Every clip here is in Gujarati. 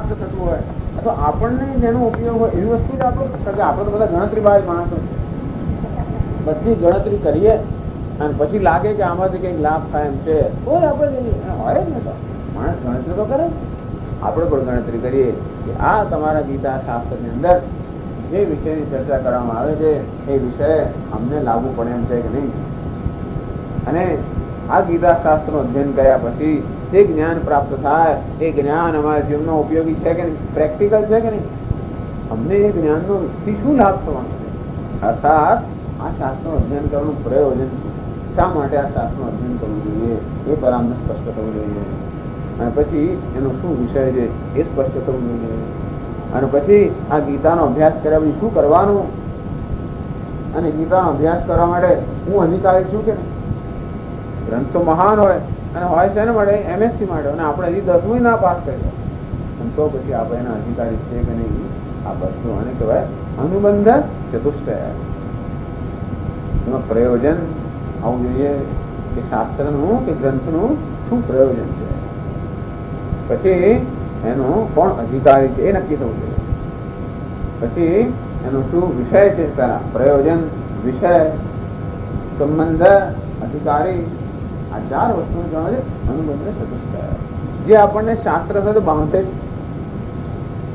પ્રાપ્ત થતું હોય અથવા આપણને જેનો ઉપયોગ હોય એવી વસ્તુ જ આપણે તો બધા ગણતરીબાજ માણસો બધી ગણતરી કરીએ અને પછી લાગે કે આમાંથી કંઈક લાભ થાય એમ છે તો આપણે હોય જ ને. તો માણસ ગણતરી તો કરે, આપણે પણ ગણતરી કરીએ કે આ તમારા ગીતા શાસ્ત્રની અંદર જે વિષયની ચર્ચા કરવામાં આવે છે એ વિષય અમને લાગુ પડે એમ છે કે નહીં. અને આ ગીતા શાસ્ત્રનું અધ્યયન કર્યા પછી જે જ્ઞાન પ્રાપ્ત થાય એ જ્ઞાન અમારા જીવનમાં ઉપયોગી છે કે નહીં, પ્રેક્ટિકલ છે કે નહીં, અમને એ જ્ઞાનનો શું લાભ થવાનો છે. અર્થાત આ શાસ્ત્રનું અધ્યયન કરવાનું પ્રયોજન શા માટે આ શાસ્ત્રનું અધ્યયન કરવું જોઈએ એ પર અમને સ્પષ્ટ થવું જોઈએ. અને પછી એનો શું વિષય છે એ સ્પષ્ટ થવું જોઈએ. અને પછી આ ગીતાનો અભ્યાસ કર્યા પછી શું કરવાનું, અને ગીતાનો અભ્યાસ કરવા માટે હું અધિકારી છું કે નહીં. ગ્રંથ તો મહાન હોય અને હોય છે ને મળે MSc માટે, અને આપણે હજી 10મું ના પાસ કર્યો અને તો પછી આપણે એના અધિકારી છે કે નહીં આ વસ્તુ આને કહેવાય અનુબંધ ચતુષ્ટય. એમાં પ્રયોજન આવું જોઈએ કે શાસ્ત્રનું કે ગ્રંથનું શું પ્રયોજન છે, પછી એનો કોણ અધિકારી છે એ નક્કી થવું જોઈએ. પછી એનો શું વિષય છે, પેલા પ્રયોજન, વિષય, સંબંધ, અધિકારી, આ 4 વસ્તુ કહેવાય છે અનુબંધ ચતુષ્ટય. જે આપણને શાસ્ત્ર સાથે બાંધે છે.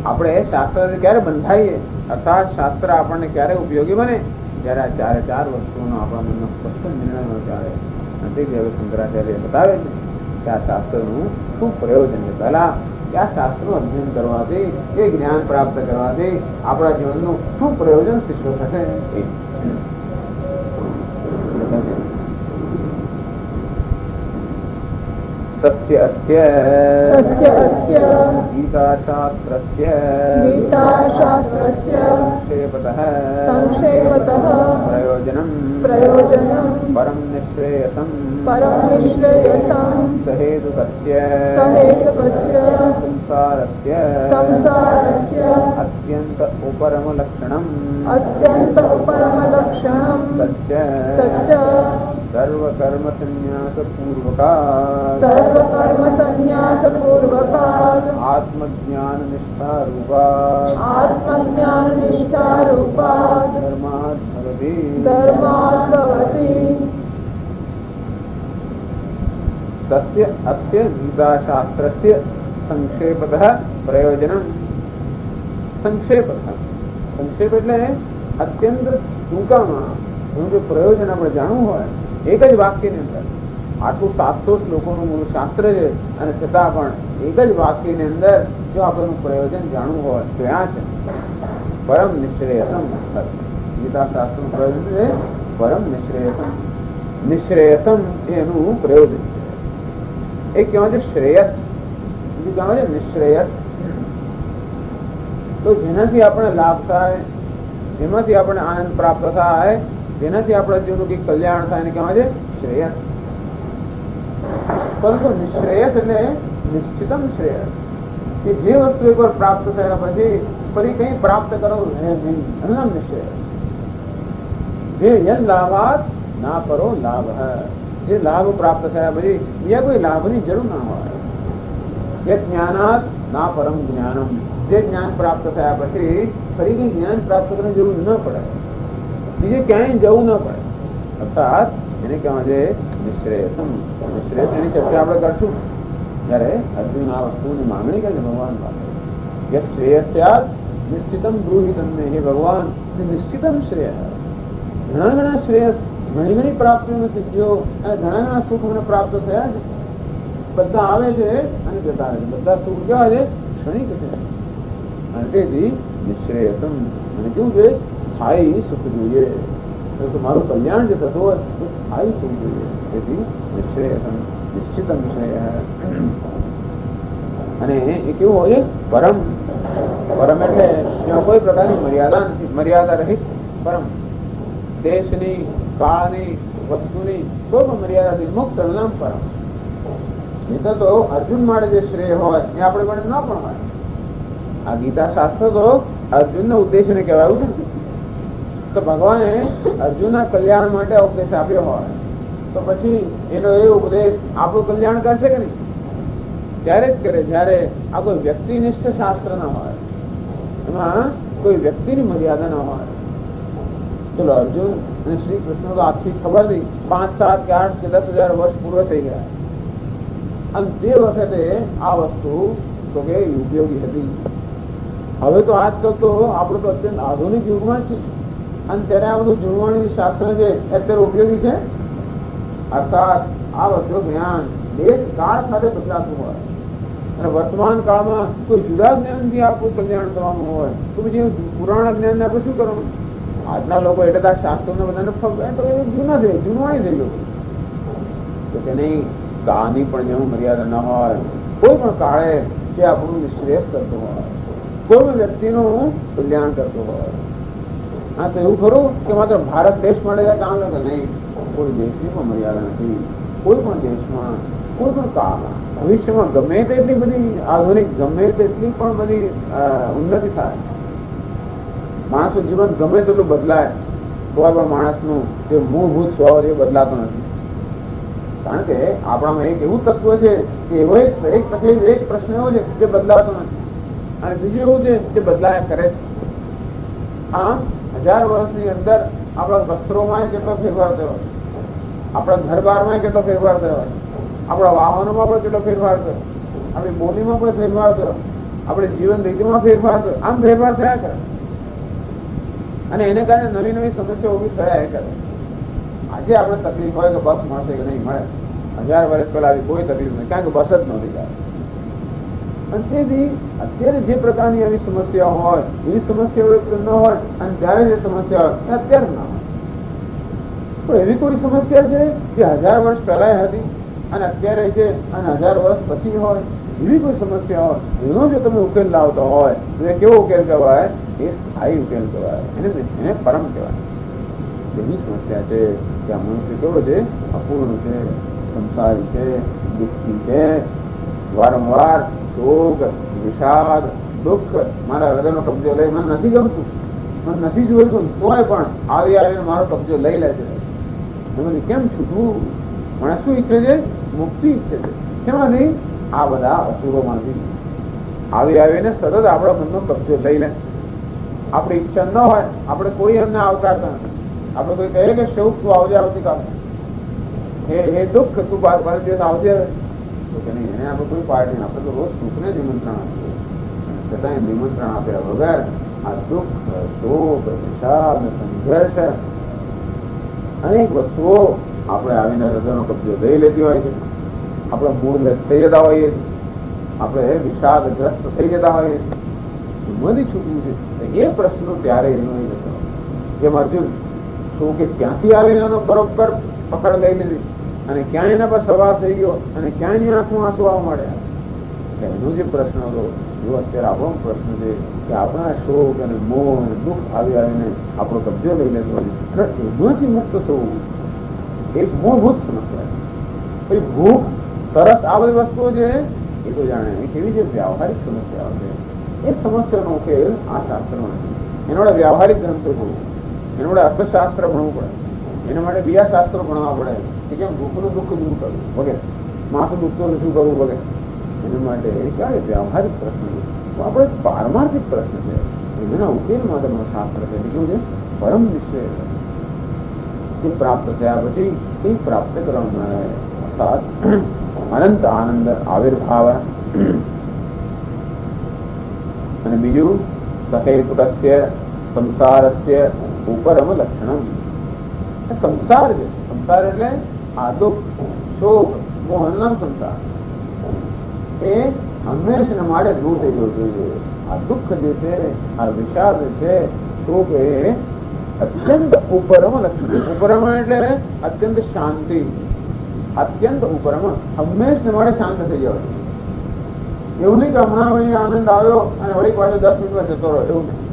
આપણે શાસ્ત્ર ક્યારે બંધાઈએ અર્થાત શાસ્ત્ર આપણને ક્યારે ઉપયોગી બને જ્યારે આ 4 વસ્તુઓનો આપણા મનમાં સ્પષ્ટ નિર્ણય ન ચાલે. નથી કે હવે શંકરાચાર્ય બતાવે છે કે આ શાસ્ત્રનું શું પ્રયોજન છે. પહેલા કે આ શાસ્ત્રનું અધ્યયન કરવાથી એ જ્ઞાન પ્રાપ્ત કરવાથી આપણા જીવનનું શું પ્રયોજન સિદ્ધ થશે. तस्य अस्य गीताशास्त्रस्य संक्षेपतः प्रयोजनं परं निःश्रेयसं सहेतुकस्य संसारस्य अत्यन्त उपरमलक्षणं तस्य सर्वकर्मसन्न्यासपूर्वकात् आत्मज्ञाननिष्ठारूपात् धर्मात् भवति. तस्य अस्य गीताशास्त्रस्य संक्षेपतः प्रयोजनं. संक्षेप એટલે અત્યંત ટૂંકામાં એનું જે પ્રયોજન આપણે જાણવું હોય એક જ વાક્યની અંદર. આટલું 700 શ્લોકોનું મૂળ શાસ્ત્ર છે અને છતાં પણ એક જ વાક્યની અંદર જો આપણનું પ્રયોજન જાણવું હોય તો આ છે પરમ નિશ્રેયસમ. ગીતા શાસ્ત્રનું પ્રયોજન છે પરમ નિશ્રેયસમ. નિશ્રેયસમ એનું પ્રયોજન છે. એક કહેવાય છે શ્રેયસ, બીજું કહેવાય છે નિશ્રેયસ. તો જેનાથી આપણે લાભ થાય, જેમાંથી આપણે આનંદ પ્રાપ્ત થાય, જેનાથી આપણા જીવનનું કંઈક કલ્યાણ થાય એને કહેવાય છે શ્રેયસ. પરંતુ નિશ્રેયસ એટલે નિશ્ચિતમ શ્રેયસ, કે જે વસ્તુ એકવાર પ્રાપ્ત થયા પછી ફરી કંઈ પ્રાપ્ત કરવું રહે નહીં. એનું નિશ્રેયસ. જે યદ લાભાત ના પરો લાભ, જે લાભ પ્રાપ્ત થયા પછી બીજા કોઈ લાભની જરૂર ના હોય. યદ જ્ઞાનાત ના પરમ જ્ઞાનમ, જે જ્ઞાન પ્રાપ્ત થયા પછી ફરી કંઈ જ્ઞાન પ્રાપ્ત કરવાની જરૂર ન પડે, બીજે ક્યાંય જવું ન પડે. અર્થાત એને કહેવાય છે નિશ્રેયસમ. નિશ્રેયસ એની ચર્ચા આપણે કરશું જ્યારે અર્જુન આ વસ્તુની માંગણી કરે છે ભગવાન પાસે. યત શ્રેયસ્યાત નિશ્ચિતમ બ્રૂહિ તમને, હે ભગવાન નિશ્ચિતમ શ્રેય. ઘણા શ્રેયસ, ઘણી પ્રાપ્તિઓની સિદ્ધિઓ અને ઘણા સુખ મને પ્રાપ્ત થયા છે. બધા આવે છે અને જતા આવે છે. બધા સુખ કેવા છે? ક્ષણિક છે. અને તેથી નિશ્રેયસમ. અને કેવું છે? સ્થાયી સુખ જોઈએ. મારું કલ્યાણ જે થતું હોય એ સ્થાયી સુખ જોઈએ. તેથી નિશ્રેયસમ, નિશ્ચિતમ શ્રેય. અને એ કેવું હોય છે? પરમ. પરમ એટલે એમાં કોઈ પ્રકારની મર્યાદા નથી, મર્યાદા રહિત પરમ. દેશની, કાળની, વસ્તુની કોઈ પણ મર્યાદાથી મુક્ત નામ પરમ. નહીં તો અર્જુન માટે જે શ્રેય હોય એ આપણે માટે ના પણ હોય. આ ગીતા શાસ્ત્ર તો અર્જુનના ઉદ્દેશને કહેવાયું છે. તો ભગવાને અર્જુનના કલ્યાણ માટે ઉપદેશ આપ્યો હોય તો પછી એનો એ ઉપદેશ આપણું કલ્યાણ કરશે કે નહીં? ત્યારે જ કરે જ્યારે આ કોઈ વ્યક્તિનિષ્ઠ શાસ્ત્ર ના હોય, એમાં કોઈ વ્યક્તિની મર્યાદા ના હોય. ચલો અર્જુન અને શ્રી કૃષ્ણ તો આખી ખબર નહીં 5, 7 કે 8 કે 10,000 વર્ષ પૂર્વ થઈ ગયા, અને તે વખતે આ વસ્તુ તો કે ઉપયોગી હતી. હવે તો આજકાલ તો આપણે તો અત્યંત આધુનિક યુગમાં છે, અને ત્યારે આ બધું જૂનવાણી શાસ્ત્ર છે અત્યારે ઉપયોગી છે. અર્થાત આ બધું જ્ઞાન દેશ કાળ સાથે બદલાતું હોય, અને વર્તમાન કાળમાં કોઈ જુદા જ્ઞાનથી આપણું કલ્યાણ કરવાનું હોય તો પછી પુરાણા જ્ઞાનને આપણે શું કરવાનું? આજના લોકો એટલે શાસ્ત્રોને બધાને જૂના છે, જૂનવાણી થઈ ગયું. તો કે નહીં, કાળની પણ જેવું મર્યાદા ન હોય, કોઈ પણ કાળે જે આપણું શ્રેષ્ઠ કરતો હોય, કોઈ પણ વ્યક્તિનું કલ્યાણ કરતો હોય. હા, તો એવું ખરું કે માત્ર ભારત દેશ માટે કામ લાગે? નહીં, કોઈ દેશની પણ મર્યાદા નથી. કોઈ પણ દેશમાં, કોઈ પણ કાળમાં, ભવિષ્યમાં ગમે તેટલી બધી આધુનિક, ગમે તેટલી પણ બધી ઉન્નતિ થાય, માણસનું જીવન ગમે તેટલું બદલાય, તો પણ માણસનું જે મૂળભૂત સ્વભાવ એ બદલાતો નથી. કારણ કે આપણામાં એક એવું તત્વ છે કે એવો એક પ્રશ્ન એવો છે જે બદલાતો નથી, અને બીજું એવું છે જે બદલાયા કરે છે. આમ 1000 વર્ષની અંદર આપણા વસ્ત્રોમાં કેટલો ફેરફાર થયો, આપણા ઘરબારમાં કેટલો ફેરફાર થયો, આપણા વાહનોમાં પણ કેટલો ફેરફાર થયો, આપણી બોલીમાં પણ ફેરફાર થયો, આપણી જીવન રીતિમાં ફેરફાર થયો. આમ ફેરફાર થયા કરે, અને એને કારણે નવી નવી સમસ્યાઓ ઉભી થયા કરે. આજે આપણે તકલીફ હોય કે બસ મળશે કે નહીં મળે, 1000 વર્ષ પહેલા આવી કોઈ તકલીફ નહીં, કારણ કે બસ જ નહોતી થાય. અને તેથી અત્યારે જે પ્રકારની આવી સમસ્યા હોય, એવી સમસ્યાઓ ન હોય, અને જ્યારે જે સમસ્યા હોય અત્યારે ના હોય. તો એવી કોઈ સમસ્યા છે જે 1000 વર્ષ પહેલા હતી અને અત્યારે છે અને 1000 વર્ષ પછી હોય, એવી કોઈ સમસ્યા હોય, એનો જો તમે ઉકેલ લાવતો હોય તો એ કેવો ઉકેલ કહેવાય? એ સ્થાયી ઉકેલ કહેવાય, એને પરમ કહેવાય. એવી સમસ્યા છે કે આ મનુષ્ય કેવો છે? અપૂર્ણ છે, સંસારી છે, દુઃખી છે, વારંવાર શોક, વિષાદ, દુઃખ મારા હૃદયનો કબજો લઈ, મને નથી ગમતું, મને નથી જોઈતું, તોય પણ આવી આવીને મારો કબજો લઈ લે છે. એમાંથી કેમ છૂટવું? મને શું ઈચ્છે છે? મુક્તિ ઈચ્છે છે. કેમાં નહીં? આ બધા અસુરોમાંથી આવી આવીને સતત આપણા મનનો કબજો લઈ લે. આપણી ઈચ્છા ન હોય, આપણે કોઈ એમને આવકારતા નથી. આપણે કોઈ કહીએ કે શૌક તું આવજે આવતીકાલે, હે દુઃખ તું 12 દિવસ આવજે, તો કે નહીં, એને આપણે કોઈ પાર્ટી, આપણે તો રોજ સુખને નિમંત્રણ આપીએ, છતાં નિમંત્રણ આપ્યા વગર આ દુઃખ, શોક, વિષાદ, સંઘર્ષ, અનેક વસ્તુઓ આપણે આવીને હૃદયનો કબજો લઈ લેતી હોય છે. આપણે મૂળગ્રસ્ત થઈ જતા હોઈએ, આપણે વિષાદગ્રસ્ત થઈ જતા હોઈએ, એમાંથી છૂટવું છે. એ પ્રશ્ન ત્યારે એનો નહીં જતો. જેમ અર્જુન શું કે ક્યાંથી આવીને એનો બરોબર પકડ લઈ લીધી, અને ક્યાં એના પર સવાર થઈ ગયો, અને ક્યાં એની આંખમાં આંસુ આવવા મળ્યા. એનો જે પ્રશ્ન હતો એવો અત્યારે આપણો પ્રશ્ન છે કે આપણા શોક અને મોહ અને દુઃખ આવીને આપણો કબજો લઈ લેતો હોય, એમાંથી મુક્ત થવું એક મૂળભૂત સમસ્યા છે. પછી ભૂખ, તરસ, આ બધી વસ્તુઓ છે એ તો જાણે કેવી જે વ્યવહારિક સમસ્યાઓ છે, એ સમસ્યાનો ઉકેલ આ શાસ્ત્રમાં નથી. એના વડે વ્યવહારિક ગ્રંથો ભણવું, એના વડે અર્થશાસ્ત્ર ભણવું પડે, એના માટે બીજા શાસ્ત્રો ભણવા પડે કે કેમ ભૂખનું દુઃખ દૂર કરવું વગેરે, માથું દુખતું શું કરવું વગેરે. એના માટે ક્યારે વ્યવહારિક પ્રશ્ન છે, તો આપણે પારમાર્થિક પ્રશ્ન છે, એના ઉકેલ માટે શાસ્ત્ર છે. બીજું છે પરમ નિશ્ચય, જે પ્રાપ્ત થયા પછી એ પ્રાપ્ત કરવામાં આવે, અર્થાત અનંત આનંદ આવિર્ભાવ. અને બીજું સહેતુકસ્ય સંસારસ્ય ઉપરમ લક્ષણમ. સંસાર છે, સંસાર એટલે આ દુઃખ, શોક, મોહનનો સંસાર એ હંમેશા માટે દૂર થઈ જવું જોઈએ. આ દુઃખ જે છે, આ વિષાદ છે, શોક એ અત્યંત ઉપરમ લક્ષણ. ઉપરમ એટલે અત્યંત શાંતિ, અત્યંત ઉપરમ, હંમેશા માટે શાંત થઈ જવાય. એવું નહીં કે હમણાં વળી આનંદ આવ્યો અને વળી પાછો 10 મિનિટમાં જતો રહ્યો, એવું નહીં.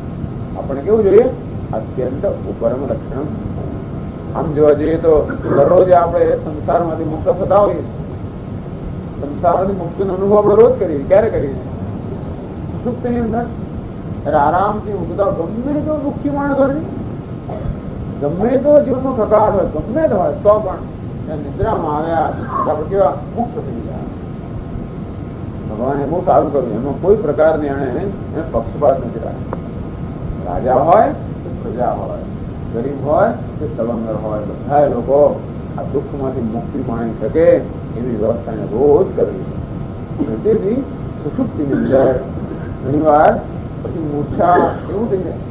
આપણે કેવું જોઈએ? અત્યંત ઉપરમ લક્ષણ. આમ જોવા જઈએ તો દરરોજ આપણે સંસારમાંથી મુક્ત થતા હોઈએ, સંસારમાંથી મુક્તિનો અનુભવ આપણે રોજ કરીએ. ક્યારે કરીએ? સુખની અંદર આરામથી ઊંઘતા. ગમે તો દુઃખી માણસ હોય, ગમે તો જીવનમાં થકાવટ હોય, ગમે તો હોય, તો પણ નિદ્રામાં આવ્યા આપણે કેવા મુક્ત થઈ ગયા. ભગવાને બહુ સારું કર્યું, એમાં કોઈ પ્રકારની એને પક્ષપાત નથી રાખ્યો. રાજા હોય કે પ્રજા હોય, ગરીબ હોય કે તવંગર હોય, બધા લોકો આ દુઃખમાંથી મુક્તિ પામી શકે એવી વ્યવસ્થાને રોજ કરવી છે. તેથી સુષુપ્તિની અંદર ઘણી વાર પછી મૂર્છા એવું થઈ જાય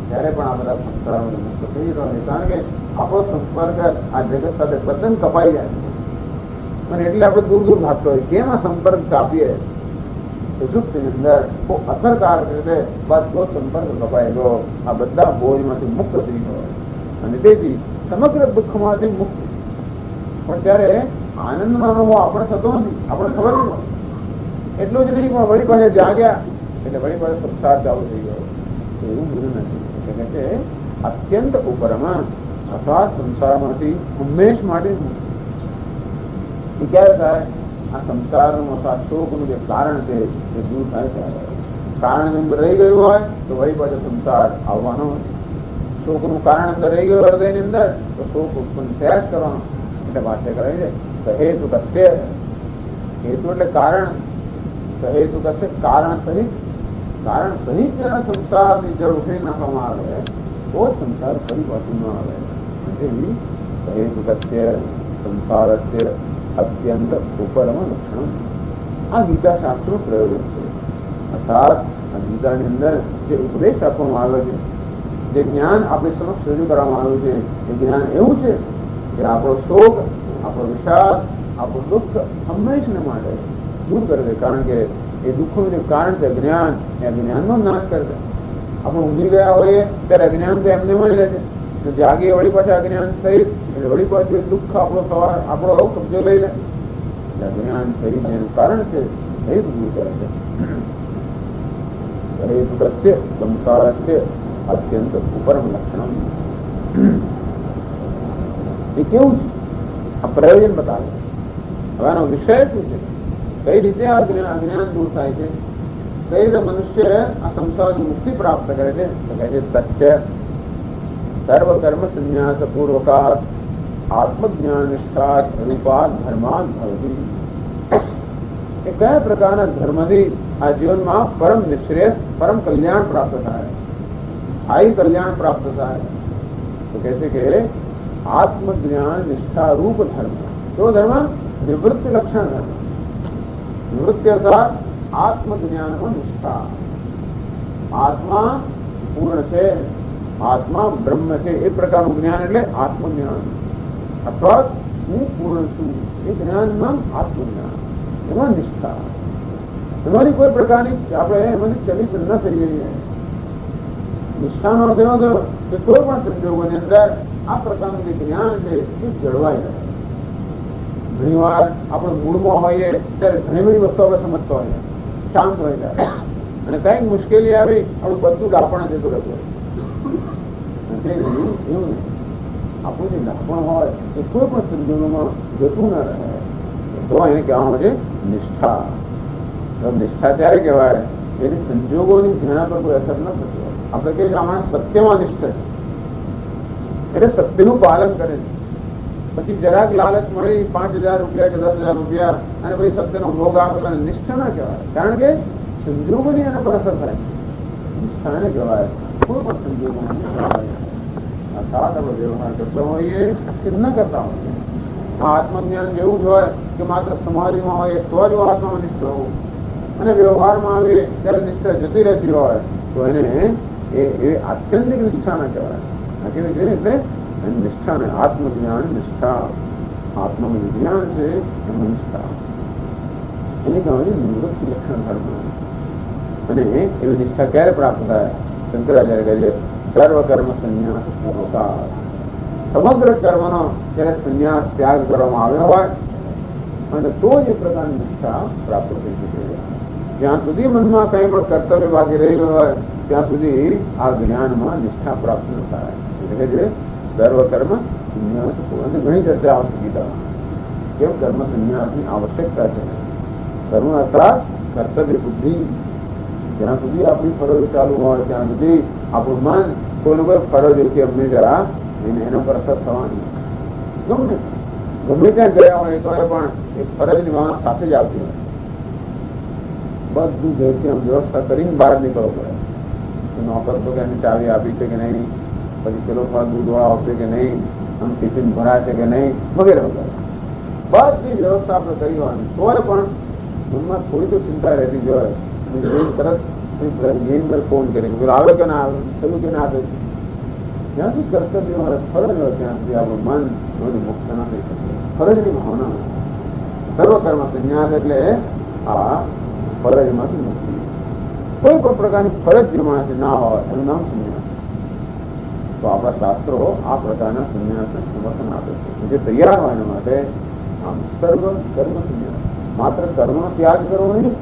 ત્યારે પણ આ બધા સંસ્કારોને મુક્ત થઈ જતા, કારણ કે આપણો સંપર્ક આ જગત સાથે તદ્દન કપાઈ જાય અને એટલે આપણે દૂર દૂર ભાગતો હોય. કેમ આ સંપર્ક કાપીએ? સુષુપ્તિની અંદર બહુ અસરકારક રીતે બધો સંપર્ક કપાયેલો, આ બધા બોજમાંથી મુક્ત થઈ ગયો અને તેથી સમગ્ર દુઃખમાંથી મુક્તિ. પણ ત્યારે આનંદનો અનુભવ આપણે થતો નથી, આપણે ખબર નહીં. એટલું જ નહીં પણ વળી પાસે જાગ્યા એટલે વળી પાસે સંસાર ચાલુ થઈ ગયો. એવું બધું નથી. એટલે કે અત્યંત ઉપરમાં અથવા સંસારમાંથી હંમેશ માટે ક્યારે થાય? આ સંસારનું અથવા શોકનું જે કારણ છે એ દૂર થાય ત્યારે. કારણ અંદર રહી ગયું હોય તો વળી પાછો સંસાર આવવાનો. શોકનું કારણ અંદર રહી ગયું હૃદયની અંદર તો શોક ઉત્પન્ન થયા જ કરવાનો. એટલે ભાષા કરે છે હેતુ કથ્ય. હેતુ એટલે કારણ, હેતુ કથ્ય કારણ સહિત. કારણ સહિત જેના સંસારની જળ ઉઠી નાખવામાં આવે તો સંસાર ફરી પાછું ન આવે. હેતુ કથ્ય સંસાર અત્યંત ઉપરમ લક્ષણ. આ ગીતા શાસ્ત્રનો પ્રયોગ છે. અર્થાત આ ગીતાની અંદર જે ઉપદેશ આપવામાં આવ્યો છે, જે જ્ઞાન આપણે સમક્ષ રજૂ કરવામાં આવ્યું છે, એ જ્ઞાન એવું છે કે આપણો શોક, આપણો વિષાદ, આપણું દુઃખ હંમેશને માટે દૂર કરી દે. કારણ કે એ દુઃખનું જે કારણ છે જ્ઞાન, એ જ્ઞાનનો નાશ કરી દે. આપણે ઊંઘી ગયા હોઈએ ત્યારે અજ્ઞાન તો એમને મળી રહે છે, જાગીએ વળી પાછા અજ્ઞાન સહિત એટલે વળી પાછું દુઃખ આપણો સવાર આપણો કબજો લઈ લે. એટલે અજ્ઞાન સહિત એનું કારણ છે એ દૂર કરે છે. સંસારસ્ય અત્યંત ઉપરમ લક્ષણ. એ કેવું છે? આ પ્રયોજન બતાવે. હવે આનો વિષય શું છે? કઈ રીતે આ અજ્ઞાન દૂર થાય છે? કઈ રીતે મનુષ્ય આ સંસારની મુક્તિ પ્રાપ્ત કરે છે? તો કહે છે સત્ય સર્વ કર્મ સંન્યાસ પૂર્વકાત આત્મજ્ઞાન નિષ્ઠાત રૂપાત ધર્માત ભવતી. એ કયા પ્રકારના ધર્મથી આ જીવનમાં પરમ નિશ્રેષ્ઠ પરમ કલ્યાણ પ્રાપ્ત થાય, સ્થાયી કલ્યાણ પ્રાપ્ત થાય? તો કહે છે કે આત્મજ્ઞાન નિષ્ઠા રૂપ ધર્મ. કેવો ધર્મ? નિવૃત્તિ લક્ષણ ધર્મ. નિવૃત્તિ અર્થાત આત્મજ્ઞાનમાં નિષ્ઠા. આત્મા પૂર્ણ છે, આત્મા બ્રહ્મ છે, એ પ્રકારનું જ્ઞાન એટલે આત્મજ્ઞાન. અથવા હું પૂર્ણ છું એ જ્ઞાનમાં આત્મજ્ઞાન, એમાં નિષ્ઠા. એમાંની કોઈ પ્રકારની આપણે એમાંથી ચલિત ન થઈ જઈએ. નિષ્ઠાનો અર્થ એવો થયો કે કોઈ પણ સંજોગોની અંદર આ પ્રકારનું જે જ્ઞાન છે એ જળવાઈ રહે. ઘણી વાર આપણે મૂળમાં હોઈએ ત્યારે ઘણી બધી વસ્તુ આપણે સમજતા હોઈએ, શાંત હોય ત્યારે, અને કઈક મુશ્કેલી આવી આપણું બધું ડાપણ જતું રહેતું હોય. એવું નહીં. આપણું જે ડાપણ હોય એ કોઈ પણ સંજોગોમાં જતું ના રહે. તો એને કહેવામાં છે નિષ્ઠા. નિષ્ઠા ત્યારે કહેવાય એની સંજોગોની જેના પર કોઈ અસર ન થતી હોય. આપણે કહીએ કે આમાં સત્યમાં નિષ્ઠા એટલે સત્યનું પાલન કરે છે. પછી જરાક લાલચ મળી 5,000 રૂપિયા કે 10,000 રૂપિયા અને પછી સત્યનો ભોગ આપે નિષ્ઠા ના કહેવાય. કારણ કે સંજોગોની એના પર અસર થાય. નિષ્ઠા એને કહેવાય કોઈ પણ સંજોગોની અર્થાત આપણે વ્યવહાર કરતા હોઈએ કે ન કરતા હોઈએ. આ આત્મજ્ઞાન જેવું જ હોય કે માત્ર સમાધિમાં હોય તો જ આત્મામાં નિષ્ઠ હોવું, અને વ્યવહારમાં આવીએ ત્યારે નિષ્ઠા જતી રહેતી હોય તો એને એ આત્યંતિક નિષ્ઠા ના કહેવાય. આ કેવી છે એટલે નિષ્ઠા ને આત્મજ્ઞાન નિષ્ઠા. આત્માનું જ્ઞાન છે એમાં નિષ્ઠા. એને કહેવાય નિવૃત્તિ લક્ષણ ધર્મ. અને એવી નિષ્ઠા ક્યારે પ્રાપ્ત થાય? શંકરાચાર્ય કહે છે સર્વ કર્મ સંન્યાસ પૂર્વકાત. સમગ્ર કર્મનો જ્યારે સંન્યાસ ત્યાગ કરવામાં આવ્યો હોય અને તો જ એ પ્રકારની નિષ્ઠા પ્રાપ્ત થઈ શકે. જ્યાં સુધી મનમાં કંઈ પણ કર્તવ્ય બાકી રહી ગયો હોય ત્યાં સુધી આ જ્ઞાનમાં નિષ્ઠા પ્રાપ્ત ન થાય. એટલે કે સર્વ કર્મ સંન્યાસ. અને ઘણી ચર્ચા આવશે ગીતામાં કેમ કર્મ સંન્યાસની આવશ્યકતા છે. કર્મ અર્થાત કર્તવ્ય બુદ્ધિ. જ્યાં સુધી આપણી ફરજો ચાલુ હોય ત્યાં સુધી આપણું મન કોઈને કોઈ ફરજોથી અમને જરા એના પર અસર થવાની. ગમે ત્યાં ગયા હોય તો પણ એ ફરજની ભાવના સાથે જ આવતી હોય. બધું ઘેરથી આમ વ્યવસ્થા કરીને બહાર નીકળવો પડે. નોકર તો કે એની ચાવી આપી છે કે નહીં, પછી પેલો થોડા દૂધવાળા આવશે કે નહીં, આમ ટિફિન ભરાય છે કે નહીં, વગેરે વગેરે બધી વ્યવસ્થા આપણે કરી હોવાની. તોય પણ મનમાં થોડી તો ચિંતા રહેતી જ હોય. તરત ફોન કરી આવે કે ના આવે, થયું કે ના થયું. જ્યાં સુધી કર્તવ્ય હોય, ફરજ હોય, ત્યાં સુધી આપણું મન મુક્ત ના થઈ શકે. ફરજની ભાવના સર્વકર્મ સંન્યાસ એટલે આ ફરજમાંથી મુક્તિ. કોઈ પણ પ્રકારની ફરજ જે માણસ ના હોય એનું નામ સંન્યાસ. તો આપણા શાસ્ત્રો આ પ્રકારના સંન્યાસને સમર્થન આપે છે. જે તૈયાર હોય એના માટે આમ સર્વ કર્મ સંન્યાસ. માત્ર કર્મનો ત્યાગ કરવો નહીં,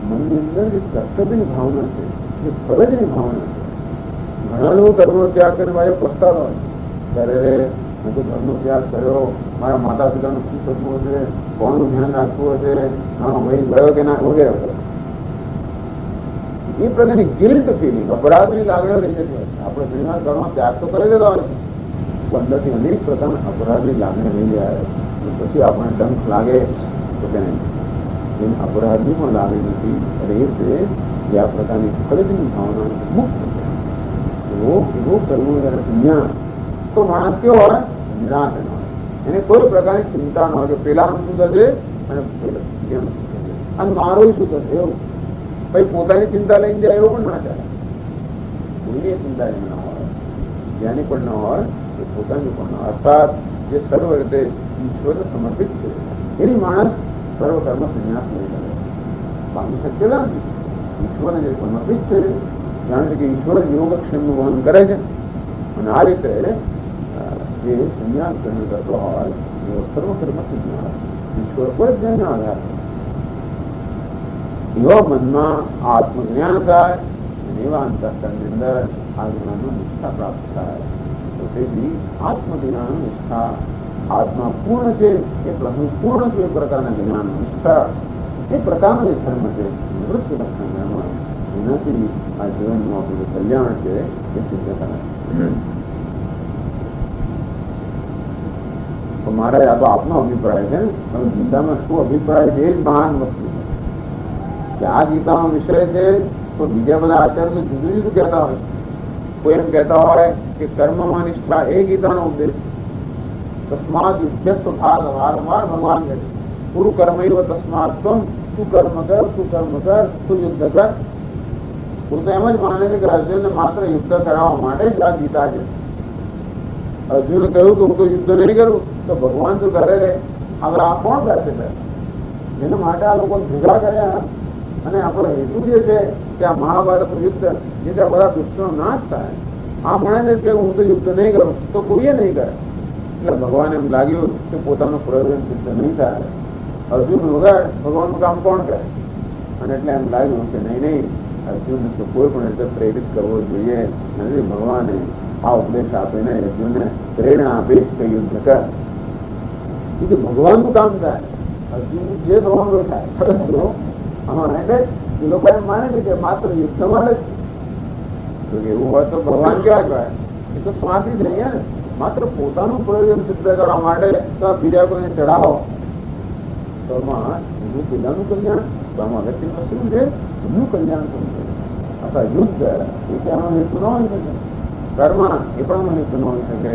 મનની અંદર જે કર્તવ્યની ભાવના છે, જે ફરજની ભાવના છે. ઘણા લોકો કર્મનો ત્યાગ કરીને મારે પસ્તાતો હોય, ત્યારે મેં તો ધર્મનો ત્યાગ કર્યો, મારા માતા પિતાનું શું થતું હશે, કોણનું ધ્યાન રાખવું હશે, ભાઈ ગયો કે ના, વગેરે વગેરે. એ પ્રકારની ગિલ્ટ ફિલિંગ, અપરાધની લાગણીઓ રહી જતી હોય. આપણે ઘણીવાર કર્મનો ત્યાગ તો કરી દેતા હોય, અંદરથી અનેક પ્રકારના અપરાધની લાગણી રહી જાય. પછી આપણે ડંખ લાગે તો તેને અપરાધની પણ લાગણી નથી. અને એ છે જે આ પ્રકારની ફરજની ભાવના મુક્ત એવો કરવું. સંન્યાસ તો માણસ કેવો હોય? નિરાશ હોય. એને કોઈ પ્રકારની ચિંતા ન હોય કે પેલા શું થશે અને મારું શું થશે એવું. પછી પોતાની ચિંતા લઈને જાય એવું પણ ના ચાલે. કોઈની ચિંતા એમ ના હોય, જેની પણ ન હોય એ પોતાની પણ ન હોય. અર્થાત જે સર્વ રીતે ઈશ્વરને સમર્પિત છે એની માણસ સર્વકર્મ સંન્યાસ નહીં કરે, પામી શક્ય નથી. ઈશ્વરને જે સમર્પિત છે, જાણે કે ઈશ્વર યોગક્ષેમનું વહન કરે છે, અને આ રીતે જે સંન્યાસ ગ્રહણ કરતો હોય એવો સર્વકર્મ સંન્યાસ ઈશ્વર પર જ જઈને આધાર. એવા મનમાં આત્મજ્ઞાન થાય અને એવા અંતઃકરણની અંદર આ જ્ઞાનનો નિષ્ઠા પ્રાપ્ત થાય. તો તેથી આત્મજ્ઞાન નિષ્ઠા, આત્મા પૂર્ણ છે એ પ્રભુ પૂર્ણ છે એ પ્રકારના જ્ઞાન નિષ્ઠા, એ પ્રકારનો જે ધર્મ છે નિવૃત્તિ લક્ષણ, એનાથી આ જીવનનું આપણું જે કલ્યાણ છે એ સિદ્ધ થાય. તો મારે આ તો આપનો અભિપ્રાય છે ને, હવે ગીતામાં શું અભિપ્રાય છે એ જ મહાન વસ્તુ છે કે આ ગીતાનો વિષય છે. તો બીજા બધા આચાર્ય તો જુદું જુદું કહેતા હોય. કોઈ એમ કહેતા હોય કે કર્મમાં નિષ્ઠા એ ગીતાનો ઉદ્દેશ. તસ્માત યુદ્ધ તો વારંવાર ભગવાન કહે છે પૂરું કર્મ તસ્માત તું કર્મ કર, તું કર્મ કર, તું યુદ્ધ કર. હું તો એમ જ માને છે કે અર્જુનને માત્ર યુદ્ધ કરાવવા માટે જ આ ગીતા છે. અર્જુને કહ્યું કે હું તો યુદ્ધ નહીં કરું, તો ભગવાન તો કરે રે. હવે આ કોણ કરશે? એના માટે આ લોકો ભેગા કર્યા. અને આપણો હેતુ જે છે કે આ મહાભારત યુદ્ધ જેથી બધા દુષ્ટનો નાશ થાય, આ મળે છે કે હું તો યુદ્ધ નહીં કરું તો કોઈએ નહીં કરે. એટલે ભગવાન એમ લાગ્યું કે પોતાનું પ્રયોજન સિદ્ધ નહીં થાય, અર્જુન વગર ભગવાનનું કામ કોણ કરે? અને એટલે એમ લાગ્યું કે નહીં, અર્જુનને તો કોઈ પણ રીતે પ્રેરિત કરવો જોઈએ. અને ભગવાને આ ઉપદેશ આપીને અર્જુનને પ્રેરણા આપી કે યુદ્ધ કર. એ ભગવાનનું કામ થાય, અર્જુન જે થવાનું થાય. એટલે એ લોકો એમ માને છે કે માત્ર યુદ્ધ માટે જ. એવું હોય તો ભગવાન કેવા કહેવાય? એ તો સ્વાર્થી થઈ ગયા ને. માત્ર પોતાનું પ્રયોજન સિદ્ધ કરવા માટે બીજા કોઈને ચઢાવો તો એનું પેલાનું કલ્યાણ, તો આમાં વ્યક્તિમાં શું છે? એમનું કલ્યાણ થવું છે. અથવા યુદ્ધ એ ત્યાંનો હેતુ ન હોઈ શકે, કર્મ એ પણ હેતુ ન હોઈ શકે.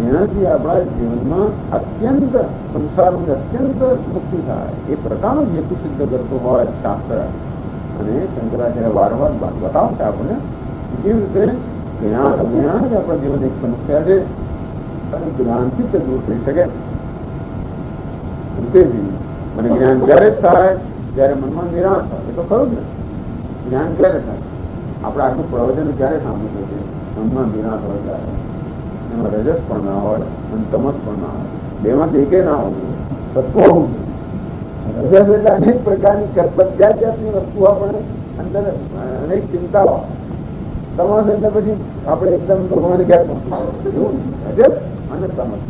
એનાથી આપણા જીવનમાં અત્યંત સંસારની અત્યંત મુક્તિ થાય એ પ્રકારનો હેતુ સિદ્ધ કરતો હોય શાસ્ત્ર. અને શંકરાચાર્ય વારંવાર બતાવશે આપણને કેવી રીતે જ્ઞાન અજ્ઞાન જ આપણા જીવન એક સમસ્યા છે અને જ્ઞાનથી તે દૂર થઈ શકે. તેથી મને જ્ઞાન ક્યારે જ થાય? જયારે મનમાં નિરાશ થાય. એ તો ખરું જ ને. જ્ઞાન ક્યારે થાય? આપણે આટલું પ્રવચન ક્યારે સાંભળ્યું છે? મનમાં નિરાશ હોય ત્યારે. એમાં રજસ પણ ના હોય અને તમસ પણ ના હોય, બેમાંથી એકે ના હોય, તત્વ હોવું જોઈએ. રજસ એટલે અનેક પ્રકારની જાત જાતની વસ્તુઓ આપણે અંદર અનેક ચિંતાઓ. તમસ એટલે પછી આપણે એકદમ ભગવાન ક્યારે એવું રજસ અને તમસ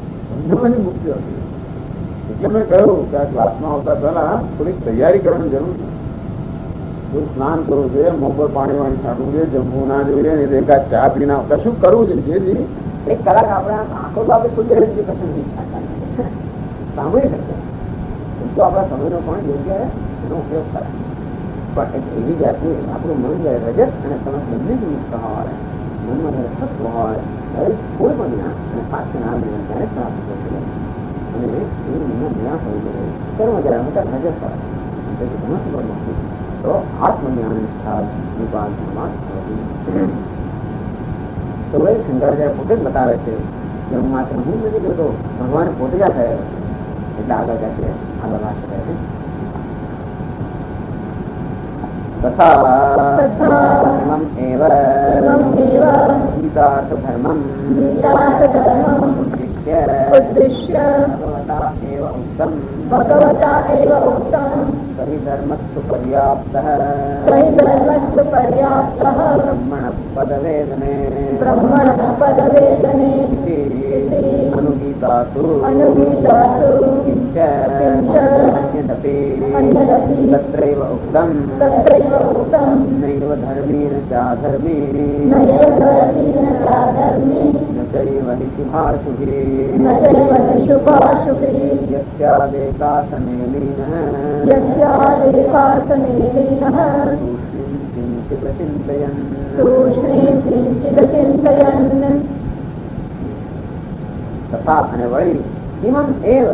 બંનેની મુક્તિ હતી. એટલે મેં કહ્યું કે આ ક્લાસમાં આવતા પહેલા થોડીક તૈયારી કરવાની જરૂર છે. થોડું સ્નાન કરવું જોઈએ, મોં પર પાણી વાણી છાંટવું જોઈએ, જમવું ના જોઈએ, એકાદ ચા પીના કશું કરવું જોઈએ. જેથી એક કલાક આપણા આંખો તો આપણે ખુલ્લી રહી કશું સાંભળી શકીએ. તો આપણા સમયનો પણ યોગ્ય એનો ઉપયોગ થાય. પણ એવી જાતની આપણું મન જ્યારે રજત અને તમસ બંને જ મુક્ત હોય, મનમાં જ્યારે સત્વ હોય ત્યારે કોઈ પણ જ્ઞાન અને પાછળ આ જ્ઞાન ત્યારે પ્રાપ્ત થશે. અને એ મનમાં જ્ઞાન હોવું જોઈએ. કર્મ જ્યારે હતા રજત હોય તેથી તમસ પણ નથી, તો આત્મજ્ઞાન નિષ્ઠા નિપાલમાં તો એ શંકરાચાર્ય પોતે જ બતાવે છે કે હું માત્ર હું નથી કરતો, ભગવાન પોતે જ થયો. એટલે આગળ જશે આગળ વાત કરે છે. भगवता एव उक्तम् सहि धर्मस्तु पर्याप्तः ब्रह्मणः पदवेदने अनुगीतासु किञ्च अन्यदपि तत्रैव उक्तम् नैव धर्मेण चाधर्मे न चैव हि शुभाशुभिः यस्यादेकासने लीनः तूष्णीं किञ्चित् चिन्तयन् तथा અને વળી ઇમમ એવ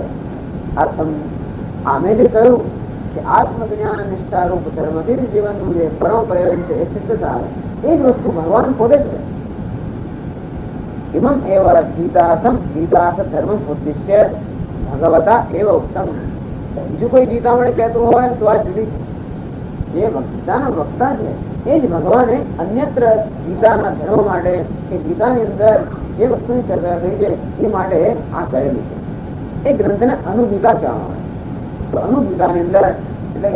અર્થમ આમે જે કહ્યું કે આત્મજ્ઞાન નિષ્ઠા રૂપ ધર્મથી જીવનનું જે પરમ પ્રયોજન છે એ સિદ્ધ થાય એ જ વસ્તુ ભગવાન પોતે જ છે. ઇમમ એવ ગીતાર્થ ધર્મ ઉદ્દિશ્ય ભગવતા એવ ઉત્તમ. બીજું કોઈ ગીતામણે કહેતું હોય તો આ જુદી જે ગીતાના વક્તા છે એ જ ભગવાને અન્યત્ર ગીતાના ધર્મ માટે કે ગીતાની અંદર જે વસ્તુની ચર્ચા થઈ છે એ માટે આ કહેલી છે. એ ગ્રંથને અનુગીતા કહેવામાં આવે. તો અનુગીતાની અંદર એટલે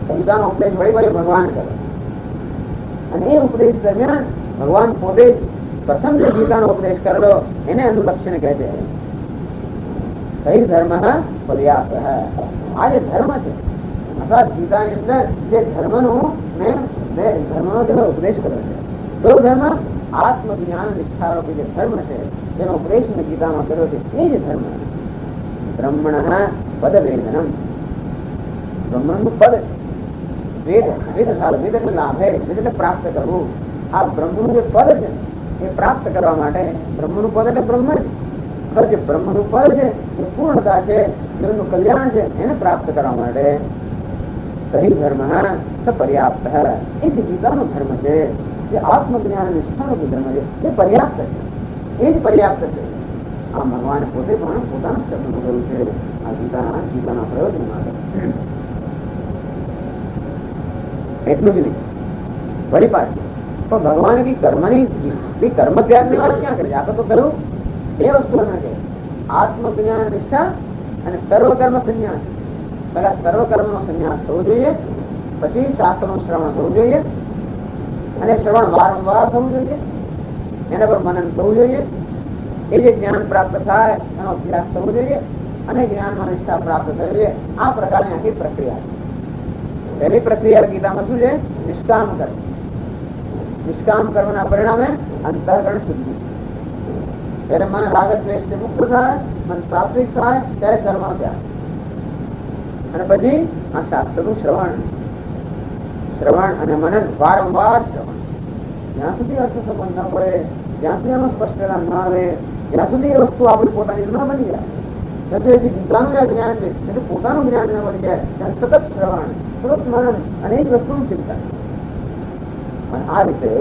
કે ગીતાનો ઉપદેશ વળી વળી ભગવાન કરે અને એ ઉપદેશ દરમિયાન ભગવાન પોતે પ્રથમ જે ગીતાનો ઉપદેશ કરેલો એને અનુલક્ષીને કહે છે કઈ ધર્મ પર્યાપ્ત. આ જે ધર્મ છે અર્થાત ગીતાની અંદર જે ધર્મનો જે ઉપદેશ કર્યો છે તો ધર્મ આત્મજ્ઞાન નિષ્ઠારૂપી જે ધર્મ છે જેનો ઉપદેશ ગીતામાં કર્યો છે એ જ ધર્મ. બ્રહ્મણ પદ વેદનમ, બ્રહ્મણનું પદ વેદ એટલે લાભ વેદ એટલે પ્રાપ્ત કરવું. આ બ્રહ્મનું જે પદ છે એ પ્રાપ્ત કરવા માટે બ્રહ્મનું પદ એટલે બ્રહ્મ જ જે બ્રહ્મનું પદ છે એ પૂર્ણતા છે, જીવનનું કલ્યાણ છે, એને પ્રાપ્ત કરવા માટે સહી ધર્મ પર્યાપ્ત એ જે ગીતાનો ધર્મ છે જે આત્મજ્ઞાન નિષ્ઠાનો ધર્મ છે એ પર્યાપ્ત છે. એ જ પર્યાપ્ત છે. આ ભગવાને પોતે પણ પોતાના શબ્દનું કર્યું છે આ ગીતાના પ્રયોજન માટે. એટલું જ નહીં, વળી પાછું પણ ભગવાને કર્મ ત્યાગની વાત ક્યાં કરી? આપણે તો કર્યું એ વસ્તુ ના કે આત્મજ્ઞાન નિષ્ઠા અને સર્વકર્મ સંન્યાસ. પેલા સર્વકર્મનો સંન્યાસ થવો જોઈએ, પછી શાસ્ત્રનું શ્રવણ થવું જોઈએ અને શ્રવણ વારંવાર થવું જોઈએ, એના પર મનન થવું જોઈએ, એ જે જ્ઞાન પ્રાપ્ત થાય એનો અભ્યાસ થવો જોઈએ અને જ્ઞાનમાં નિષ્ઠા પ્રાપ્ત થવી જોઈએ. આ પ્રકારની આખી પ્રક્રિયા છે. પહેલી પ્રક્રિયા ગીતામાં શું છે? નિષ્કામ કર્મ. નિષ્કામ કર્મના પરિણામે અંતઃકરણ શુદ્ધિ. ત્યારે મન રાગ દ્વેષથી મુક્ત થાય, મન સાત્વિક થાય ત્યારે કર્મ ત્યાગ અને પછી આ શાસ્ત્રનું શ્રવણ અને મનન વારંવાર શ્રવણ. જ્યાં સુધી અર્થ સંબંધ ન પડે, જ્યાં સુધી એમાં સ્પષ્ટતા ન આવે, જ્યાં સુધી એ વસ્તુ આપણી પોતાની ન બની જાય, ત્યાં સુધી ગીતાનું જે જ્ઞાન છે એટલે પોતાનું જ્ઞાન ન બની જાય ત્યાં સતત શ્રવણ, સતત મનન અને એ જ વસ્તુનું ચિંતન. અને આ રીતે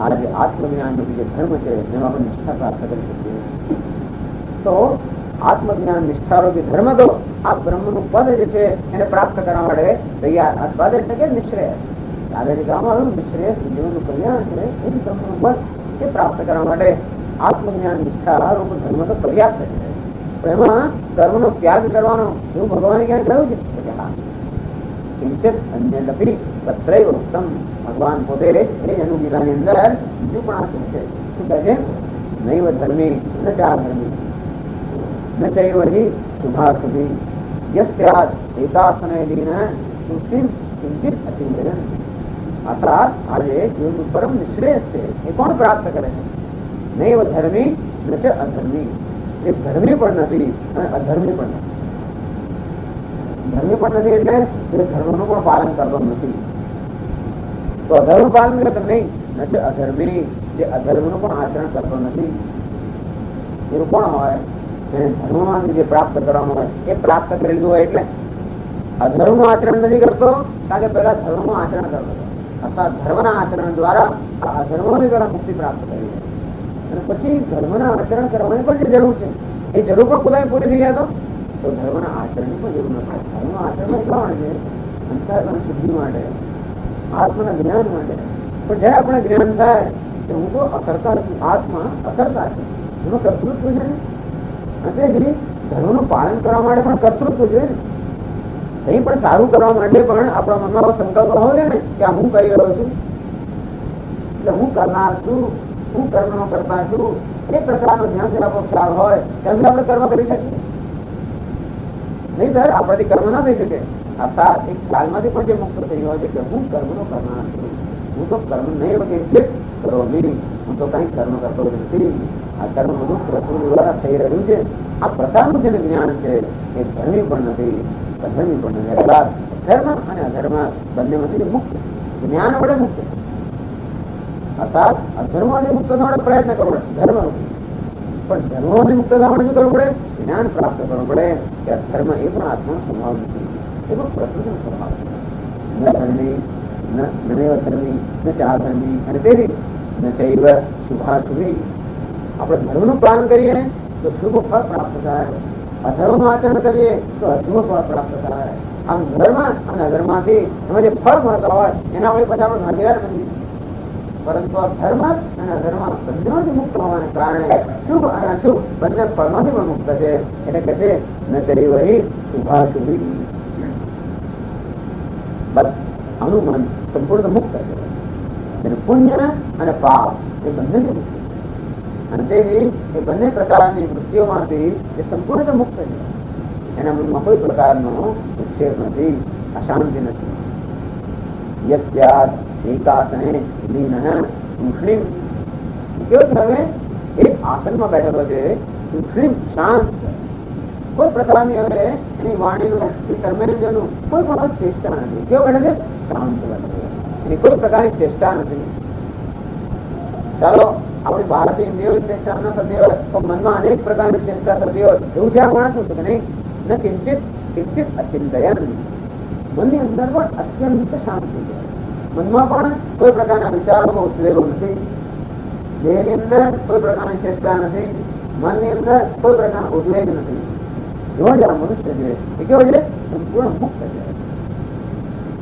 આ જે આત્મજ્ઞાન જે ધર્મ છે એમાં આપણે નિષ્ઠા પ્રાપ્ત કરી શકીએ. તો આત્મજ્ઞાન નિષ્ઠાનો જે ધર્મ તો આ બ્રહ્મનું પદ જે છે એને પ્રાપ્ત કરવા માટે તૈયાર. આ પદ એટલે કે નિશ્રેય, આગળ જે કહેવામાં આવ્યું નિશ્રેય જીવનનું કલ્યાણ છે એ જ બ્રહ્મનું પદ એ પ્રાપ્ત કરવા માટે આત્મજ્ઞાન નિષ્ઠા રૂપ ધર્મ તો પર્યાપ્ત છે. પણ એમાં કર્મનો ત્યાગ કરવાનો એવું ભગવાને ક્યાં કહ્યું છે? કિંચિત અન્યદપી તત્રૈવ ઉક્તમ. ભગવાન પોતે એ જ અનુગીતાની અંદર બીજું પણ આપ્યું છે. શું કહે છે? નૈવ ધર્મી ન ચાધર્મી ન ચૈવ હિ શુભાશુભી યસ્યાદ એકાસને લીન સુખિમ કિંચિત અચિંતયન. અર્થાત આજે જીવનનું પરમ નિશ્રેયસ છે એ કોણ પ્રાપ્ત કરે છે? નૈવ ધર્મી ન ચ અધર્મી. એ ધર્મી પણ નથી અને અધર્મી પણ નથી. ધર્મી પણ નથી એટલે એ ધર્મનું પણ પાલન કરતો નથી. તો અધર્મ પાલન કરતો નહીં, નથી અધર્મી જે અધર્મનું પણ આચરણ કરતો નથી. એવું કોણ હોય? એને ધર્મમાંથી જે પ્રાપ્ત કરવાનું હોય એ પ્રાપ્ત કરેલું હોય. એટલે અધર્મનું આચરણ નથી કરતો, કારણ કે પેલા ધર્મનું આચરણ કરતો અર્થાત ધર્મના આચરણ દ્વારા અધર્મોની દ્વારા મુક્તિ પ્રાપ્ત કરી અને પછી ધર્મના આચરણ કરવાની પણ જે જરૂર છે એ જરૂર પણ પોતાની પૂરી થઈ જાય તો ધર્મના આચરણની પણ જરૂર નથી. ધર્મનું આચરણ એટલા માટે અંતઃકરણ શુદ્ધિ માટે, આત્માના જ્ઞાન માટે. પણ જયારે આપણે જ્ઞાન થાય કે હું તો અકર્તા છું, આત્મા અકર્તા છે, એનું કર્તૃત્વ છે ને. તેથી ધર્મનું પાલન કરવા માટે પણ કર્તૃત્વ છે ને. અહીં પણ સારું કરવા માટે પણ આપણા મનમાં સંકલ્પ હોય ને કે હું કરી રહ્યો છું, એટલે હું કરનાર છું, હું કર્મનો કરતા છું. એ પ્રકારનો જ્યાંથી આપણો ખ્યાલ હોય ત્યાંથી આપણે કર્મ કરી શકીએ. નહીં સર આપણાથી કર્મ ના થઈ શકે. અર્થાત એક ખ્યાલમાંથી પણ જે મુક્ત થઈ હોય છે કે હું કર્મનો કરનાર છું, હું તો કર્મ નહીં કરો નહીં, હું તો કઈ કર્મ કરતો નથી. આ કર્મ બધું પ્રકૃતિ દ્વારા થઈ રહ્યું છે. આ પ્રકારનું જે જ્ઞાન છે એ ધર્મી પણ નથી, અધર્મી પણ નથી. અર્થાત ધર્મ અને અધર્મ બંનેમાંથી મુક્ત, જ્ઞાન વડે મુક્ત. અર્થાત અધર્મમાંથી મુક્ત થવાનો પ્રયત્ન કરવો પડે, ધર્મ પણ ધર્મમાંથી મુક્ત થવાનું શું કરવું પડે? જ્ઞાન પ્રાપ્ત કરવું પડે કે ધર્મ એ પણ આત્માનો સ્વભાવ નથી, એ પણ પ્રકૃતિનો સ્વભાવ છે. ન ધર્મી ધર્મી ન ચાધર્મી અને તેથી ન ચૈવ શુભાશુભી. આપણે ધર્મનું પાલન કરીએ તો શુભ ફળ પ્રાપ્ત થાય, અધર્મનું આચરણ કરીએ તો અશુભ ફળ પ્રાપ્ત થાય. આમ ધર્મ અને અધર્મમાંથી એમાં જે ફળ મળતા હોય એના વડે પછી આપણે ભાગીદાર બનીએ. પરંતુ આ ધર્મ અને અધર્મ બંનેમાંથી મુક્ત હોવાને કારણે શુભ અને અશુભ બંને ફળમાંથી પણ મુક્ત છે. એટલે કે છે ન ચૈવ શુભાશુભી. બસ અનુમાન સંપૂર્ણ મુક્ત છે. પુણ્ય અને પાપ એ બંનેથી મુક્ત અને તેથી એ બંને પ્રકારની વૃત્તિઓમાંથી એ સંપૂર્ણ મુક્ત છે. એના મનમાં કોઈ પ્રકારનો વિક્ષેપ નથી, અશાંતિ નથી. યસ્યાદ એકાસને લીન તૂષ્ણીમ. કેવું હવે એક આસનમાં બેઠેલો છે, તૂષ્ણીમ શાંત, કોઈ પ્રકારની હવે એની વાણીનું કર્મેન્દ્રનું કોઈ પણ ચેષ્ટા નથી. કેવું બેઠે છે? શાંત બેઠે, એની કોઈ પ્રકારની ચેષ્ટા નથી. ચાલો આપણી ભારતીય ઇન્દ્રિયોની ચેષ્ટા ન થતી હોય તો મનમાં અનેક પ્રકારની ચેષ્ટા થતી હોય એવું છે આ માણસ કે નહીં? ન કિંચિત કિંચિત અચિંતયન. મનની અંદર પણ અત્યંત શાંતિ છે. મનમાં પણ કોઈ પ્રકારના વિચારોનો ઉદ્વેગો નથી, દેહની અંદર કોઈ પ્રકારની ચેષ્ટા નથી, મનની અંદર કોઈ પ્રકારનો ઉદ્વેગ નથી. એવો જ આ મનુષ્ય છે એ કેવો છે? સંપૂર્ણ મુક્ત છે.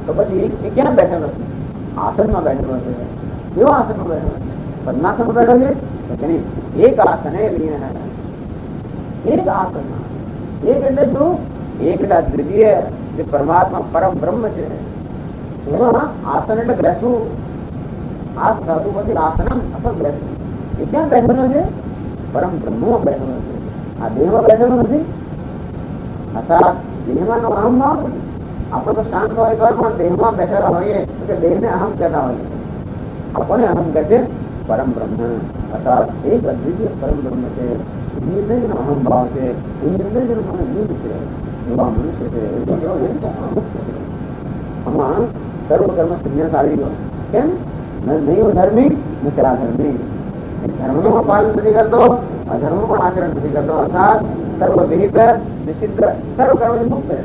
તો પછી એ ક્યાં બેઠેલો છે? આસનમાં બેઠેલો છે. કેવો આસનમાં બેઠેલો છે? પદ્માસનમાં બેઠો છે. એક આસને લીન, એક આસનમાં. એક એટલે શું? એક એટલે દ્વિતીય જે પરમાત્મા પરમ બ્રહ્મ છે એમાં આસન એટલે બેસવું. આ ધાતુ પછી આસનમ અસલ બેસવું. એ ક્યાં બેઠેલો છે? પરમ બ્રહ્મમાં બેઠેલો છે. આ દેહમાં બેઠેલો નથી. અર્થાત દેહમાં નો અહમ ના હોય. આપણે તો શાંત હોય તો પણ દેહમાં બેઠેલા હોઈએ તો દેહને અહમ કહેતા હોઈએ. આપણને અહમ કહે છે પરમ બ્રહ્મ. અર્થાત એક અદ્વિતીય પરમ બ્રહ્મ છે. એની અંદર જેનો અહમ ભાવ છે, એની અંદર જેનો મને નીંદ છે, એવા મનુષ્ય છે. આમાં સર્વ કર્મ સંન્યાસ આવી ગયો. કેમ? નહીં ધર્મી ન ધર્મી. ધર્મનું પાલન નથી કરતો, અધર્મનું પણ આચરણ નથી કરતો. અર્થાત સર્વ વિહિત નિષિદ્ધ સર્વ કર્મથી મુક્ત છે.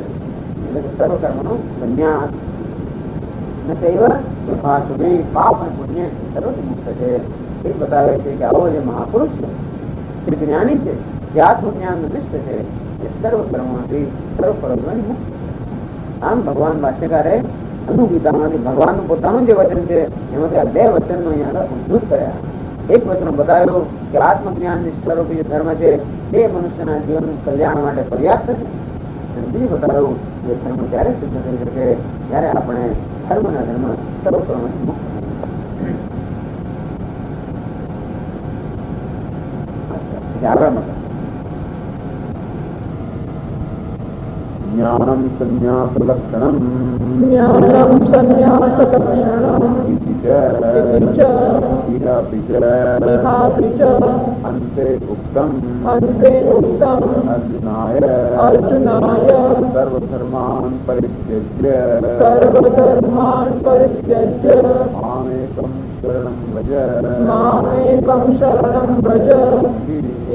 એટલે સર્વ કર્મનું સંન્યાસ. ન ચૈવ શુભાશુભી. પાપ અને પુણ્ય સર્વથી મુક્ત છે. એ બતાવે છે કે આવો જે મહાપુરુષ છે, જે જ્ઞાની છે, જે આત્મજ્ઞાન નિષ્ઠ છે, એ સર્વ કર્મમાંથી સર્વ ફળોમાંથી મુક્ત. આમ ભગવાન ભાષ્યકારે અનુગીતામાંથી ભગવાનનું પોતાનું જે વચન છે એમાંથી આ બે વચનનો અહીંયા ઉદ્ધૃત કર્યા. એક વચન બતાવેલું કે આત્મજ્ઞાન નિષ્ઠારૂપી જે ધર્મ છે એ મનુષ્યના જીવન કલ્યાણ માટે પર્યાપ્ત છે. અને બીજું બતાવેલું કે ધર્મ ત્યારે સિદ્ધ થઈ શકે જ્યારે આપણે ધર્મના ધર્મ સર્વ કર્મથી મુક્ત. જ્ઞાનમ સંન્યાસ લક્ષણમ इहापि च इहापि च अन्ते उक्तम् अन्ते उक्तम् अर्जुनाय अर्जुनाय सर्वधर्मान् परित्यज्य सर्वधर्मान् परित्यज्य मामेकं शरणं व्रज मामेकं शरणं व्रज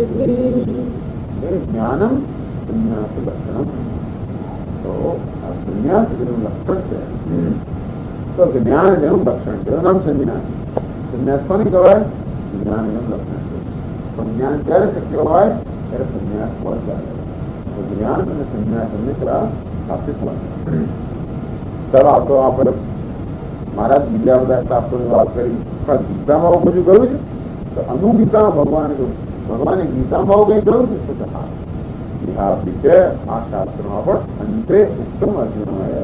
इति। ज्ञानम संन्यास लक्षण। तो संन्यास लक्षण છે તો જ્ઞાન જેનું લક્ષણ છે નામ સંન્યાસ. સંન્યાસ કોને કહેવાય? જ્ઞાન એનું લક્ષણ છે. પણ જ્ઞાન ક્યારે શક્ય હોય? ત્યારે સંન્યાસ હોય ત્યારે. તો જ્ઞાન અને સંન્યાસ હંમેશા સાથે ચાલો આ તો આપણે મહારાજ બીજા બધા શાસ્ત્રોની વાત કરી. પણ ગીતામાં આવું બધું કહ્યું છે તો અનુગીતામાં ભગવાને કહ્યું. ભગવાને ગીતામાં આવું કઈ કહ્યું છે તો હા इहापि च आ शास्त्रों पर अंते उत्तम अर्जुन है.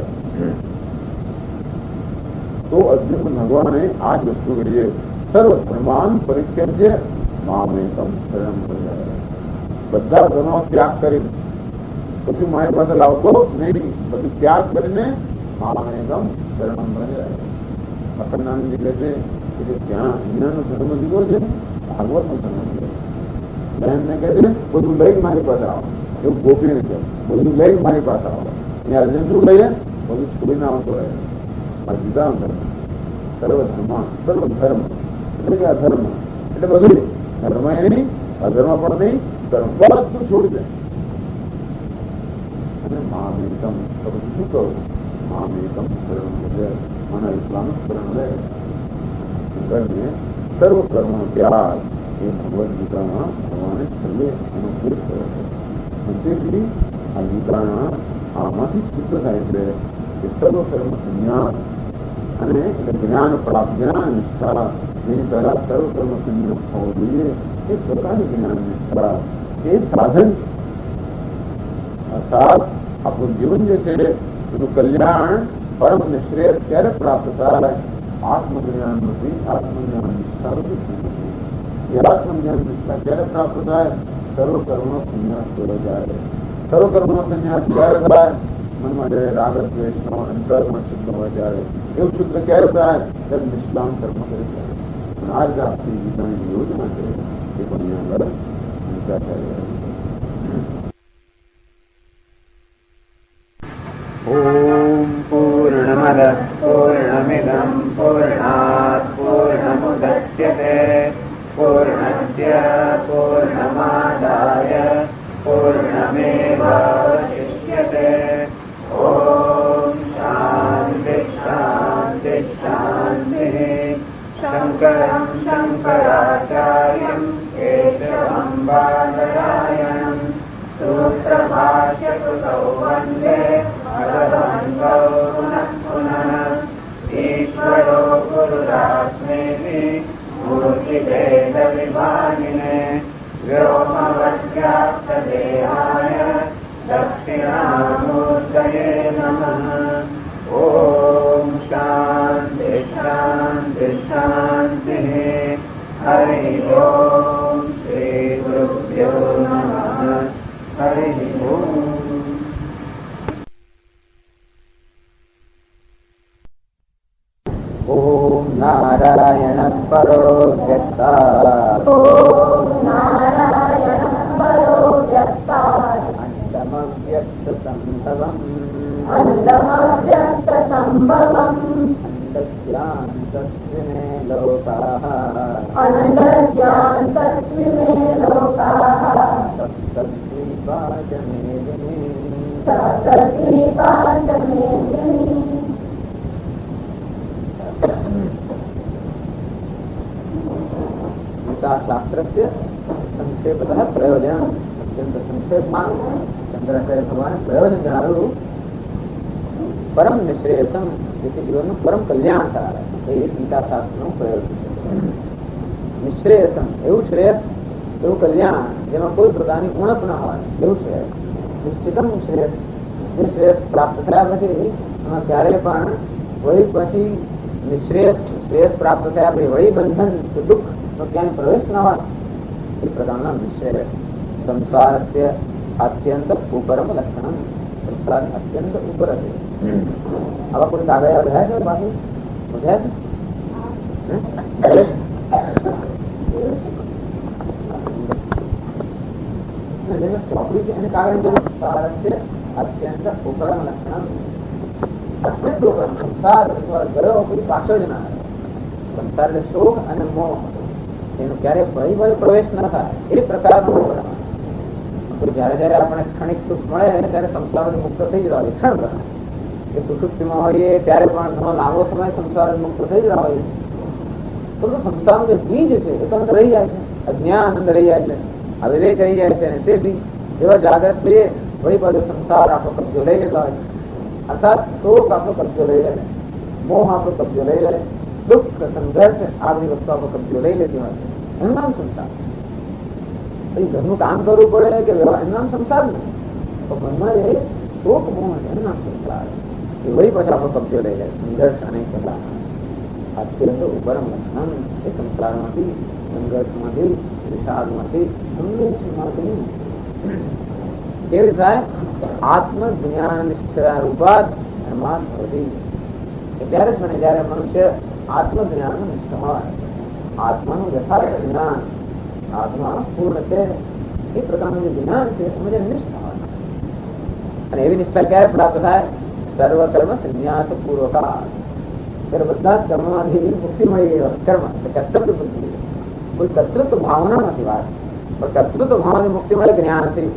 तो अर्जुन भगवान ने आज वस्तु करिए सर्वधर्मान परित्यज्य मामेकम शरणं व्रज. બધા ધર્મનો ત્યાગ કરી પછી મારી પાસે લાવતો નહીં. બધું ત્યાગ કરીને મામેકમ શરણં વ્રજ. અખંડાનંદજી કહે છે કે ત્યાં અહીંયાનો ધર્મ દીધો છે ભાગવતનો ધર્મ છે. બહેનને કહે છે બધું લઈને મારી પાસે આવો. એવું ગોપીને છે બધું લઈને મારી પાસે આવો. અહીંયા અર્જુન શું લઈએ? બધું છોડીને આવતો રહે. મારા ગીતાનો ધર્મ સર્વધર્મ સર્વધર્મ એટલે કે અધર્મ એટલે બધું ધર્મ નહીં અધર્મ પણ નહીં ધર્મ બધું છોડી દે. અને મામેકમ તો બધું શું કહું? મામેકમ શરણં વ્રજ. મને ઇસ્લામ શરણ લે કરીને સર્વ કર્મનો ત્યાગ એ ભગવદ્ ગીતામાં ભગવાને છેલ્લે એનો પુરુષ કર્યો છે. તેથી આ ગીતાના આમાંથી સિદ્ધ થાય છે કે સર્વ કર્મ સંન્યાસ અને જ્ઞાન પ્રાપ્ત જ્ઞાન નિષ્ઠા એની પહેલા સર્વ કર્મ સંન્યાસ થવો જોઈએ. એ પ્રકારની જ્ઞાન નિષ્ઠા એ સાધન અર્થાત આપણું જીવન જે છે એનું કલ્યાણ પરમ નિશ્રેય ક્યારે પ્રાપ્ત થાય? આત્મજ્ઞાન નથી આત્મજ્ઞાન નિષ્ઠા નથી. એ આત્મજ્ઞાન નિષ્ઠા ક્યારે પ્રાપ્ત થાય? સર્વ કર્મનો સંન્યાસ થયો જાય. સર્વ કર્મનો સંન્યાસ ક્યારે થાય? મનમાં જ્યારે રાગ દ્વેષનો અંતરમાં શુદ્ધ હોય ત્યારે. એવું શુદ્ધ ક્યારે થાય? ત્યારે નિષ્કામ કર્મ કરે જાય. અને આ જ આપણી ગીતાની યોજના છે એ પણ અહીંયા આગળ વિચાર થાય. ઓમ પૂર્ણમદ પૂર્ણમિદં પૂર્ણાત પૂર્ણમુદચ્યતે પૂર્ણસ્ય પૂર્ણમાદાય પૂર્ણમેવાવશિષ્યતે. ઓમ શાંતિ શાંતિ શાંતિ. શંકરં શંકરાચાર્યં કેશવં બાદરાયણં સૂત્રભાષ્યકૃતૌ વંદે ભગવन्तौ પુનઃ પુનઃ. ઈશ્વરો ગુરુરાત્મેતિ મૂર્તિભેદ વિભાગિને વ્યોમવદ્વ્યાપ્તદેહાય દક્ષિણામૂર્તયે નમઃ. ઓમ શાંતિ શાંતિ શાંતિ. હરિ ઓમ શ્રી ગુરુભ્યો નમઃ. હરિ ઓમ. ઓમ નારાયણ પરો વ્યક્તા. ઓમ નારાયણ પરો વ્યક્તા. અંતમવ્યક્ત સંભવમ અંતમવ્યક્ત સંભવમ અંતસ્યાંતસ્મિને લોકાઃ અનન્યસ્યાંતસ્મિને લોકાઃ તત્તદ્વિભાજમેદિની તત્તદ્વિભાજમેદિની. शास्त्रस्य संक्षेपतः प्रयोजन अत्यंत संक्षेपમાં શંકરાચાર્ય ભગવાને પ્રયોજન જણાવ્યું. પરમ નિશ્રેયસમ એટલે જીવનનું પરમ કલ્યાણ કરાવે એ ગીતા શાસ્ત્રનું પ્રયોજન છે. નિશ્રેયસમ એવું શ્રેયસ એવું કલ્યાણ જેમાં કોઈ પ્રકારની ઉણપ ન હોય એવું શ્રેયસ. નિશ્ચિતમ શ્રેયસ જે શ્રેયસ પ્રાપ્ત થયા પછી એમાં ક્યારેય પણ વળી પછી નિશ્રેયસ શ્રેયસ પ્રાપ્ત થયા પછી વળી બંધન કે દુઃખ તો ક્યાંય પ્રવેશ ન હોય એ પ્રકારના નિશ્રેયસ. સંસારસ્ય અત્યંત ઉપરમ લક્ષણ. સંસાર અત્યંત ઉપર છે. આવા કોઈ કાગળ રહ્યા છે બાકી વધ્યા છે છે એને કારણે જે સંસાર છે અત્યંત ઉપરમ લક્ષણ અત્યંત ઉપરમ સંસાર અથવા ગયો કોઈ પાછળ જ ના આવે. સંસાર એટલે શોક અને મોહ એનો ક્યારે ભય પ્રવેશ ન થાય એ પ્રકારનો ઉપરમ. જયારે જયારે આપણે ક્ષણિક સુખ મળે ત્યારે સંસાર મુક્ત થઈ જવા હોય ક્ષણ પ્રમાણે કે સુષુપ્તિમાં હોઈએ ત્યારે પણ ઘણો લાંબો સમય સંસાર મુક્ત થઈ જવા હોય તો સંસારનું જે બીજ છે એ તો અંદર રહી જાય છે. અજ્ઞાન અંદર રહી જાય છે, અવિવેક રહી જાય છે અને તે બીજ એવા જાગ્રત થઈએ વળી પાછો સંસાર આપણો કબજો લઈ લેતો હોય. અર્થાત શોક આપણો કબજો લઈ લે, મોહ આપણો કબજો લઈ લે, દુઃખ સંઘર્ષ આ બધી વસ્તુ આપણો કબજો લઈ લેતી હોય છે. એનું નામ સંસાર. ઘરનું કામ કરવું પડે કે એનું નામ સંસાર નહીં. તો મનમાં એ શોક મોહ એનું નામ સંસાર. એ વળી પાછો આપણો કબજો લઈ લે. સંઘર્ષ અને કેટલા અત્યંત ઉપરમ લક્ષણ એ સંસારમાંથી, સંઘર્ષમાંથી, વિષાદમાંથી, સંઘર્ષમાંથી કેવી થાય આત્મજ્ઞાન નિષ્ઠા રૂપાત એમાં ભવતી. ત્યારે જ મને જયારે મનુષ્ય આત્મજ્ઞાન નિષ્ઠ હોય, આત્માનું યથાર્થ જ્ઞાન, આત્મા પૂર્ણ છે એ પ્રકારનું જે જ્ઞાન છે એમાં જયારે નિષ્ઠા હોય. અને એવી નિષ્ઠા ક્યારે પ્રાપ્ત થાય? સર્વ કર્મ સંન્યાસ પૂર્વકા. ત્યારે બધા જ કર્મમાંથી મુક્તિ મળી ગઈ હોય. કર્મ કર્તવ્ય મુક્તિ, કોઈ કર્તૃત્વ ભાવના નથી વાત, પણ કર્તૃત્વ ભાવનાથી મુક્તિ મળે જ્ઞાનથી.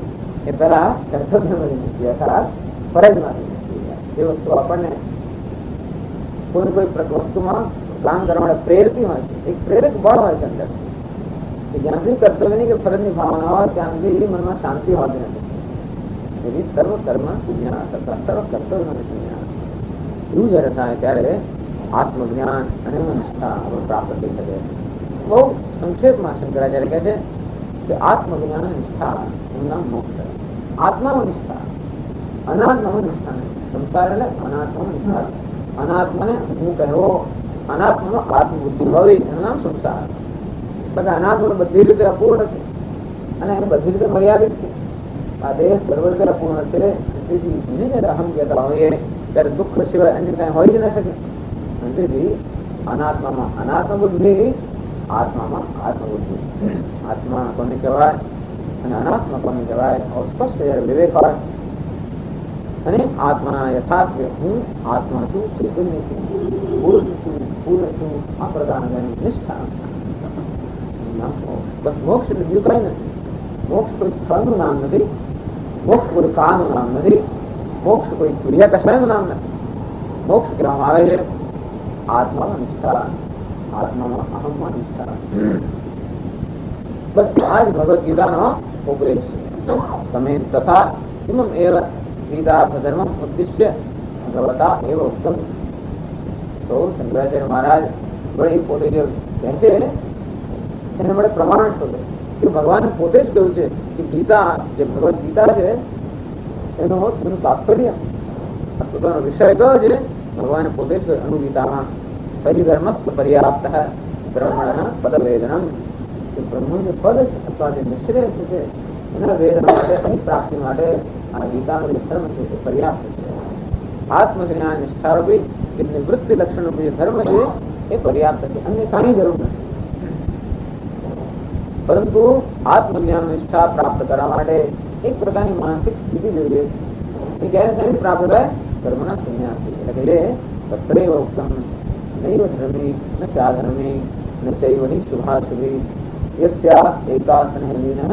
એ પેલા કર્તવ્યમાંથી મુક્તિ અર્થાત ફરજમાંથી મુક્તિ. એ વસ્તુ આપણને કોઈ કોઈ વસ્તુમાં કામ કરવા માટે પ્રેરતી હોય છે. એક પ્રેરક બળ હોય છે અંદર કે જ્યાં સુધી કર્તવ્યની કે ફરજની ભાવના હોય ત્યાં સુધી એ મનમાં શાંતિ હોતી નથી. એવી સર્વ કર્મ સંન્યાસ અથવા સર્વ કર્તવ્ય સંન્યાસ એવું જયારે થાય ત્યારે આત્મજ્ઞાન અને નિષ્ઠા પ્રાપ્ત થઈ શકે. બહુ સંક્ષેપમાં શંકરાચાર્ય કહે છે કે આત્મજ્ઞાન નિષ્ઠા એનું નામ મોક્ષ. આત્મામાં નિષ્ઠા, અનાત્મામાં નિષ્ઠા નહીં. સંસાર એટલે અનાત્મામાં નિષ્ઠા. અનાત્માને હું કહેવો, અનાત્માનો આત્મબુદ્ધિ હોવી એનું નામ સંસાર. બધા અનાત્મા બધી રીતે અપૂર્ણ છે અને એને બધી રીતે મર્યાદિત છે. આ દેહ બરોબર રીતે અપૂર્ણ છે. તેથી એને જયારે અહમ કહેતા હોઈએ ત્યારે દુઃખ સિવાય અન્ય કઈ હોય જ ન શકે. તેથી અનાત્મામાં અનાત્મ બુદ્ધિ, આત્મામાં આત્મબુદ્ધિ. આત્મા કોને કહેવાય અને અનાત્મા કોને કહેવાય સ્પષ્ટ જયારે વિવેક હોય અને આત્માના યથાર્થ હું આત્મા છું, ચૈતન્ય છું, પુરુષ છું, પૂર્ણ છું આ પ્રકારની નિષ્ઠા. બસ મોક્ષ એટલે બીજું કઈ નથી. મોક્ષ કોઈ સ્થળનું નામ નથી, મોક્ષ કોઈ કાળનું નામ નથી, મોક્ષ કોઈ ક્રિયા કશાયનું નામ નથી. મોક્ષ કહેવામાં આવે છે આત્મામાં નિષ્ઠા, આત્મામાં અહમમાં નિષ્ઠા. બસ આ જ ભગવદ ગીતાનો ઉપદેશ છે. તમે તથા ઇમમ એવ ગીતા ધર્મ ઉદ્દિશ્ય ભગવતા એવ ઉત્તમ. તો શંકરાચાર્ય મહારાજ વડે પોતે જે કહે છે એને વડે પ્રમાણ શોધે કે ભગવાન પોતે જ કહ્યું છે કે ગીતા જે ભગવદ ગીતા છે એનું તાત્પર્ય પોતાનો વિષય કયો છે ભગવાને પોતે જ કહ્યું અનુગીતામાં પરિધર્મ પર્યાપ્ત બ્રહ્મણ પદવેદનમ. બ્રહ્મનું જે પદ છે અથવા જે નિશ્રેષ છે એના વેદન માટે એની પ્રાપ્તિ માટે આ ગીતાનો જે ધર્મ છે એ પર્યાપ્ત છે. આત્મજ્ઞાન નિષ્ઠારૂપી કે નિવૃત્તિ લક્ષણ રૂપી જે ધર્મ છે એ પર્યાપ્ત છે, અન્ય કાંઈ જરૂર નથી. પરંતુ આત્મજ્ઞાન નિષ્ઠા પ્રાપ્ત કરવા માટે એક પ્રકારની માનસિક સ્થિતિ જોઈએ. એ ક્યારે શેની પ્રાપ્ત થાય? કર્મના સંન્યાસથી. એટલે કે તત્રેવ ઉક્તમ નૈવ ધર્મી ન ચાધર્મી ન ચૈવ હિ શુભાશુભી યસ્યા એકાસનહેલીન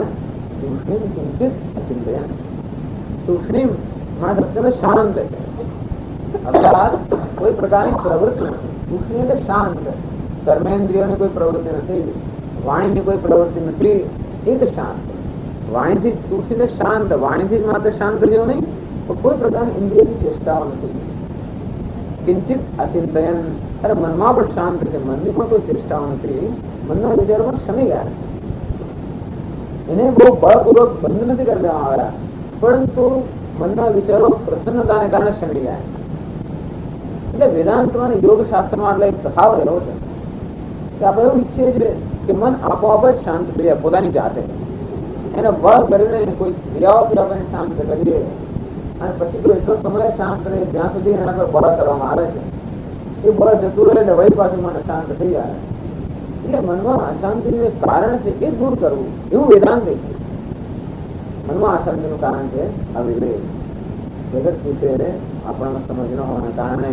તૂષ્ણીમ કિંચિત અચિંતયન. તૂષ્ણીમ માણસ અત્યંત શાંત છે, અર્થાત કોઈ પ્રકારની પ્રવૃત્તિ નથી. તૂષ્ણી એટલે શાંત. કર્મેન્દ્રિયોની કોઈ પ્રવૃત્તિ નથી, વાણીની કોઈ પ્રવૃત્તિ નથી, એ તો શાંત. વાણીથી તૂષ્ણીને શાંત, વાણીથી જ માત્ર શાંત રહ્યો નહીં તો કોઈ પ્રકારની ઇન્દ્રિયની ચેષ્ટાઓ નથી. કિંચિત અચિંતયન, અરે મનમાં પણ શાંત છે, મનની પણ કોઈ ચેષ્ટાઓ નથી, મનના વિચારો પણ શમી ગયા. એને બહુ બળપૂર્વક બંધ નથી કરી દેવામાં આવ્યા, પરંતુ મનના વિચારો પ્રસન્નતાને કારણે શમી ગયા. એટલે વેદાંતમાં યોગ શાસ્ત્રમાં એટલે એક તફાવત એવો છે કે આપણે એવું ઈચ્છીએ છીએ કે મન આપોઆપ જ શાંત થઈ જાય પોતાની જાતે. એને બળ કરીને કોઈ ક્રિયાઓથી આપણે શાંત કરીએ અને પછી કોઈ એટલો સમય શાંત રહે જ્યાં સુધી એના પર બળ કરવામાં આવે છે. એ બળ જતું રહે એટલે વળી પાછું મને શાંત થઈ જાય. એટલે મનમાં અશાંતિનું એક કારણ છે એ દૂર કરવું એવું વેદાંત છે. મનમાં અશાંતિનું કારણ છે અવિવેક. જગત વિશે આપણને સમજ ન હોવાને કારણે,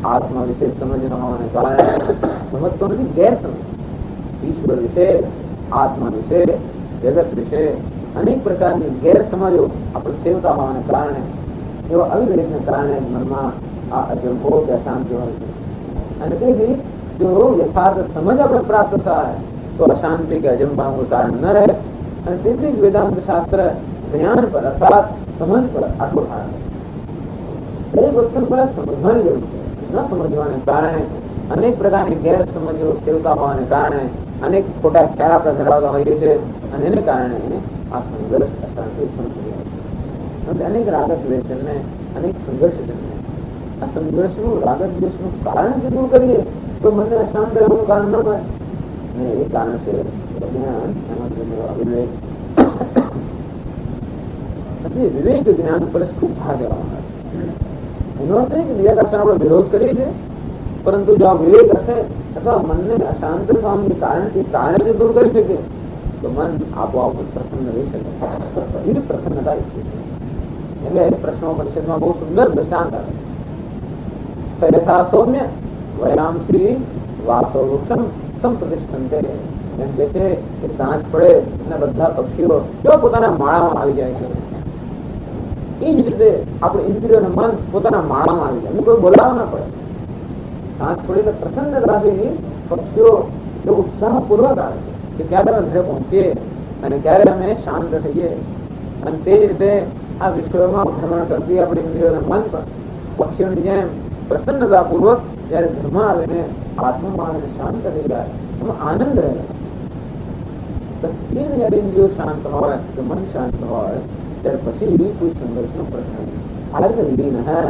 આત્મા વિશે સમજ ન હોવાને કારણે સમજતો નથી, ગેરસમજ. ઈશ્વર વિશે, આત્મા વિશે, જગત વિશે અનેક પ્રકારની ગેરસમજો આપણે સેવતા હોવાને કારણે, એવા અવિવેકને કારણે મનમાં આ અજંપો કે અશાંતિ હોય છે. અને તેથી જો યથાર્થ સમજ આપણે પ્રાપ્ત થાય તો અશાંતિ કે અજંપાનું કારણ ન રહે. અને તેથી જ વેદાંત શાસ્ત્ર જ્ઞાન પર અર્થાત સમજ પર આટલું ભાર છે. દરેક વસ્તુ પર સમજવાની જરૂર છે. ન સમજવાને કારણે અનેક પ્રકારની ગેરસમજો સેવતા હોવાને કારણે અનેક ખોટા ખ્યાલ આપણે ધરાવતા હોઈએ છીએ. અને એને કારણે આ સંઘર્ષ અશાંતિ સમજ અનેક રાગત વેચનને અનેક સંઘર્ષ જન્મે. આ સંઘર્ષનું રાગત દ્વેષનું કારણ જો દૂર કરીએ તો મને અશાંત રહેવાનું કારણ ન મળે. અને એ કારણ છે જ્ઞાન, એમાં વિવેક. વિવેક જ્ઞાન પર ખૂબ ભાર દેવામાં આવે. એનો અર્થ નહીં કે બીજા કરતા આપણે વિરોધ કરીએ છીએ, પરંતુ જો આ વિવેક હશે અથવા મનને અશાંત થવાનું કારણ જો દૂર કરી શકે તો મન આપોઆપ પ્રસન્ન રહી શકે. એ પ્રસન્નતા એટલે પ્રશ્નો પરિષદમાં બહુ સુંદર દ્રષ્ટાંત આવે. સયથા સૌમ્ય વયામ શ્રી વાસો વૃક્ષમ સંપ્રતિષ્ઠંતે. એમ કે છે કે સાંજ પડે અને બધા પક્ષીઓ જો પોતાના માળામાં આવી જાય છે, એ જ રીતે આપણે ઇન્દ્રિયો અને મન પોતાના માળામાં આવી જાય, કોઈ બોલાવવા ના પડે. સાંજ પડે એટલે પ્રસન્નતાથી પક્ષીઓ ઉત્સાહપૂર્વક આવે છે કે ક્યારે અમે ઘરે પહોંચીએ અને ક્યારે અમે શાંત થઈએ. અને તે જ રીતે આ વિશ્વમાં ભ્રમણ કરતી આપણી ઇન્દ્રિયો અને મન પર પક્ષીઓની જેમ પ્રસન્નતાપૂર્વક જયારે ઘરમાં આવે ને આત્મામાં આવીને શાંત થઈ જાય, એમાં આનંદ રહે. જયારે ઇન્દ્રિયો શાંત હોય તો મન શાંત હોય ત્યારે પછી કોઈ સંઘર્ષનો પ્રશ્ન લીન હે.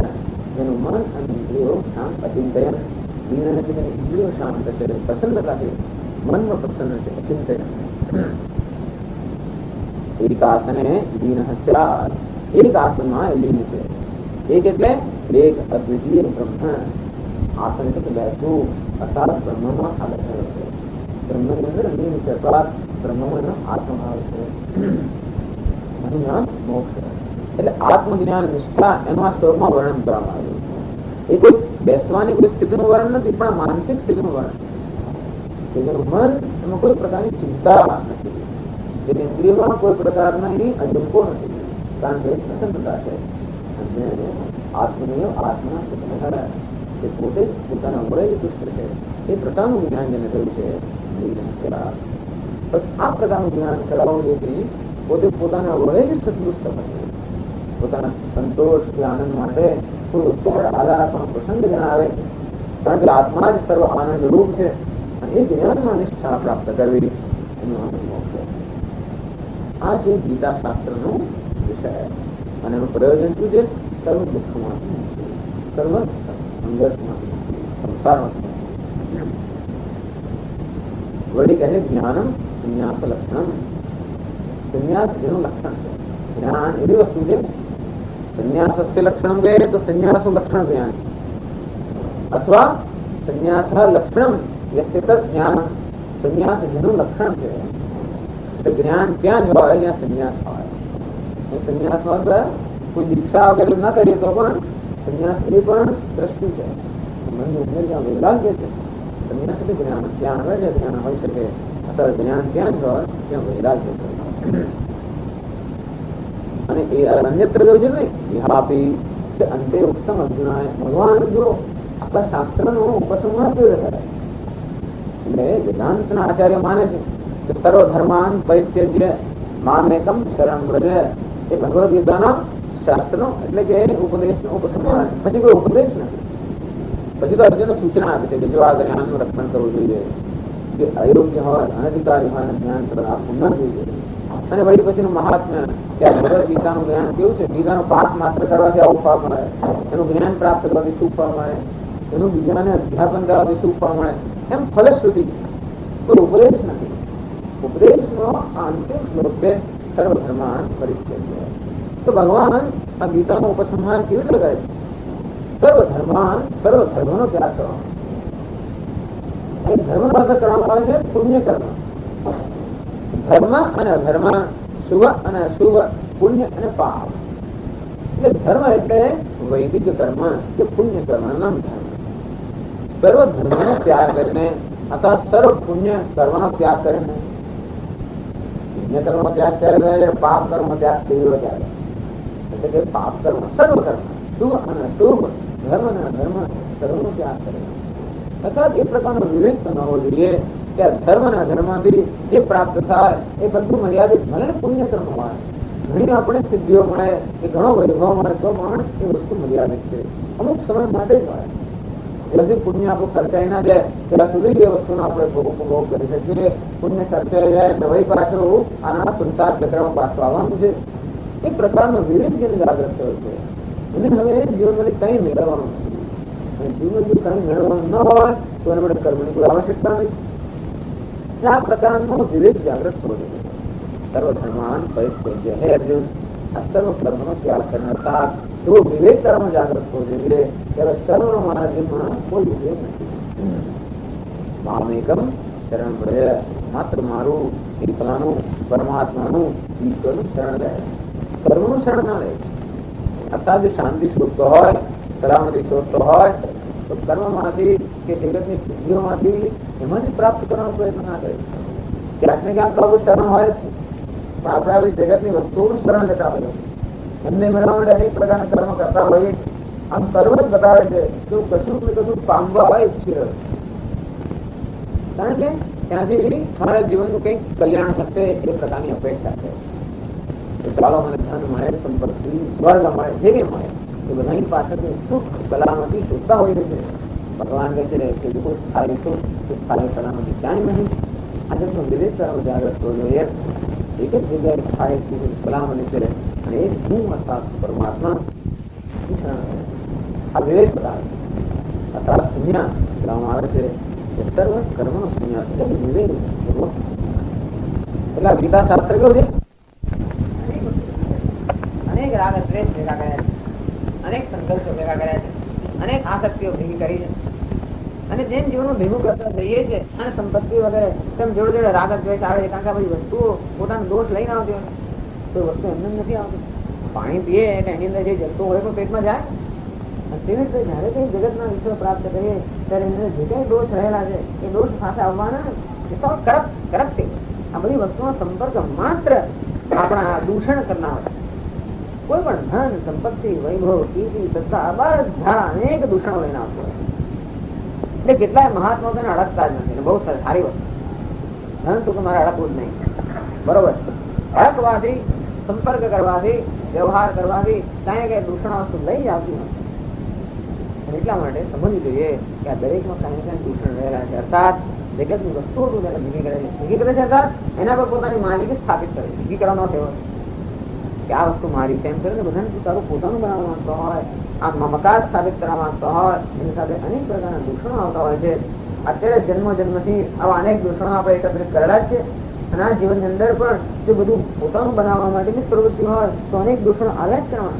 જેનું મન અને ઇન્દ્રિયો શાંત અચિંતન. લીન નથી તેની ઇન્દ્રિયો શાંત છે, પ્રસન્નતાથી મનમાં પ્રસન્ન છે, અચિંતન. એકાસને લીન સ્યાત. એક આસનમાં લીન છે. એક એટલે એક અદ્વિતીય બ્રહ્મ. આસન એટલે બેસવું અર્થાત બ્રહ્મમાં આ બેઠેલો છે. બ્રહ્મની અંદર લીન છે અર્થાત બ્રહ્મમાં આત્મભાવ છે. એનું નામ મોક્ષ. એટલે આત્મજ્ઞાન નિષ્ઠા એનું આ શ્લોકમાં વર્ણન કરવામાં આવ્યું. એ કોઈ બેસવાની કોઈ સ્થિતિનું વર્ણન નથી, પણ માનસિક સ્થિતિનું વર્ણન. જેનું મન એમાં કોઈ પ્રકારની ચિંતા નથી, જેની ઇન્દ્રિયોમાં કોઈ પ્રકારની અજંપો નથી, કારણ કે પ્રસન્નતા છે. આત્મનિય આત્મા એ પોતે જ પોતાના વડે તુષ્ટ છે. એ પ્રકારનું જ્ઞાન જેને થયું છે. આ પ્રકારનું જ્ઞાન કરાવવું જેથી પોતે પોતાના વડે જ સંતુષ્ટ બને. પોતાના સંતોષ કે આનંદ માટે કોઈ આધાર આપવાનો પ્રસંગ જણાવે, કારણ કે આત્મા જ સર્વ આનંદ રૂપ છે. અને એ જ્ઞાનમાં નિષ્ઠા પ્રાપ્ત કરવી એનો આનંદ મોક્ષ છે. આ છે ગીતા શાસ્ત્રનું વિષય. અને એનું પ્રયોજન શું છે? સર્વ દુઃખમાં, સર્વ સંઘર્ષમાં, સંસારમાં. વળી કહે જ્ઞાનમ સંન્યાસ લક્ષણમ. સંન્યાસ જેનું લક્ષણ છે. જ્ઞાન એવી વસ્તુ છે. સંન્યાસસ્ય લક્ષણમ કહે તો સંન્યાસનું લક્ષણ જ્ઞાન, અથવા સંન્યાસ લક્ષણમ યસ્ય તદ જ્ઞાન. સંન્યાસ જેનું લક્ષણ છે. જ્ઞાન ત્યાં જ હોય જ્યાં સંન્યાસ હોય. સંન્યાસ નો અર્થ કોઈ દીક્ષા વગેરે ના કરીએ તો પણ સંન્યાસ એ પણ દ્રષ્ટિ છે. મનની અંદર જ્યાં વૈરાગ્ય છે, સંન્યાસ એટલે જ્ઞાન ત્યાં આવે છે, જ્ઞાન હોઈ શકે. અથવા જ્ઞાન ત્યાં જ હોય ત્યાં વૈરાગ્ય છે. અને એ અન્યત્ર ગયું છે ને વિહાપી અંતે ઉત્તમ અર્જુનાએ. ભગવાન જો આપણા શાસ્ત્રનો ઉપસંહાર કેવી રીતે કરે? એટલે વેદાંતના આચાર્ય માને છે કે સર્વ ધર્માન પરિત્યજ્ય મામેકમ શરણ વ્રજ. એ ભગવદ ગીતાના શાસ્ત્રનો એટલે કે ઉપદેશનો ઉપસંહાર. પછી કોઈ ઉપદેશ નથી. પછી તો અર્જુન સૂચના આપે છે કે જો આ જ્ઞાનનું રક્ષણ કરવું જોઈએ, કે અયોગ્ય હોય, અનધિકારી હોય, જ્ઞાન આપવું ન જોઈએ. અને વળી પછીનું મહાત્મ્ય કે ભગવદ ગીતાનું જ્ઞાન કેવું છે? ગીતાનો પાઠ માત્ર કરવાથી આવું ફળ મળે, એનું જ્ઞાન પ્રાપ્ત કરવાથી શું ફળ મળે, એનું બીજાને અધ્યાપન કરવાથી શું ફળ મળે, એમ ફલશ્રુતિ. કોઈ ઉપદેશ નથી. ઉપદેશનો અંતિમ શ્લોક છે સર્વ ધર્માન પરિત્યજ્ય. તો ભગવાન આ ગીતાનો ઉપસંહાર કેવી રીતે કરે? સર્વ ધર્માન, સર્વ ધર્મનો ત્યાગ કરો. ધર્મ પાસે કરવામાં આવે છે પુણ્ય કર્મ. ધર્મ અને અધર્મ, શુભ અને અશુભ પુણ્ય અને પાપ. એટલે ધર્મ એટલે વૈદિક કર્મ કે પુણ્ય કર્મ નામ ધર્મ. સર્વ ધર્મનો ત્યાગ કરીને અથવા સર્વ પુણ્ય કર્મનો ત્યાગ કરીને, પુણ્ય કર્મ ત્યાગ કરે, પાપ કર્મ ત્યાગ કર્યો ત્યારે, એટલે કે પાપ કર્મ સર્વ કર્મ, શુભ અને અશુભ, ધર્મ અને અધર્મ સર્વનો ત્યાગ કરે. અર્થાત એ પ્રકારનો વિવેક ન હોવો જોઈએ કે ધર્મ અને અધર્મથી જે પ્રાપ્ત થાય એ બધું મર્યાદિત, ભલે પુણ્ય કર્મ હોય, ઘણી આપણે સિદ્ધિઓ મળે કે ઘણો વૈભવ મળે તો પણ એ વસ્તુ મર્યાદિત છે, અમુક સમય માટે જ હોય. એટલે પુણ્ય આપણું ખર્ચાઈ ના જાય ત્યાં સુધી એ વસ્તુનો આપણે ભોગ કરી શકીએ. પુણ્ય ખર્ચાઈ જાય એટલે વહી પાછું આના સંસાર ચક્રમાં પાછું આવવાનું છે. એ પ્રકારનો વિવેક જેને જાગ્રત થયો છે એને હવે જીવનમાં કંઈ મેળવવાનું નથી. જીવન જો કંઈ મેળવવાનું ન હોય તો એને માટે કર્મની કોઈ આવશ્યકતા નથી. આ પ્રકારનો વિવેક જાગ્રત થવો જોઈએ. સર્વધર્માન પરિત્યજ્ય હે અર્જુન, આ સર્વ કર્મનો ત્યાગ કરનાર એવો વિવેક કર્મ જાગ્રત થવો જોઈએ. ત્યારે સર્વનો મારા જીવનમાં કોઈ વિવેક નથી. મામેકમ શરણ મળે, માત્ર મારું એકલાનું પરમાત્માનું ઈશ્વરનું શરણ લે, કર્મનું શરણ ના લે. અર્થાત જો શાંતિ શોધતો હોય, સલામતી શોધતો હોય તો કર્મમાંથી કે જગતની સિદ્ધિઓમાંથી એમાંથી પ્રાપ્ત કરવાનો પ્રયત્ન ના કરે. ક્યાંક ને ક્યાંક તો શરણ હોય જ, પણ આપણે આવી જગતની વસ્તુઓનું શરણ લેતા હોય, એમને મેળવવા માટે અનેક પ્રકારના કર્મ કરતા હોઈએ. આમ કર્મ જ બતાવે છે કે કશું ને કશું પામવા હોય ઈચ્છી રહ્યો, કારણ કે ત્યાંથી મારા જીવનનું કંઈક કલ્યાણ થશે એ પ્રકારની અપેક્ષા છે. ચાલો મને ધન મળે, સંપત્તિ, સ્વર્ગ મળે, જે કંઈ મળે એ બધાની પાછળથી સુખ સલામતી શોધતા હોય છે. ભગવાન કહે છે કે જો સ્થાયી સુખ સ્થાયી સલામતી ક્યાંય નહીં. આજે તો વિવેક તરફ જાગૃત થવો જોઈએ. એક જ જગ્યાએ સ્થાયી સુખ સલામતી છે અને એ હું અર્થાત પરમાત્મા. આ વિવેક બતાવે અર્થાત શૂન્ય કહેવામાં આવે છે કે સર્વ કર્મનો શૂન્ય એટલે વિવેક. એટલે ગીતા શાસ્ત્ર કેવું છે? અનેક રાગ દ્વેષ ભેગા કર્યા છે, અનેક સંઘર્ષો ભેગા કર્યા છે, અનેક આસક્તિઓ ભેગી કરી છે. અને જેમ જીવનમાં ભેગું કરતા જઈએ છે અને સંપત્તિ વગેરે તેમ જોડે જોડે રાગ દ્વેષ આવે છે. કારણ કે બધી વસ્તુઓ પોતાનો દોષ લઈને આવતી હોય, કોઈ વસ્તુ એમને નથી આવતી. પાણી પીએ એટલે એની અંદર જે જંતુ હોય પણ પેટમાં જાય. તેવી રીતે જયારે કઈ જગતના વિશ્વ પ્રાપ્ત કરીએ ત્યારે એની અંદર જે કઈ દોષ રહેલા છે એ દોષ પાસે આવવાના એ તો કરપ્ટ છે. આ બધી વસ્તુનો સંપર્ક માત્ર આપણા દૂષણ કરનાર, કોઈ પણ ધન સંપત્તિ વૈભવ કીર્તિ સત્તા બધા અનેક દૂષણો લઈને આવતો હોય. એટલે કેટલાય મહાત્માઓ તેને અડકતા જ નથી. બહુ સારી વસ્તુ ધન તો તમારે અડકવું જ નહીં, બરોબર. અડકવાથી, સંપર્ક કરવાથી, વ્યવહાર કરવાથી કઈ કઈ દૂષણ વસ્તુ લઈ જ આવતી નથી. એટલા માટે સમજવું જોઈએ કે આ દરેકમાં કઈ કઈ દૂષણ રહેલા છે. અર્થાત જગતની વસ્તુઓ ભેગી કરે છે, ભેગી કરે છે અર્થાત એના પર પોતાની માલિકી સ્થાપિત કરે છે. ભેગી કરવાનો થયો કે આ વસ્તુ મારી છે એમ કરીને બધાને તારું પોતાનું બનાવવા માંગતો હોય, આ મમકાર સ્થાપિત કરવા માંગતો હોય, એની સાથે અનેક પ્રકારના દૂષણો આવતા હોય છે. અત્યારે જન્મથી આવા અનેક દૂષણો આપણે એકત્રિત કરેલા જ છે. અને આ જીવનની અંદર પણ જો બધું પોતાનું બનાવવા માટેની પ્રવૃત્તિ હોય તો અનેક દૂષણો આવ્યા જ કરવાના.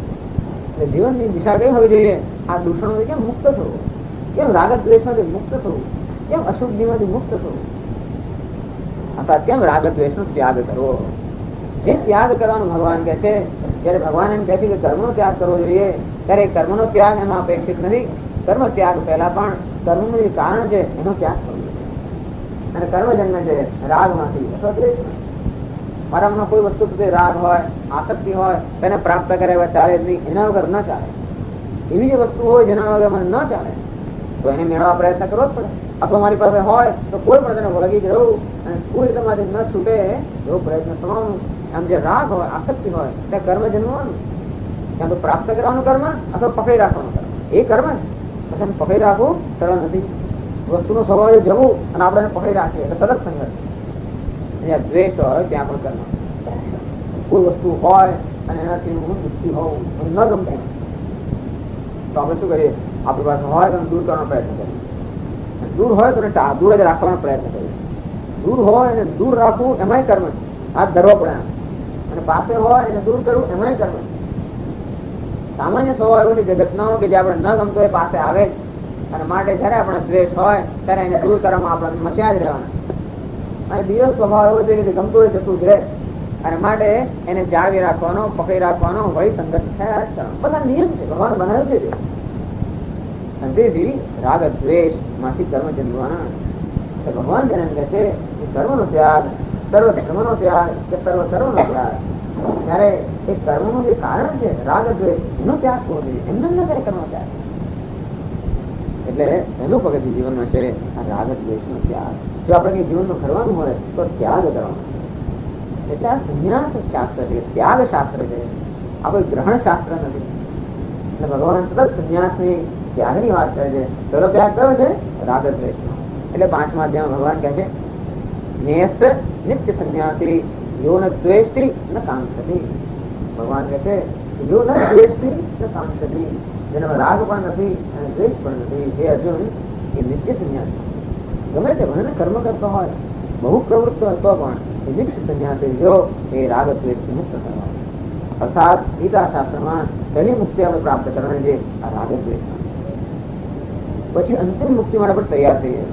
એટલે જીવનની દિશા કઈ હોવી જોઈએ? આ દૂષણોથી કેમ મુક્ત થવું, કેમ રાગ દ્વેષમાંથી મુક્ત થવું, કેમ અશુદ્ધિમાંથી મુક્ત થવું, અથવા કેમ રાગ દ્વેષનો ત્યાગ કરવો. જે ત્યાગ કરવાનો ભગવાન કહે છે, જયારે ભગવાન એમ કહે છે કે કર્મનો ત્યાગ કરવો જોઈએ, ત્યારે કર્મનો ત્યાગ એમાં અપેક્ષિત નથી. કર્મ ત્યાગ પહેલા પણ કર્મનું જે કારણ છે એનો ત્યાગ કરવો જોઈએ. અને કર્મ જન્મે છે રાગમાંથી અથવા દ્વેષમાંથી. મારામાં કોઈ વસ્તુ પ્રત્યે રાગ હોય, આસક્તિ હોય, તેને પ્રાપ્ત કરે ચાલે જ નહીં, એના વગર ન ચાલે. એવી જે વસ્તુ હોય જેના વગર મને ન ચાલે તો એને મેળવવા પ્રયત્ન કરવો જ પડે. અથવા મારી પાસે હોય તો કોઈ પણ તેને વળગી જ રહું અને કોઈ તમારી ન છૂટે એવો પ્રયત્ન કરવાનો. આમ જે રાગ હોય, આસક્તિ હોય ત્યાં કર્મ જન્મવાનું. ત્યાં તો પ્રાપ્ત કરવાનું કર્મ અથવા પકડી રાખવાનું કર્મ. એ કર્મ પછી પકડી રાખવું સરળ નથી. વસ્તુનો સ્વભાવ જવું અને આપણે પકડી રાખીએ એટલે સતત સંઘર્ષ. જ્યાં દ્વેષ હોય ત્યાં પણ કર્મ. કોઈ વસ્તુ હોય અને એનાથી હું દુઃખી હોઉં ન ગમતી તો આપણે શું કરીએ? આપણી પાસે હોય તો દૂર કરવાનો પ્રયત્ન કરીએ. દૂર હોય તો દૂર જ રાખવાનો પ્રયત્ન કરીએ. દૂર હોય એને દૂર રાખવું એમાંય કર્મ. હાથ ધરવો પડે. અને પાસે હોય એને દૂર કરવું એમાંય કર્મ. સામાન્ય સ્વભાવ એવો છે જગતનો કે જે આપણે ન ગમતો એ પાસે આવે જ. અને માટે જયારે આપણે દ્વેષ હોય ત્યારે એને દૂર કરવામાં આપણે મચ્યા જ રહેવાના. અને બીજો સ્વભાવ એવો છે કે જે ગમતું હોય જતું જ રહે. અને માટે એને જાળવી રાખવાનો, પકડી રાખવાનો, વળી સંઘર્ષ થયા જ કરવાનો. બધા નિયમ છે, ભગવાન બનાવ્યું છે તે. અને તેથી રાગ દ્વેષ માંથી કર્મ જન્મવાના. ભગવાન જેને કહે છે કે કર્મનો ત્યાગ, સર્વ ધર્મનો ત્યાગ કે સર્વ સર્વનો ત્યાગ, ત્યારે એ કર્મનું જે કારણ છે રાગ દ્વેષ એનો ત્યાગ કરવો જોઈએ. એમને ન કરે કર્મનો ત્યાગ. એટલે પહેલું પગથિયું જીવનમાં છે આ રાગ દ્વેષનો ત્યાગ. જો આપણે કઈ જીવનમાં કરવાનું હોય તો ત્યાગ કરવાનો. એટલે આ સંન્યાસ શાસ્ત્ર છે, ત્યાગ શાસ્ત્ર છે, આ કોઈ ગ્રહણ શાસ્ત્ર નથી. એટલે ભગવાન સતત સંન્યાસની ત્યાગની વાત કરે છે. પેલો ત્યાગ કયો છે? રાગ દ્વેષનો. એટલે 5મા અધ્યાયમાં ભગવાન કહે છે નેસ્ત નિત્ય સંન્યાસી યો ન દ્વેષ્ટિ ન કાંક્ષતિ. ભગવાન કહે છે યો ન દ્વેષ્ટિ ન કાંક્ષતિ, જેનામાં રાગ પણ નથી અને દ્વેષ પણ નથી, હે અર્જુન એ નિત્ય સંન્યાસી. ગમે તે ભલે કર્મ કરતો હોય, બહુ પ્રવૃત્ત હોય તો પણ એ નિત્ય સંન્યાસી જો એ રાગ દ્વેષથી મુક્ત થવા. અર્થાત ગીતા શાસ્ત્રમાં પહેલી મુક્તિ આપણે પ્રાપ્ત કરવાની છે આ રાગ દ્વેષ. પછી અંતિમ મુક્તિ માટે પણ તૈયાર થઈએ.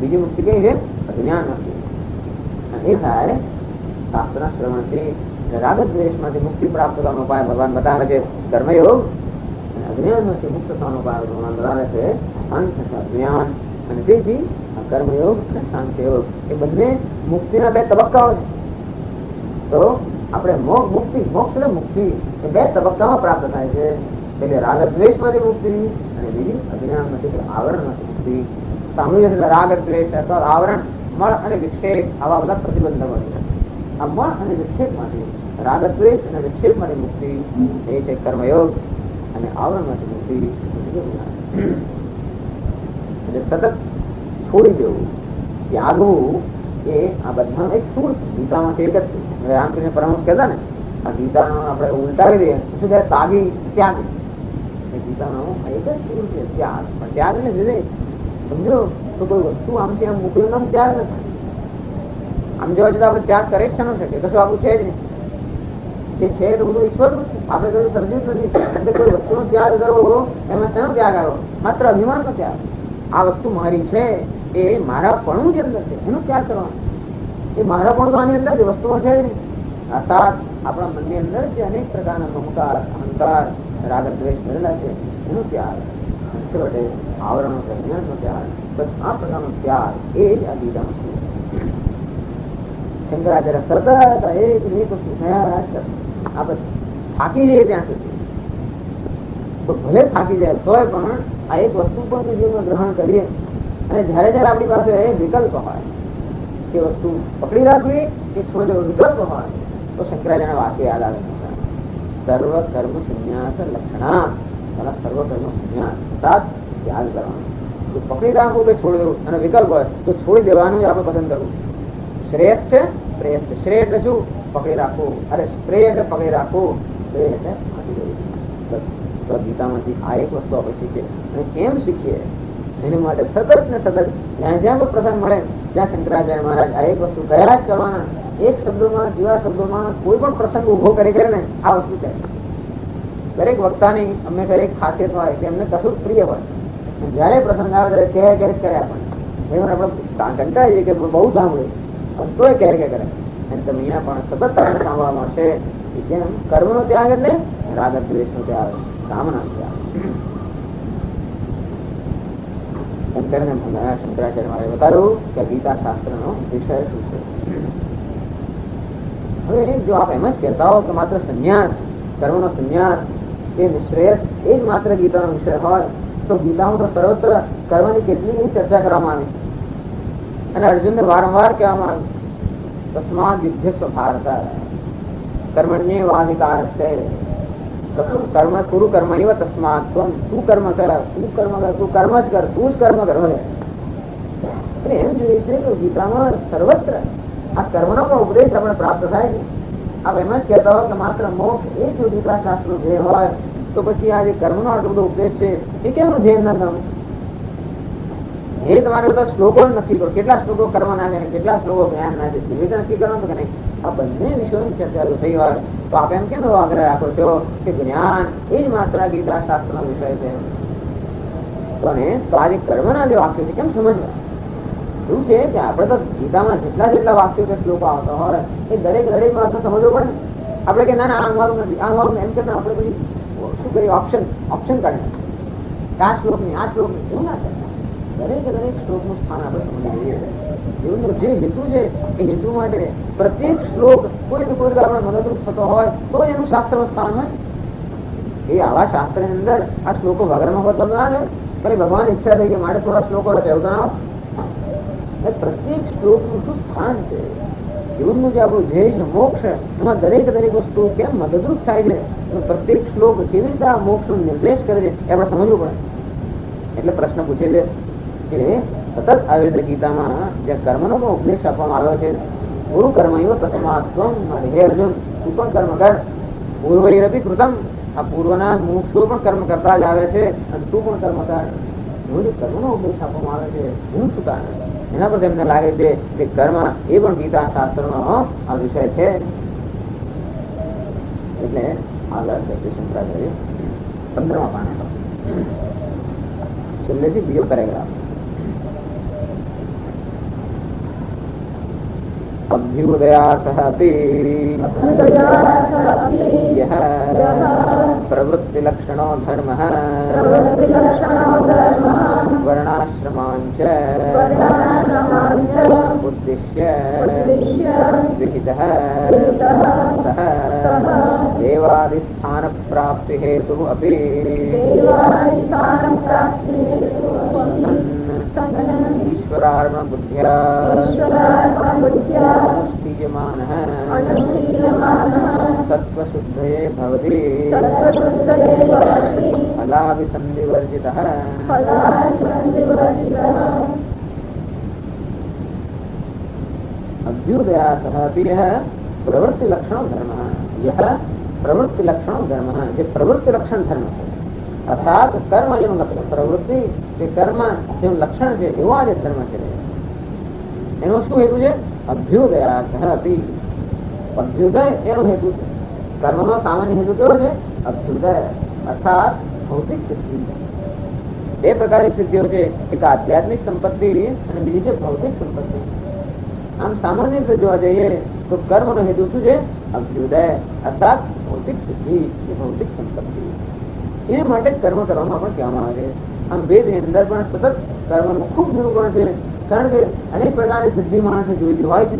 બીજી મુક્તિ કઈ છે? અજ્ઞાન મુક્તિ. એ થાય શાસ્ત્રના શ્રવણથી. રાગ દ્વેષમાંથી મુક્તિ પ્રાપ્ત કરવાનો ઉપાય ભગવાન બતાવે છે કર્મયોગ, અને અજ્ઞાનમાંથી મુક્ત થવાનો ઉપાય ભગવાન બતાવે છે જ્ઞાન. અને તેથી કર્મયોગ અને સાંખ્યયોગ એ બંને મુક્તિના 2 તબક્કાઓ છે. તો આપણે મુક્તિ, મોક્ષ અને મુક્તિ એ 2 તબક્કામાં પ્રાપ્ત થાય છે. એટલે રાગ દ્વેષમાંથી મુક્તિ અને બીજી અજ્ઞાનમાંથી આવરણમાંથી મુક્તિ. સાંભળ્યું છે રાગ દ્વેષ અથવા આવરણ, મળ અને વિક્ષેપ આવા બધા પ્રતિબંધકો છે. આ મળ અને વિક્ષેપમાંથી, રાગ દ્વેષ અને વિક્ષેપમાંથી મુક્તિ એ છે કર્મયોગ, અને આવરણમાંથી મુક્તિ એટલે સતત છોડી દેવું, ત્યાગવું. એ આ બધા એક સૂર ગીતામાંથી એક જ છે. રામકૃષ્ણ પરમહંસ કહેતા ને આ ગીતાનો આપણે ઉલટાવી દઈએ શું છે? તાગી ત્યાગી. ગીતાનો એક જ સૂર છે ત્યાગ. પણ ત્યાગ ને વિવેક સમજો તો કોઈ વસ્તુ આમથી આમ મોકલ્યું નામ ત્યાગ નથી. આમ જોવા જતા આપણે ત્યાગ કરે છે ન શકે, કશું આપણું છે જ નહીં. જે છે તો બધું ઈશ્વરનું છે, આપણે કશું સર્જ્યું જ નથી. એટલે કોઈ વસ્તુનો ત્યાગ કરવો એમાં શેનો ત્યાગ આવ્યો? માત્ર અભિમાનનો ત્યાગ. આ વસ્તુ મારી છે, એ મારા પણ જ અંદર છે, એનો ત્યાગ કરવાનો. એ મારા પણ તો આની અંદર જ વસ્તુઓ છે જ નહીં. અર્થાત આપણા મનની અંદર જે અનેક પ્રકારના મમકાર, અહંકાર, રાગ દ્વેષ ભરેલા છે એનો ત્યાગ. છેવટે આવરણનો જ્ઞાનનો ત્યાગ. બસ આ પ્રકારનો ત્યાગ એ જ આ ગીતાનો છે. શંકરાચાર્ય સતત એક વસ્તુ થયા આપણે થાકી જઈએ ત્યાં સુધી, તો ભલે થાકી જાય તોય પણ આ એક વસ્તુ પણ જીવનમાં ગ્રહણ કરીએ. અને જયારે જયારે આપણી પાસે વિકલ્પ હોય કે વસ્તુ પકડી રાખવી કે છોડી દેવો વિકલ્પ હોય તો શંકરાચાર્ય વાક્ય યાદ આવે. સર્વ કર્મ સંન્યાસ લક્ષણા, સર્વ કર્મ સંન્યાસ અર્થાત ત્યાગ કરવાનો. તો પકડી રાખવું કે છોડી દેવું, અને વિકલ્પ હોય તો છોડી દેવાનું જ આપણે પસંદ કરવું. શ્રેષ્ઠ છે પ્રેય છે. શ્રેય એટલે શું? પકડી રાખવું. અરે પ્રેય એટલે પકડી રાખવું, પ્રેય એટલે આપી દેવું. તો ગીતામાંથી આ એક વસ્તુ આપણે શીખીએ. અને કેમ શીખીએ એની માટે સતત ને સતત જ્યાં જ્યાં પણ પ્રસંગ મળે ત્યાં શંકરાચાર્ય મહારાજ આ એક વસ્તુ કયા જ કરવાના. એક શબ્દોમાં, જેવા શબ્દોમાં કોઈ પણ પ્રસંગ ઉભો કરી ને આ વસ્તુ કહે. દરેક વક્તાની અમને દરેક ખાસિયત હોય કે એમને કશું પ્રિય હોય. જયારે પ્રસંગ આવે ત્યારે ક્યારે કરે આપણને આપણે કંટાળીએ કે બહુ સાંભળ્યું પણ તોય ક્યારે કરે. અને તમે અહીંયા પણ સતત તમને સાંભળવા મળશે કે જેમ કર્મનો ત્યાગ એટલે રાગ દ્વેષનો ત્યાગ, કામના ત્યાગ. શંકરાચાર્ય મારે બતાવ્યું કે ગીતા શાસ્ત્રનો વિષય શું છે. હવે જો આપ એમ જ કહેતા હો કે માત્ર સંન્યાસ, કર્મનો સંન્યાસ એ નિશ્રેયસ એ જ માત્ર ગીતાનો વિષય હોય તો ગીતામાં તો સર્વત્ર કર્મની કેટલી ચર્ચા કરવામાં આવી. અને અર્જુનને વારંવાર કહેવામાં આવ્યું તસ્માદ યુદ્ધસ્વ ભારત કર્મણ્યેવાધિકાર છે. કર્મ કુરુ કર્મ એવ તસ્માત તું કર્મ કર, તું કર્મ કર, તું કર્મ જ કર, તું જ કર્મ કર. એમ જોઈએ છે કે ગીતામાં સર્વત્ર આ કર્મનો પણ ઉપદેશ આપણે પ્રાપ્ત થાય છે. આપ એમ જ કહેતા હોય કે માત્ર મોક્ષ એ જો ગીતા શાસ્ત્ર ધ્યેય હોય તો પછી આ જે કર્મનો આટલો બધો ઉપદેશ છે એ કેમનું ધ્યેય ના ગમે? એ તમારે બધા શ્લોકો નક્કી કરો. કેટલા શ્લોકો કર્મ ના છે, કેટલા શ્લોકો જ્ઞાન ના છે, એ નક્કી કરવાનું કે નહીં. આ બંને વિષયોની ચર્ચા થઈ હોય તો આપ એમ કેમ આગ્રહ રાખો છો કે જ્ઞાન એ જ માત્ર ગીતા શાસ્ત્રનો વિષય છે? તો આ જે કર્મના જે વાક્યો છે કેમ સમજવા? એવું છે કે આપણે તો ગીતામાં જેટલા જેટલા વાક્યો કે શ્લોકો આવતા હોય એ દરેક વાત તો સમજવું પડે. આપણે કે ના આ મારું નથી, આ મારું એમ કે આપણે પછી શું કરીએ, ઓપ્શન કાઢીએ આ શ્લોક નહીં એવું ના થાય. દરેક શ્લોકનું સ્થાન આપણે સમજી લઈએ. એવું જે હેતુ છે એ હેતુ માટે પ્રત્યેક શ્લોક કોઈ રીતે આપણે મદદરૂપ થતો હોય તો એનું શાસ્ત્રનું સ્થાન હોય. એ આવા શાસ્ત્રની અંદર આ શ્લોકો વગરમાં હોતો ના છે. પણ ભગવાન ઈચ્છા થઈ કે માટે થોડા શ્લોકો રચાવતા ના હોય. પ્રત્યેક શ્લોકનું શું સ્થાન છે, જીવનનું જે આપણું ધ્યેય મોક્ષ એમાં દરેક વસ્તુ કેમ મદદરૂપ થાય છે, પ્રત્યેક શ્લોક કેવી રીતે આ મોક્ષ નો નિર્દેશ કરે છે એ આપણે સમજવું પડે. એટલે પ્રશ્ન પૂછે છે કે સતત આવી રીતે ગીતામાં જે કર્મનો પણ ઉપદેશ આપવામાં આવ્યો છે, ગુરુ કર્મ એવો તસ્માત્ ત્વમ, હે અર્જુન તું પણ કર્મ કર, પૂર્વૈરપી કૃતમ, આ પૂર્વના મુક્ષો પણ કર્મ કરતા જ આવે છે અને તું પણ કર્મ કર. એવો જે કર્મનો ઉપદેશ આપવામાં આવે છે એનું શું કારણ? એના પર એમને લાગે છે કે કર્મ એ પણ ગીતા શાસ્ત્રનો આ વિષય છે. એટલે આગળ શંકરાચાર્ય 15મા પાના છેલ્લેથી બીજો પેરેગ્રાફ. અભ્યુદયાર્થઃ અપી યહ પ્રવૃત્તિલક્ષણો ધર્મઃ વર્ણાશ્રમાંચ ઉદ્દિશ્ય વિહિતઃ સઃ દેવાદિસ્થાન પ્રાપ્તિ હેતુ અપી ईश्वरार्पण बुद्ध्या अनुष्ठीयमानः सत्त्वशुद्धये भवति फलाभिसन्धिवर्जितः. अभ्युदयातः अपि यः प्रवृत्तिलक्षणो धर्मः, यः प्रवृत्तिलक्षणो धर्मः, ये प्रवृत्तिलक्षण धर्म है अर्थात कर्म જેનું લક્ષણ, પ્રવૃત્તિ કે કર્મ જેનું લક્ષણ છે એવો આ જે ધર્મ છે એનો શું હેતુ છે? અભ્યુદયાર્થઃ અપી. અભ્યુદય એનો હેતુ છે. કર્મનો સામાન્ય હેતુ કેવો છે? અભ્યુદય અર્થાત ભૌતિક સિદ્ધિ. બે પ્રકારની સિદ્ધિઓ છે, એક આધ્યાત્મિક સંપત્તિ અને બીજી છે ભૌતિક સંપત્તિ. આમ સામાન્ય રીતે જોવા જઈએ તો કર્મનો હેતુ શું છે? અભ્યુદય અર્થાત ભૌતિક સિદ્ધિ કે ભૌતિક સંપત્તિ. એ માટે કર્મ કરવામાં પણ કહેવામાં આવે છે. આમ વેદની અંદર પણ સતત કર્મનું ખૂબ નિરૂપણ છે, કારણ કે અનેક પ્રકારની સિદ્ધિ માણસે જોઈતી હોય છે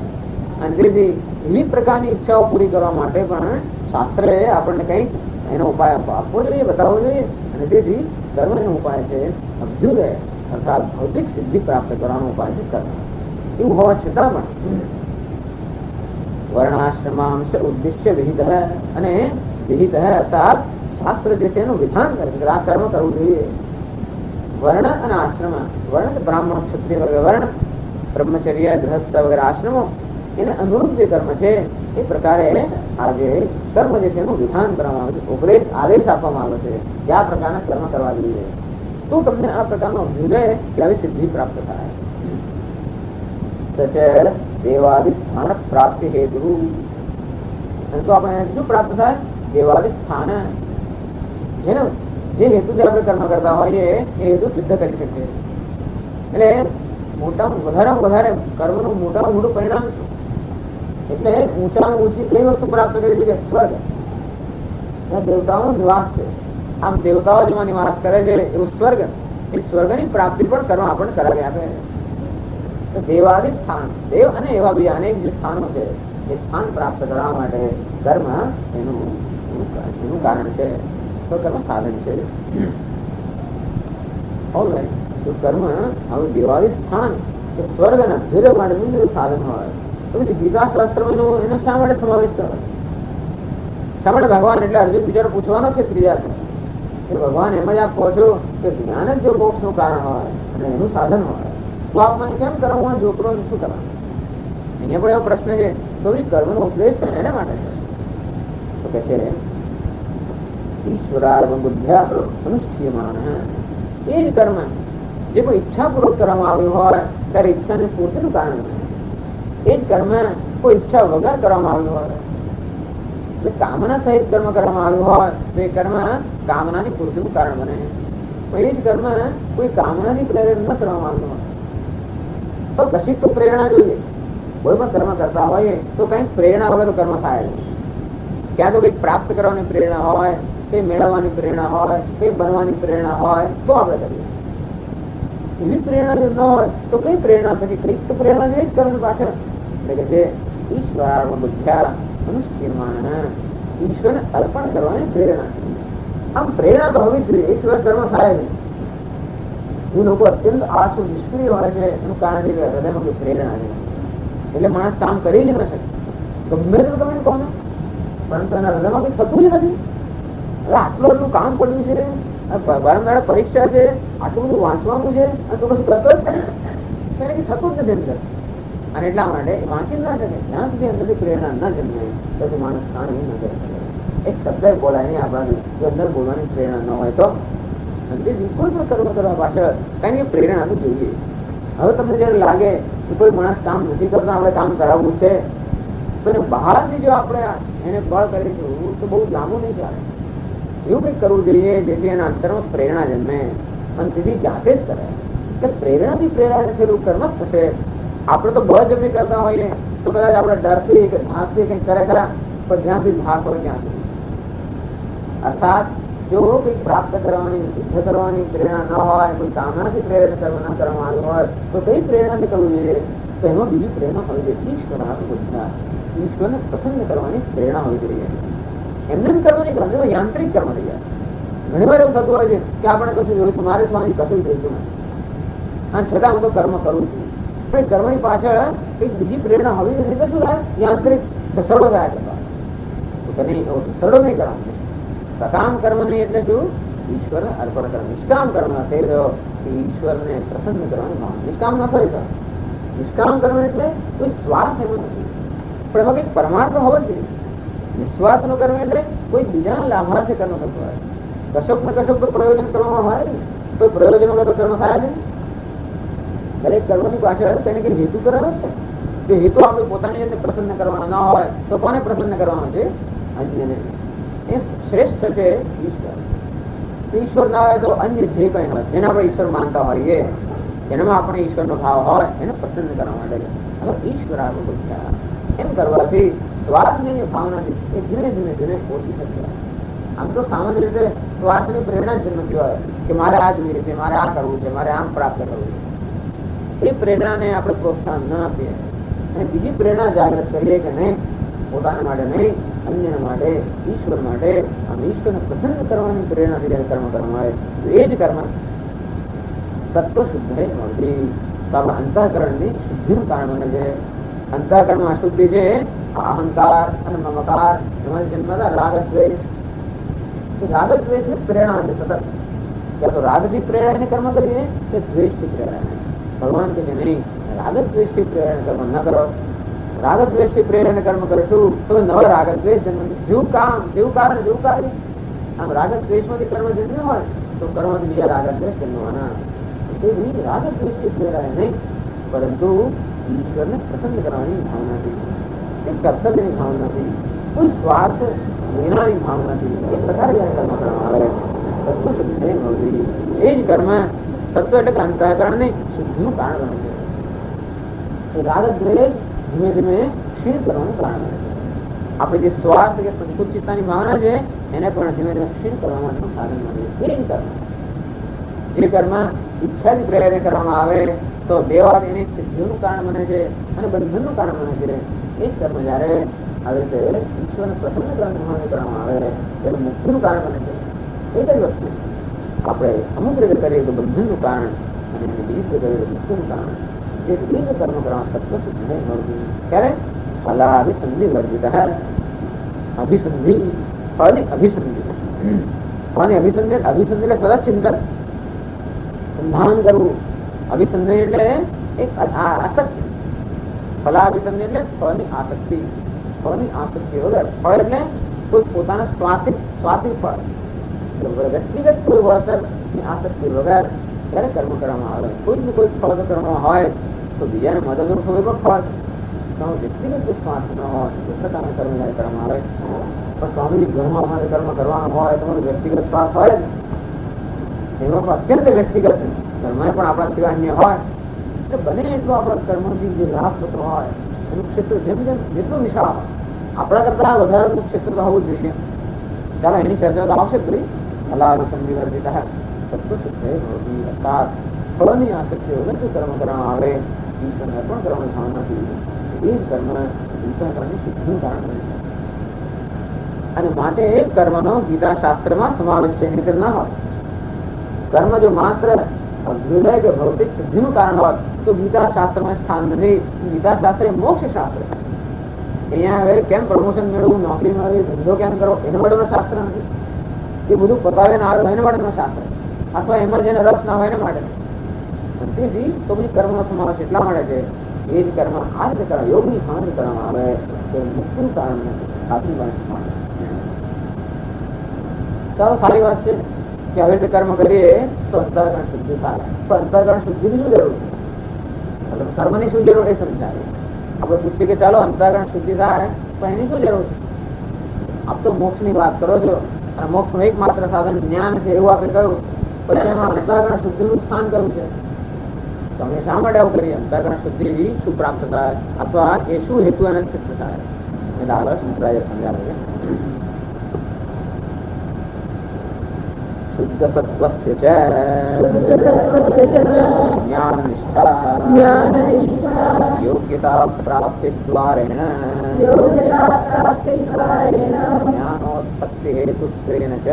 અને તેથી વિવિધ પ્રકારની ઈચ્છાઓ પૂરી કરવા માટે પણ શાસ્ત્રએ આપણને કંઈક એનો ઉપાય આપવો જોઈએ, બતાવવો જોઈએ. અને તેથી કર્મનો ઉપાય છે અભ્યુદય અર્થાત ભૌતિક સિદ્ધિ પ્રાપ્ત કરવાનો ઉપાય છે કર્મ. એવું હોવા છતાં પણ વર્ણાશ્રમાંશ ઉદ્દિશ્ય વિહિત અને વિહિત અર્થાત શાસ્ત્ર જે છે એનું વિધાન કરે છે આ કર્મ કરવું જોઈએ. વર્ણ અને આશ્રમ, વર્ણ બ્રાહ્મણ ક્ષત્રિય વગેરે વર્ણ, બ્રહ્મચર્ય ગૃહસ્થ વગેરે આશ્રમો એને અનુરૂપ જે કર્મ છે એ પ્રકારે આ જે કર્મ જે છે એનું વિધાન કરવામાં આવે છે, ઉપદેશ આદેશ આપવામાં આવે છે કે આ પ્રકારના કર્મ કરવા જોઈએ તો તમને આ પ્રકારનો અભ્યુદય કે આવી સિદ્ધિ પ્રાપ્ત થાય. દેવાદિ સ્થાન પ્રાપ્તિ હેતુ, તો આપણે શું પ્રાપ્ત થાય? દેવાદિ સ્થાન. જેનો જે હેતુથી આપણે કર્મ કરતા હોઈએ એ હેતુ સિદ્ધ કરી શકીએ. એટલે મોટામાં વધારે કર્મનું મોટામાં મોટું પરિણામ એટલે ઊંચામાં ઊંચી કઈ વસ્તુ પ્રાપ્ત કરી શકે? સ્વર્ગ. ત્યાં દેવતાઓનો નિવાસ છે. આમ દેવતાઓ જેમાં નિવાસ કરે છે એવું સ્વર્ગ, એ સ્વર્ગની પ્રાપ્તિ પણ કર્મ આપણને કરાવી આપે. દેવાદિ સ્થાન, દેવ અને એવા બીજા અનેક જે સ્થાનો છે એ સ્થાન પ્રાપ્ત કરવા માટે કર્મ એનું કારણ છે, તો કર્મ સાધન છે. તો કર્મ હવે દેવાદિ સ્થાન કે સ્વર્ગ અને અભ્યુદય માટેનું સાધન હોય તો પછી ગીતા શાસ્ત્રમાં એનો શા માટે સમાવેશ કરો? શા માટે ભગવાન? એટલે અર્જુન બિચારો પૂછવાનો છે ત્રીજા કે ભગવાન એમ જ આપ કહો છો કે જ્ઞાન જ જો મોક્ષ નું કારણ હોય અને એનું સાધન હોય તો આપ મને કેમ કરો? હું છોકરો શું કરવા? અહીંયા પણ એવો પ્રશ્ન છે. તો કર્મનો ઉપદેશ એના માટે છે. તો કે છે ઈશ્વરાર્પણ બુદ્ધ્યા અનુષ્ઠીયમાન. એ જ કર્મ જે કોઈ ઈચ્છા પૂર્વક કરવામાં આવ્યું હોય ત્યારે ઈચ્છાની પૂર્તિનું કારણ બને. એ જ કર્મ કોઈ ઈચ્છા વગર કરવામાં આવ્યું હોય, કામના સહિત કર્મ કરવામાં આવ્યું હોય તો એ કર્મ કામનાની પૂર્તિનું કારણ બને. એ જ કર્મ કોઈ કામનાની પ્રેરણા ન કરવામાં આવ્યું હોય તો કશી તો પ્રેરણા જોઈએ. કોઈ પણ કર્મ કરતા હોય તો કઈક પ્રેરણા વગર કર્મ થાય નહીં. ક્યાં તો કઈક પ્રાપ્ત કરવાની પ્રેરણા હોય, કઈ મેળવવાની પ્રેરણા હોય, કઈ બનવાની પ્રેરણા હોય તો આપણે કરીએ. એવી પ્રેરણા જો ન હોય તો કઈ પ્રેરણા થતી? કઈક તો પ્રેરણા જોઈએ જ કર્મ પાછળ. એટલે કે જે ઈશ્વર બુદ્ધ્યા મનુષ્યમાન, ઈશ્વરને અર્પણ કરવાની પ્રેરણા. આમ પ્રેરણા તો હોવી જ જોઈએ, ઈશ્વર કર્મ થાય નહીં. એ લોકો અત્યંત આળસુ નિષ્ક્રિય હોય છે, એનું કારણ હૃદયમાં કોઈ પ્રેરણા નહીં. એટલે માણસ કામ કરી જ ન શકે, ગમે તે તમે કહો ને, પરંતુ એના હૃદયમાં કઈ થતું જ નથી. હવે આટલું એટલું કામ પડ્યું છે, વારંવાર પરીક્ષા છે, આટલું બધું વાંચવાનું છે, અને તો કશું કરતો જ નથી, થતું જ નથી અંદર. અને એટલા માટે વાંચી ના શકે. જ્યાં સુધી અંદરથી પ્રેરણા ન જન્મે પછી માણસ કામ ન કરી શકે. એક શબ્દ બોલાય નહીં આપણાથી, જો અંદર બોલવાની પ્રેરણા ન હોય તો કોઈ પણ કર્મ કરવા પાછળ કઈ પ્રેરણા તો જોઈએ. હવે તમને જયારે લાગે કે કોઈ માણસ કામ નથી કરતા, આપણે કામ કરાવવું છે, તો બહારથી જો આપણે એને બળ કરીશું તો બહુ લાંબુ નહીં ચાલે. એવું કંઈક કરવું જોઈએ જેથી એના અંતરમાં પ્રેરણા જન્મે અને સીધી જાતે જ કરે. કે પ્રેરણાથી પ્રેરણા થયેલું કર્મ જ થશે. આપણે તો બળજબરી કરતા હોઈએ તો કદાચ આપણે ડરથી કે ધાકથી કંઈક કરે ખરા, પણ જ્યાંથી ધાક હોય ત્યાં સુધી. અર્થાત જો કંઈક પ્રાપ્ત કરવાની, સિદ્ધ કરવાની પ્રેરણા ન હોય, કોઈ કામનાથી પ્રેરણા કરવામાં આવ્યું હોય તો કઈ પ્રેરણાથી કરવું જોઈએ? તો એમાં બીજી પ્રેરણા હોવી જોઈએ. ઈશ્વર બધા ઈશ્વરને પસંદ કરવાની પ્રેરણા હોવી જોઈએ. એમને કરવાની કર્મ યાંત્રિક કર્મ થઈ જાય. ઘણી વાર એવું થતું હોય છે કે આપણે કશું જોયું, મારે સ્વામી કશું જોઈતું નથી, અને છતાં હું તો કર્મ કરું છું. પણ કર્મની પાછળ કઈક બીજી પ્રેરણા હોવી જોઈએ. તો શું થાય? યાંત્રિક સરળો થાય કરવા, સરળો નહીં કરવાનું. સકામ કર્મ નહીં એટલે શું? ઈશ્વરને અર્પણ કરવા. નિષ્કામ કર્મ થઈ રહ્યો કે ઈશ્વરને પ્રસન્ન કરવાની ભાવના. નિષ્કામ ન થઈ રહ્યો. નિષ્કામ કર્મ એટલે કોઈ સ્વાર્થ એમાં નથી, પણ એમાં કઈક પરમાર્થ હોવો જોઈએ. નિસ્વાર્થ નું કર્મ એટલે કોઈ બીજાના લાભાર્થે કર્મ થતું હોય. કશોક ને કશોક તો પ્રયોજન કરવામાં હોય, કોઈ પ્રયોજન વગર કર્મ થાય છે. દરેક કર્મની પાછળ તેને કઈ હેતુ કરેલો છે. જો હેતુ આપણે પોતાની જાતને પ્રસન્ન કરવાનો ના હોય તો કોને પ્રસન્ન કરવાનો છે? અન્યને. એ શ્રેષ્ઠ છે ઈશ્વર. ઈશ્વર ના હોય તો અન્ય જે કઈ હોય જેને આપણે ઈશ્વર માનતા હોઈએ, જેનામાં આપણે ઈશ્વરનો ભાવ હોય એને પસંદ કરવા માટે હવે ઈશ્વર આપણે બોલ્યા. એમ કરવાથી સ્વાર્થની ભાવનાથી એ ધીરે ધીરે ધીરે ઓછી થશે. આમ તો સામાન્ય રીતે સ્વાર્થની પ્રેરણા જ જન્મતી હોય કે મારે આ જોઈએ છે, મારે આ કરવું છે, મારે આમ પ્રાપ્ત કરવું છે. એ પ્રેરણાને આપણે પ્રોત્સાહન ન આપીએ અને બીજી પ્રેરણા જાગૃત કરીએ કે નહીં, પોતાના માટે નહીં, અન્યના માટે, ઈશ્વર માટે, આમ ઈશ્વરને પ્રસન્ન કરવાની પ્રેરણાથી જયારે કર્મ કરવામાં આવે તો એ જ કર્મ સત્વ શુદ્ધ મળતી. તો આપણા અંતઃકરણની શુદ્ધિનું કારણ બને છે. અંતઃકરણમાં અશુદ્ધિ છે અહંકાર અને મમકાર, એમાં જન્મતા રાગ દ્વેષ. રાગ દ્વેષની પ્રેરણા છે સતત. ક્યાં તો રાગથી પ્રેરણા એને કર્મ કરીએ કે દ્વેષથી પ્રેરણા. ભગવાન કહે નહીં, રાગ દ્વેષથી પ્રેરણા કર્મ ન કરો. રાગ દ્વેષથી પ્રેરણા કર્મ કરશું તો નવ રાગ દ્વેષ જન્મ. જેવું કામ જેવું કારણ જેવું કાર્ય. આમ રાગ દ્વેષમાંથી કર્મ જન્મ્યું હોય તો કર્મથી બીજા રાગ દ્વેષ જન્મવાના. રાગ દ્વેષથી પ્રેરણા નહીં, પરંતુ ઈશ્વરને પ્રસન્ન કરવાની ભાવનાથી, એ કર્તવ્યની ભાવનાથી, કોઈ સ્વાર્થ વિનાની ભાવનાથી એ પ્રકારે જયારે કર્મ કરવામાં આવે સત્વ શુદ્ધિ મળતી. એ જ કર્મ સત્વ એટલે અંતઃકરણની શુદ્ધિનું કારણ બને છે. રાગ દ્વેષ ધીમે ધીમે ક્ષીણ કરવાનું કારણ બને છે. આપણે જે સ્વાર્થ કે સંકુચિતતાની ભાવના છે એને પણ ધીમે ધીમે ક્ષીણ કરવા માટેનું સાધન બને છે. એ જ કર્મ. એ કર્મ ઈચ્છાથી પ્રેરણા કરવામાં આવે તો દેવાદ એની સિદ્ધિનું કારણ બને છે અને બંધનનું કારણ બને છે. એ જ કર્મ જયારે આવે છે ઈશ્વરને પ્રસન્ન કરવામાં આવે ત્યારે મુક્તિનું કારણ બને છે. એ કઈ વસ્તુ આપણે અમુક રીતે કરીએ તો બંધનનું કારણ અને બીજી રીતે કરીએ તો મુક્તિનું કારણ. એ રીતે કર્મ કરવા સત્વ શુદ્ધ નહીં મળતું. ક્યારે ફલા અભિસંધિ વર્જિત અભિસંધિ ફળની અભિસંધિ. ફળની અભિસંધિ અભિસંધિ એટલે સદા ચિંતન સંધાન કરવું. અભિસંધિ એટલે એક આસક્તિ. ફલાભિસંધિ એટલે ફળની આસક્તિ. ફળની આસક્તિ વગર. ફળ એટલે કોઈ પોતાના સ્વાર્થી ફળ, વ્યક્તિગત કોઈ વળતરની આસક્તિ વગર જયારે કર્મ કરવામાં આવે. કોઈ કોઈ ફળ કરવામાં હોય તો બીજાને મદદરૂપ હોય પણ ફળ વ્યક્તિગત કોઈ સ્વાર્થ ન હોય એ પ્રકારના કર્મ જયારે કરવામાં આવે. પણ સ્વામીજી ઘરમાં અમારે કર્મ કરવાનું હોય તમારું વ્યક્તિગત સ્વાર્થ હોય જ એમાં પણ અત્યંત વ્યક્તિગત ઘરમાં પણ આપણા સિવાય અન્ય હોય એટલે બને એટલો આપણા કર્મથી જે લાભ થતો હોય એનું ક્ષેત્ર જેમ જેમ જેટલું વિશાળ હોય આપણા કરતા વધારેનું ક્ષેત્ર તો હોવું જ જોઈએ. ચાલો એની ચર્ચા તો આવશે જ ભાઈ. અલાદ સંધિવર્જિત સત્વશુદ્ધે ભવતી અર્થાત ફળની આસક્તિ વગર જો કર્મ કરવામાં આવે ઈશ્વરને અર્પણ કરવાનું ભાન નથી એ જ કર્મ ઈશ્વરની શુદ્ધિનું કારણ બને છે. અને માટે એ કર્મનો ગીતા શાસ્ત્રમાં સમાવેશ છે, નહીં ના હોય. કર્મ જો માત્ર હૃદય કે ભૌતિક શુદ્ધિનું કારણ હોત તો ગીતા શાસ્ત્રમાં સ્થાન નથી. ગીતા શાસ્ત્ર એ મોક્ષ શાસ્ત્ર. અહીંયા હવે કેમ પ્રમોશન મેળવવું, નોકરી મેળવવી, ધંધો કેમ કરવો એના માટેનો શાસ્ત્ર નથી. એ બધું પતાવે ને આવે એના માટેનો શાસ્ત્ર, અથવા એમાં જેને રસ ના હોય એના માટે. તેથી તો પછી કર્મનો સમાવેશ એટલા માટે છે એ જ કર્મ આ રીતે કરે યોગની સામે કરવામાં આવે તો મુક્તિનું કારણ નથી. સાચી વાત. ચાલો સારી વાત છે કે હવે જે કર્મ કરીએ તો અંતઃકરણ શુદ્ધિ થાય. પણ અંતઃકરણ શુદ્ધિની શું જરૂર છે? કર્મની શું જરૂર એ સમજાય. આપણે પૂછીએ કે ચાલો અંતઃકરણ શુદ્ધિ થાય પણ એની શું જરૂર છે? આપ તો મોક્ષ ની વાત કરો છો અને મોક્ષ નું એકમાત્ર સાધન જ્ઞાન છે એવું આપણે કહ્યું, પછી એમાં અંતઃકરણ શુદ્ધિ નું સ્થાન કરવું છે. તમે શા માટે આવું કરીએ? અંતઃકરણ શુદ્ધિ શું પ્રાપ્ત થાય અથવા એ શું હેતુ અને સિદ્ધ થાય એટલે આગળ સમજાવે છે. શુદ્ધ સત્વસ્ય ચ જ્ઞાન નિષ્ઠા યોગ્યતા પ્રાપ્તિ દ્વારેણ જ્ઞાનોત્પત્તિ હેતુત્વેન ચ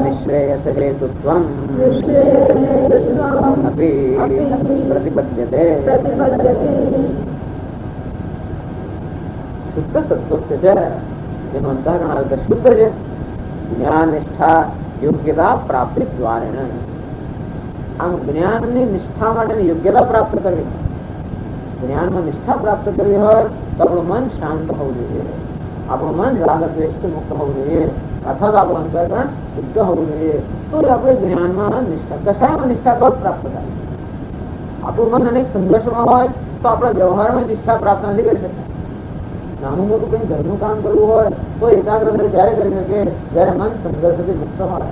નિશ્રેયસ હેતુત્વમ અપી પ્રતિપદ્યતે. શુદ્ધ સત્વસ્ય ચ જેનું અંતઃકરણ આવે શુદ્ધ છે. જ્ઞાન નિષ્ઠા યોગ્યતા પ્રાપ્તિ દ્વારેણ. આમ જ્ઞાનની નિષ્ઠા માટેની યોગ્યતા પ્રાપ્ત કરવી, જ્ઞાનમાં નિષ્ઠા પ્રાપ્ત કરવી હોય તો આપણું મન શાંત હોવું જોઈએ, આપણું મન રાગ દ્વેષથી મુક્ત હોવું જોઈએ, અથવા તો આપણું અંતઃકરણ શુદ્ધ હોવું જોઈએ. તો આપણે જ્ઞાનમાં નિષ્ઠા કશામાં નિષ્ઠા તો પ્રાપ્ત થાય. આપણું મન અનેક સંઘર્ષમાં હોય તો આપણા વ્યવહારમાં નિષ્ઠા પ્રાપ્ત નથી કરી શકતા. નાનું મોટું કઈ ઘરનું કામ કરવું હોય તો એકાગ્ર ત્યારે કરી શકે જયારે મન સંઘર્ષથી મુક્ત હોય.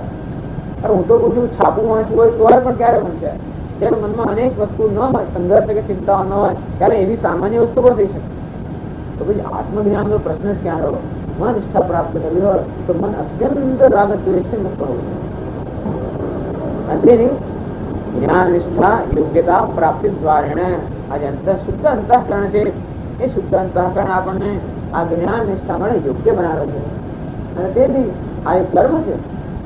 અરે હું તો પૂછું છાપું વાંચવું હોય તો પણ ક્યારે વંચાય? જયારે મનમાં અનેક વસ્તુ ન હોય, સંઘર્ષ કે ચિંતાઓ ન હોય ત્યારે એવી સામાન્ય વસ્તુ પણ થઈ શકે. તો પછી આત્મજ્ઞાનનો પ્રશ્ન જ ક્યાં રહ્યો? મન નિષ્ઠા પ્રાપ્ત કરવી હોય તો મન અત્યંત રાગ દ્વેષથી મુક્ત હોવું જોઈએ. જ્ઞાન નિષ્ઠા યોગ્યતા પ્રાપ્તિ દ્વારેણ આજે શુદ્ધ અંતઃકરણ છે. એ શુદ્ધ અંતઃકરણ આપણને આ જ્ઞાન નિષ્ઠા મળે યોગ્ય બનાવે છે. અને તેથી આ એક કર્મ છે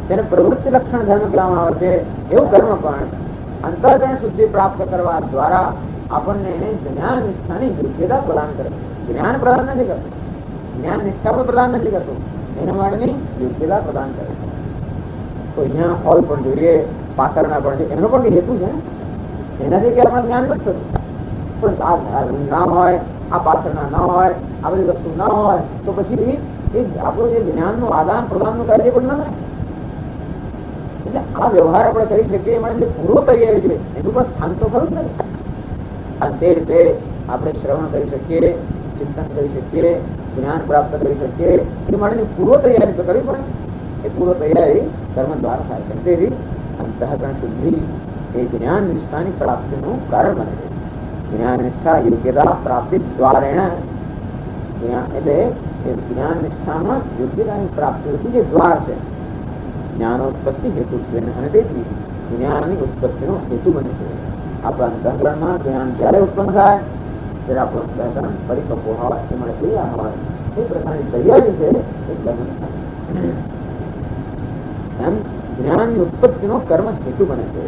તેને પ્રવૃત્તિ લક્ષણ ધર્મ કહેવામાં આવે છે. એવું કર્મ પણ અંતઃકરણ શુદ્ધિ પ્રાપ્ત કરવા દ્વારા આપણને જ્ઞાન નિષ્ઠાની યોગ્યતા પ્રદાન કરે. જ્ઞાન પ્રદાન નથી કરતું, જ્ઞાન નિષ્ઠા પણ પ્રદાન નથી કરતું, એના માટેની યોગ્યતા પ્રદાન કરે. તો અહીંયા હોલ પણ જોઈએ, પાછળના પણ છે, એનો પણ હેતુ છે. એનાથી કે આપણે જ્ઞાન નથી થતું. પણ ના હોય, આ પાછળના ના હોય, આ બધી વસ્તુ ના હોય તો પછી એ આપણું જે જ્ઞાનનું આદાન પ્રદાનનું કાર્ય પણ ના થાય. એટલે આ વ્યવહાર આપણે કરી શકીએ એ માટે પૂર્વ તૈયારી છે એનું પણ સ્થાન તો ખરું જ નથી. અને તે રીતે આપણે શ્રવણ કરી શકીએ, ચિંતન કરી શકીએ, જ્ઞાન પ્રાપ્ત કરી શકીએ એ માટેની પૂર્વ તૈયારી તો કરવી પડે. એ પૂર્વ તૈયારી કર્મ દ્વારા થાય છે. તેથી અંતઃકરણ શુદ્ધિ એ જ્ઞાન નિષ્ઠાની પ્રાપ્તિનું કારણ બને છે. જ્ઞાન નિષ્ઠા યોગ્યતા પ્રાપ્તિ દ્વારેણ એટલે જ્ઞાન નિષ્ઠામાં યોગ્યતાની પ્રાપ્તિ જે દ્વાર છે જ્ઞાનોત્પત્તિ હેતુ અને તેથી જ્ઞાનની ઉત્પત્તિનો હેતુ બને છે. આપણા અંતઃકરણમાં જ્ઞાન જ્યારે ઉત્પન્ન થાય ત્યારે આપણું અંતઃકરણ પરિપક્વ હોય, એ મળે તૈયાર હોય, એ પ્રકારની તૈયારી છે એ કર્મ એમ જ્ઞાનની ઉત્પત્તિનો કર્મ હેતુ બને છે.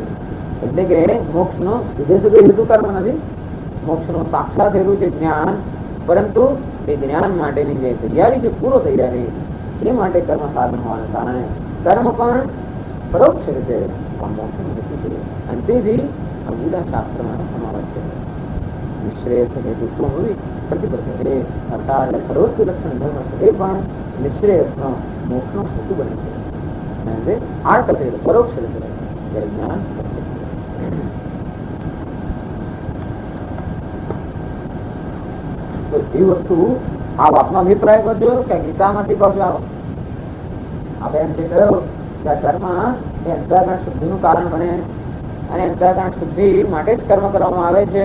એટલે કે મોક્ષનો સીધે સીધો હેતુ કર્મ નથી, મોક્ષનો સાક્ષાત હેતુ છે જ્ઞાન. પરંતુ એ જ્ઞાન માટેની જે તૈયારી છે, પૂર્વ તૈયારી, એ માટે કર્મ સાધન હોવાના કારણે કર્મ પણ પરોક્ષ રીતે મોક્ષનો હેતુ છે. અને તેથી ગીતા શાસ્ત્રમાં સમાવેશ છે. નિશ્રેયસ હેતુ હોવી પ્રતિપદ્ધતે અર્થાત સર્વસ્વ લક્ષણ ધર્મ છે એ પણ નિશ્રેયસનો મોક્ષનો હેતુ બને છે. અને આર્થક રીતે પરોક્ષ રીતે જ્યારે જ્ઞાન તો એ વસ્તુ આ વાતનો અભિપ્રાય કરજો કે ગીતામાંથી કહો છો? આપણે એમ કહ્યું કે કર્મ એ અંતઃકરણ શુદ્ધિનું કારણ બને અને અંતઃકરણ શુદ્ધિ માટે જ કર્મ કરવામાં આવે છે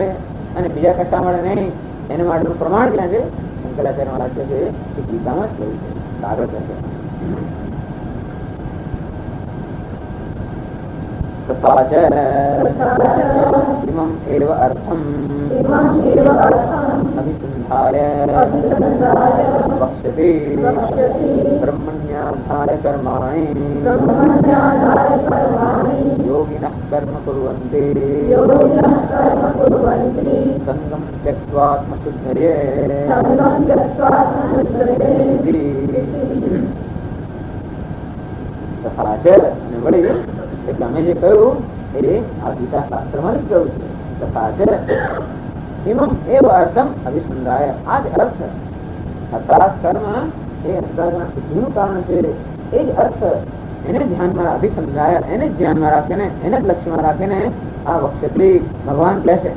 અને બીજા કશા મળે નહીં. એને માટેનું પ્રમાણ ક્યાં છે? શંકરાચાર્ય મહારાજ છે એ ગીતામાં જ કહ્યું છે. આગળ છે इमम् एव अर्थम् अभिसन्धाय वक्ष्यते ब्रह्मण्याधाय कर्माणि योगिनः कर्म कुर्वन्ति संगं त्यक्त्वा आत्मशुद्धये तथा च वળી એટલે અમે જે કહ્યું એ આ ગીતા શાસ્ત્રમાં જ કહ્યું છે. તથા છે ઇમમ એવ અર્થમ અભિસંધાય. આ જ અર્થ અર્થાત કર્મ એ અંતઃકરણ શુદ્ધિનું કારણ છે. એ જ અર્થ એને ધ્યાનમાં અભિસંધાય, એને જ ધ્યાનમાં રાખીને, એને જ લક્ષ્યમાં રાખીને આ વક્ષત્રી ભગવાન કહેશે.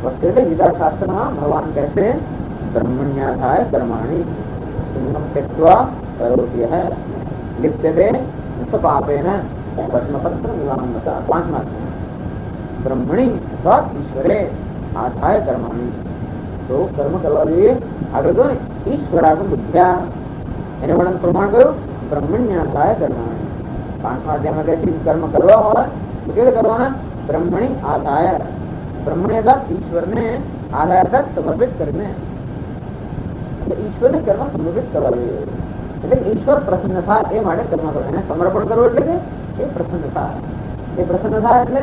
વક્ષત્રી ગીતા શાસ્ત્રમાં ભગવાન કહેશે બ્રહ્મણ્યાધાય કર્માણિ સંગમ त्यक्त्वा करोति है लिप्यते पापेन पद्मपत्र विवाहमता. 5 ब्रह्मणि अर्थात ईश्वरे आधाय कर्माणि. तो कर्म કરવા જોઈએ. આગળ તો ઈશ્વરાગમ બુદ્ધ્યા એને વર્ણન પ્રમાણ કયું? બ્રહ્મણ્યાધાય કર્માણિ. 5મા અધ્યાયમાં કહે છે કર્મ કરવા હોય તો કેવી કરવાના? બ્રહ્મણિ આધાય. બ્રહ્મણિ અર્થાત ઈશ્વરને આધાય અર્થાત સમર્પિત કરીને. ઈશ્વરને કર્મ સમર્પિત કરવા જોઈએ. એટલે ઈશ્વર પ્રસન્ન થાય એ માટે કર્મ કરો. એને સમર્પણ કરવું એટલે કે એ પ્રસન્ન થાય. એ પ્રસન્ન થાય એટલે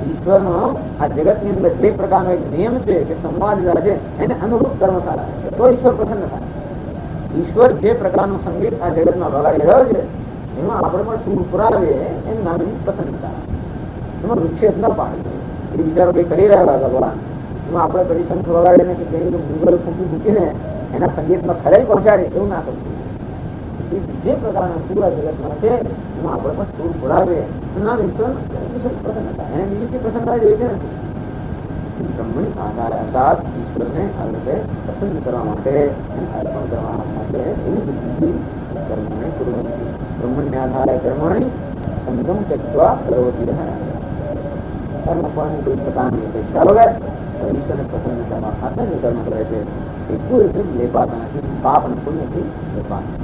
ઈશ્વરનો આ જગતની અંદર જે પ્રકારનો એક નિયમ છે કે સંવાદ છે એને અનુરૂપ કર્મ થાય તો ઈશ્વર પ્રસન્ન થાય. ઈશ્વર જે પ્રકારનું સંગીત આ જગતમાં વગાડી રહ્યો છે એમાં આપણે પણ સુર પુરાવીએ એનું નામ પ્રસન્નતા. એમાં વિક્ષેપ ન પાડીએ. એ વિચારો કઈ કરી રહ્યા ભગવાન એમાં આપણે કદી શંખ વગાડીને કે ગૂગલ ફૂંકી મૂકીને એના સંગીતમાં ખલેલ પહોંચાડે એવું ના કરવું. જે પ્રકારના પૂરા જગતમાં છે એમાં આપણે પણ સુર પુરાવીએ પ્રસન્નતા. એને બીજી પ્રસન્નતા જોઈ છે નથી. બ્રહ્મણી આધાર અર્થાત ઈશ્વરને આ રીતે પ્રસન્ન કરવા માટે અર્પણ કરવા માટે એવી બુદ્ધિ કર્મને કુર્વંતિ. બ્રહ્મણ્ય આધારે કર્માણી સંગમ त्यक्त्वा करोति है. કર્મ ફળની કોઈ પ્રકારની અપેક્ષા વગર ઈશ્વરને પ્રસન્ન કરવા ખાતર જે કર્મ કરે છે એ કોઈ રીતે લેપાતા નથી. પાપ અને પુણ્યથી લેપાતા.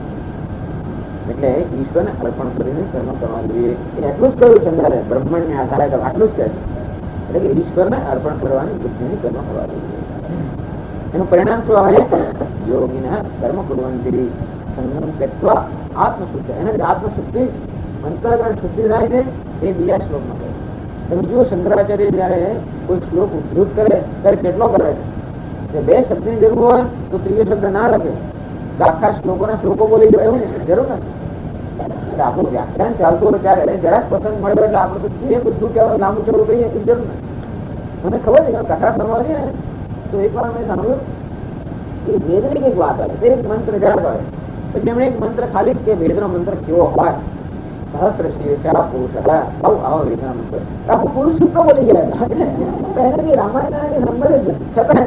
એટલે ઈશ્વરને અર્પણ કરીને કર્મ કરવા જોઈએ. એટલું જ કહ્યું ચંદ્રે બ્રહ્મણ્ય આધારે આટલું જ કહે છે. એટલે કે ઈશ્વરને અર્પણ કરવાની બુદ્ધિની કર્મ કરવા જોઈએ. એનું પરિણામ શું આવે? યોગીના કર્મ કુર્વંતિ સંગમ त्यक्त्वा આત્મશુદ્ધિ. એને આત્મશુદ્ધિ અંતઃકરણ શુદ્ધિ થાય છે એ બીજા શ્લોકમાં કહે. તમે જુઓ શંકરાચાર્ય જયારે કોઈ શ્લોક ઉદ્ધૃત કરે ત્યારે કેટલો કરે છે. 2 શબ્દની જરૂર હોય તો 3 શબ્દ ના લખે. આખા શ્લોકોના શ્લોકો બોલી જાય એવું ને જરૂર નથી. આપણું વ્યાખ્યાન ચાલતું હોય ત્યારે જરાક પસંદ મળે એટલે આપણે તો જે બધું કહેવાય લાંબુ ચોરું કહીએ એ જરૂર નથી. મને ખબર છે કથા કરવા છે ને તો એક વાર મેં સાંભળ્યું એ વેદની કઈક વાત આવે તે એક મંત્ર જરાક આવે પછી એમણે એક મંત્ર ખાલી કે વેદનો મંત્ર કેવો હોય સહસ્ર શીર્ષા પુરુષ આવો આવો વેદના મંત્ર આખું પુરુષ તો બોલી ગયા હતા. રામાયણ નંબર જ નથી છતાં